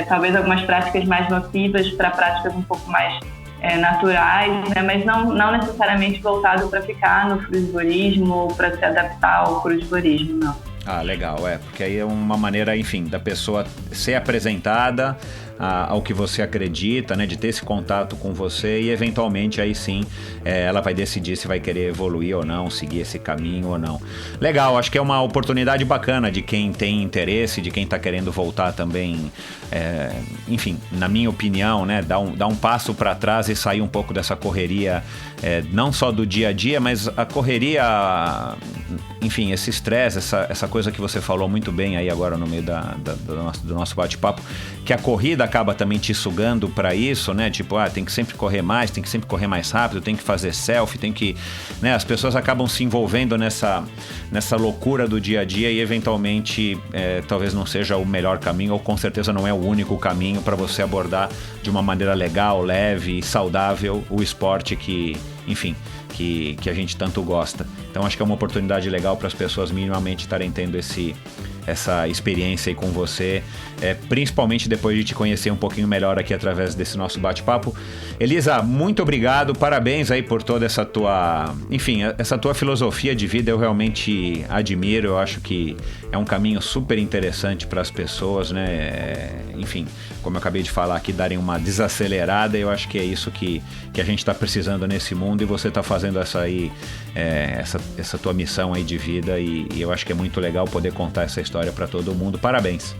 talvez algumas práticas mais nocivas para práticas um pouco mais naturais, né? Mas não necessariamente voltado para ficar no crudivorismo ou para se adaptar ao crudivorismo, não. Legal, porque aí é uma maneira, enfim, da pessoa ser apresentada ao que você acredita, né, de ter esse contato com você e eventualmente aí sim ela vai decidir se vai querer evoluir ou não, seguir esse caminho ou não. Legal, acho que é uma oportunidade bacana de quem tem interesse, de quem está querendo voltar também, enfim, na minha opinião, né, dar um passo para trás e sair um pouco dessa correria, não só do dia a dia, mas a correria, enfim, esse estresse, essa coisa que você falou muito bem aí agora no meio do nosso bate-papo, que a corrida acaba também te sugando para isso, né? Tipo, tem que sempre correr mais, tem que sempre correr mais rápido, tem que fazer selfie, tem que... né? As pessoas acabam se envolvendo nessa loucura do dia a dia e eventualmente talvez não seja o melhor caminho, ou com certeza não é o único caminho para você abordar de uma maneira legal, leve e saudável o esporte que, enfim, que a gente tanto gosta. Então acho que é uma oportunidade legal para as pessoas minimamente estarem tendo essa experiência aí com você, principalmente depois de te conhecer um pouquinho melhor aqui através desse nosso bate-papo. Elisa, muito obrigado, parabéns aí por toda essa tua, enfim, essa tua filosofia de vida, eu realmente admiro, eu acho que é um caminho super interessante para as pessoas, né, enfim, como eu acabei de falar aqui, darem uma desacelerada, eu acho que é isso que a gente está precisando nesse mundo e você está fazendo essa tua missão aí de vida e eu acho que é muito legal poder contar essa história para todo mundo. Parabéns.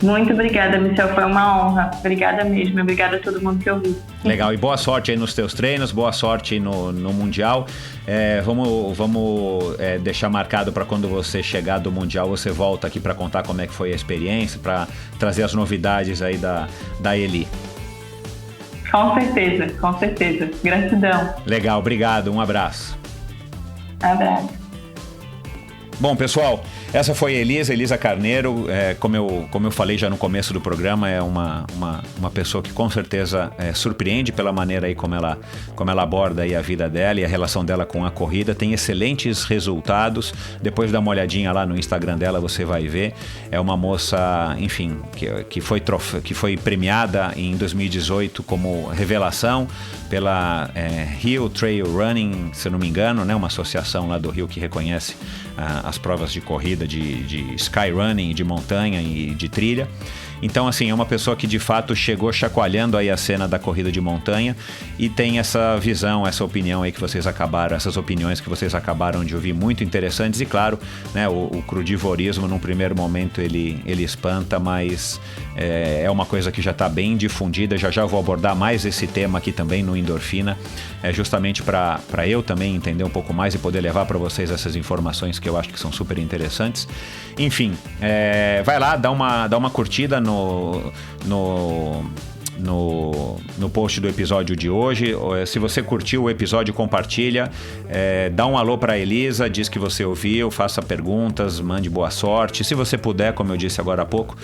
Muito obrigada, Michel, foi uma honra. Obrigada mesmo, obrigada a todo mundo que ouviu. Legal, e boa sorte aí nos teus treinos, boa sorte no Mundial. Vamos deixar marcado para quando você chegar do Mundial, você volta aqui para contar como é que foi a experiência, para trazer as novidades aí da Eli. Com certeza. Gratidão. Legal, obrigado, um abraço. Abraço. Bom, pessoal, essa foi a Elisa Carneiro. Como eu falei já no começo do programa, é uma pessoa que com certeza surpreende pela maneira aí como ela aborda aí a vida dela e a relação dela com a corrida. Tem excelentes resultados. Depois dá uma olhadinha lá no Instagram dela, você vai ver. É uma moça, enfim, que foi premiada em 2018 como revelação pela Rio Trail Running, se eu não me engano, né? Uma associação lá do Rio que reconhece as provas de corrida de skyrunning, de montanha e de trilha. Então, assim, é uma pessoa que de fato chegou chacoalhando aí a cena da corrida de montanha e tem essa visão, essa opinião aí que vocês acabaram, essas opiniões que vocês acabaram de ouvir, muito interessantes. E claro, né, o crudivorismo num primeiro momento ele espanta, mas é uma coisa que já está bem difundida. Já vou abordar mais esse tema aqui também no Endorfina, justamente para eu também entender um pouco mais e poder levar para vocês essas informações que eu acho que são super interessantes. Enfim, vai lá, dá uma curtida no post do episódio de hoje. Se você curtiu o episódio, compartilha, dá um alô para a Elisa, diz que você ouviu, faça perguntas, mande boa sorte. Se você puder, como eu disse agora há pouco,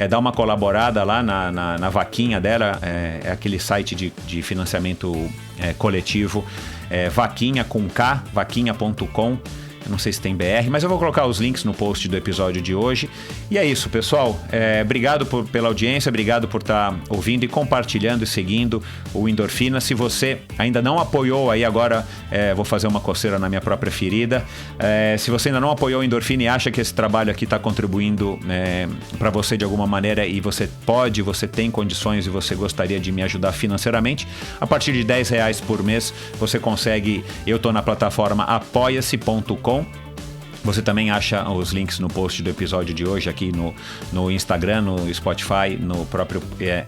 dá uma colaborada lá na vaquinha dela, é aquele site de financiamento coletivo, vaquinha com K, vaquinha.com. Eu não sei se tem BR, mas eu vou colocar os links no post do episódio de hoje. E é isso, pessoal. Obrigado pela audiência, obrigado por estar ouvindo e compartilhando e seguindo o Endorfina. Se você ainda não apoiou, aí agora vou fazer uma coceira na minha própria ferida. Se você ainda não apoiou o Endorfina e acha que esse trabalho aqui está contribuindo para você de alguma maneira e você tem condições e você gostaria de me ajudar financeiramente, a partir de R$10 por mês você consegue. Eu estou na plataforma apoia-se.com. Você também acha os links no post do episódio de hoje aqui no Instagram, no Spotify, no próprio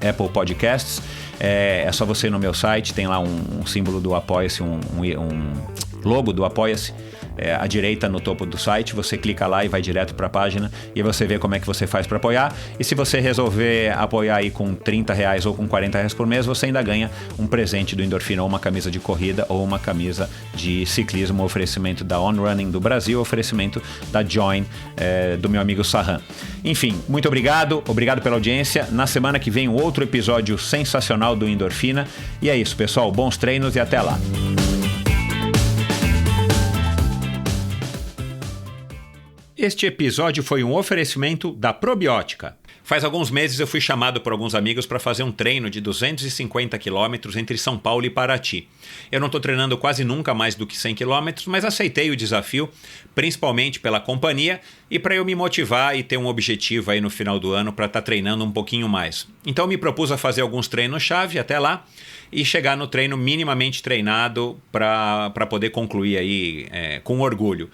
Apple Podcasts. É só você ir no meu site, tem lá um símbolo do Apoia-se, um logo do Apoia-se. À direita no topo do site, você clica lá e vai direto para a página e você vê como é que você faz para apoiar. E se você resolver apoiar aí com R$30 ou com R$40 por mês, você ainda ganha um presente do Endorfina, ou uma camisa de corrida ou uma camisa de ciclismo, oferecimento da On Running do Brasil, oferecimento da Join, do meu amigo Sarran. Enfim, muito obrigado pela audiência. Na semana que vem um outro episódio sensacional do Endorfina. E é isso, pessoal, bons treinos e até lá. Este episódio foi um oferecimento da Probiótica. Faz alguns meses eu fui chamado por alguns amigos para fazer um treino de 250 km entre São Paulo e Paraty. Eu não estou treinando quase nunca mais do que 100 km, mas aceitei o desafio, principalmente pela companhia e para eu me motivar e ter um objetivo aí no final do ano para estar treinando um pouquinho mais. Então me propus a fazer alguns treinos-chave até lá e chegar no treino minimamente treinado para poder concluir aí com orgulho.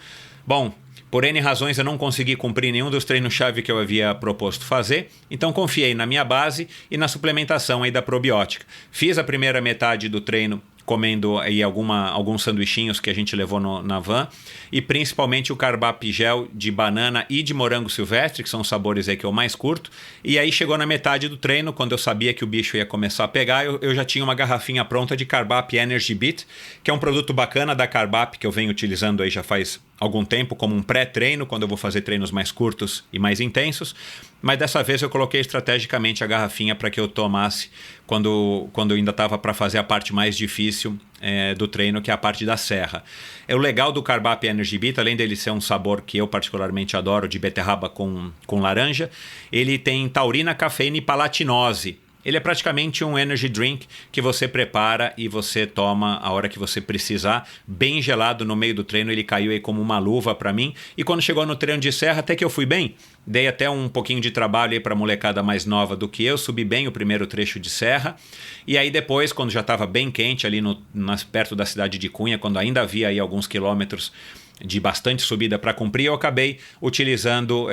Bom, por N razões eu não consegui cumprir nenhum dos treinos-chave que eu havia proposto fazer, então confiei na minha base e na suplementação aí da probiótica. Fiz a primeira metade do treino comendo aí alguns sanduichinhos que a gente levou na van e principalmente o Carbap Gel de banana e de morango silvestre, que são os sabores aí que eu mais curto. E aí chegou na metade do treino, quando eu sabia que o bicho ia começar a pegar, eu já tinha uma garrafinha pronta de Carbap Energy Beat, que é um produto bacana da Carbap que eu venho utilizando aí já faz algum tempo como um pré-treino, quando eu vou fazer treinos mais curtos e mais intensos. Mas dessa vez eu coloquei estrategicamente a garrafinha para que eu tomasse quando eu ainda estava para fazer a parte mais difícil do treino, que é a parte da serra. O legal do Carbap Energy Beat, além dele ser um sabor que eu particularmente adoro, de beterraba com laranja, ele tem taurina, cafeína e palatinose. Ele é praticamente um energy drink que você prepara e você toma a hora que você precisar, bem gelado no meio do treino. Ele caiu aí como uma luva para mim. E quando chegou no treino de serra, até que eu fui bem. Dei até um pouquinho de trabalho aí para a molecada mais nova do que eu. Subi bem o primeiro trecho de serra. E aí depois, quando já estava bem quente ali perto da cidade de Cunha, quando ainda havia aí alguns quilômetros de bastante subida para cumprir, eu acabei utilizando,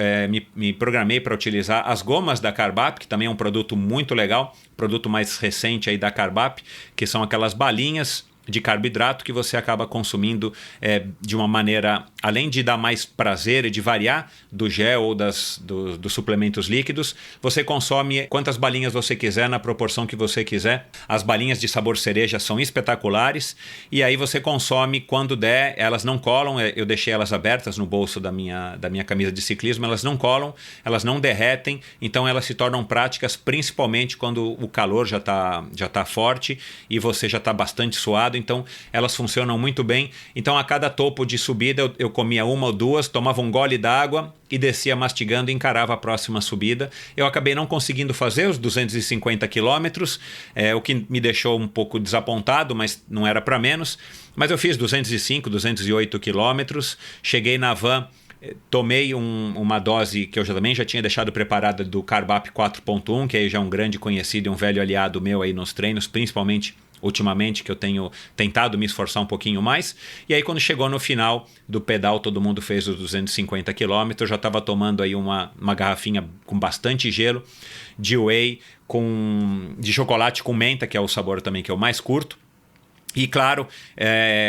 me programei para utilizar as gomas da Carbap, que também é um produto muito legal, produto mais recente aí da Carbap, que são aquelas balinhas de carboidrato que você acaba consumindo de uma maneira, além de dar mais prazer e de variar do gel ou dos suplementos líquidos, você consome quantas balinhas você quiser, na proporção que você quiser. As balinhas de sabor cereja são espetaculares e aí você consome quando der, elas não colam, eu deixei elas abertas no bolso da minha camisa de ciclismo, elas não colam, elas não derretem, então elas se tornam práticas principalmente quando o calor já tá forte e você já está bastante suado, então elas funcionam muito bem. Então a cada topo de subida eu comia uma ou duas, tomava um gole d'água e descia mastigando e encarava a próxima subida. Eu acabei não conseguindo fazer os 250 quilômetros, o que me deixou um pouco desapontado, mas não era para menos. Mas eu fiz 205, 208 quilômetros, cheguei na van, tomei uma dose que eu também já tinha deixado preparada do Carbap 4.1, que aí já é um grande conhecido e um velho aliado meu aí nos treinos, principalmente ultimamente, que eu tenho tentado me esforçar um pouquinho mais. E aí quando chegou no final do pedal, todo mundo fez os 250 quilômetros, eu já estava tomando aí uma garrafinha com bastante gelo de whey, de chocolate com menta, que é o sabor também que eu mais curto. E claro,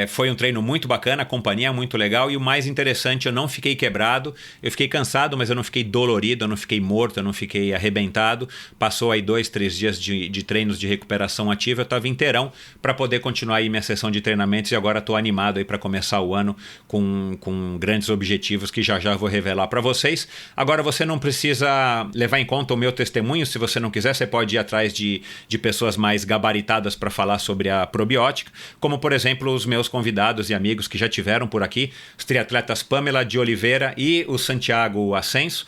foi um treino muito bacana, a companhia muito legal, e o mais interessante, eu não fiquei quebrado, eu fiquei cansado, mas eu não fiquei dolorido, eu não fiquei morto, eu não fiquei arrebentado. Passou aí 2-3 dias de treinos de recuperação ativa, eu estava inteirão para poder continuar aí minha sessão de treinamentos, e agora estou animado aí para começar o ano com grandes objetivos que já vou revelar para vocês. Agora você não precisa levar em conta o meu testemunho, se você não quiser, você pode ir atrás de pessoas mais gabaritadas para falar sobre a probiótica, como por exemplo os meus convidados e amigos que já tiveram por aqui, os triatletas Pamela de Oliveira e o Santiago Ascenso,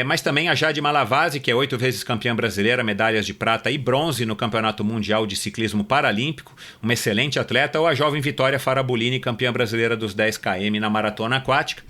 mas também a Jade Malavasi, que é 8 vezes campeã brasileira, medalhas de prata e bronze no Campeonato Mundial de Ciclismo Paralímpico, uma excelente atleta, ou a jovem Vitória Farabolini, campeã brasileira dos 10 km na maratona aquática,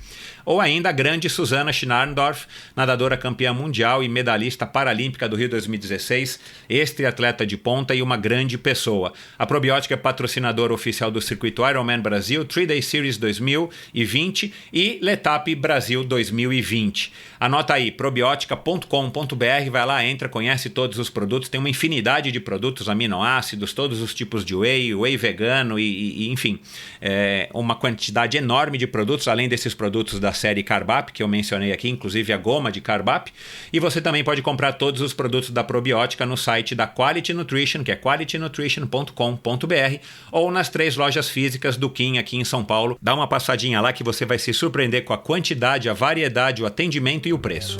ou ainda a grande Susana Schnarndorf, nadadora campeã mundial e medalhista paralímpica do Rio 2016, ex-triatleta de ponta e uma grande pessoa. A Probiótica é patrocinadora oficial do circuito Ironman Brasil, 3-Day Series 2020 e Letap Brasil 2020. Anota aí, probiotica.com.br, vai lá, entra, conhece todos os produtos, tem uma infinidade de produtos, aminoácidos, todos os tipos de whey vegano e enfim, uma quantidade enorme de produtos, além desses produtos da série Carbap, que eu mencionei aqui, inclusive a goma de Carbap. E você também pode comprar todos os produtos da Probiótica no site da Quality Nutrition, que é qualitynutrition.com.br, ou nas 3 lojas físicas do Kim aqui em São Paulo. Dá uma passadinha lá que você vai se surpreender com a quantidade, a variedade, o atendimento e o preço.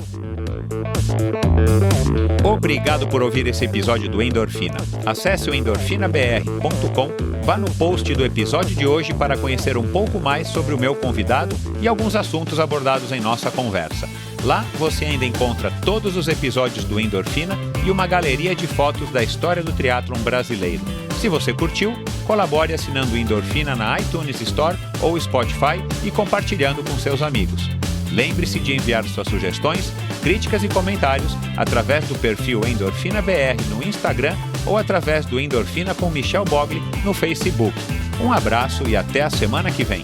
Obrigado por ouvir esse episódio do Endorfina. Acesse o endorfinabr.com, vá no post do episódio de hoje para conhecer um pouco mais sobre o meu convidado e alguns assuntos abordados em nossa conversa. Lá você ainda encontra todos os episódios do Endorfina e uma galeria de fotos da história do triatlon brasileiro. Se você curtiu, colabore assinando o Endorfina na iTunes Store ou Spotify e compartilhando com seus amigos. Lembre-se de enviar suas sugestões, críticas e comentários através do perfil EndorfinaBR no Instagram ou através do Endorfina com Michel Bogli no Facebook. Um abraço e até a semana que vem.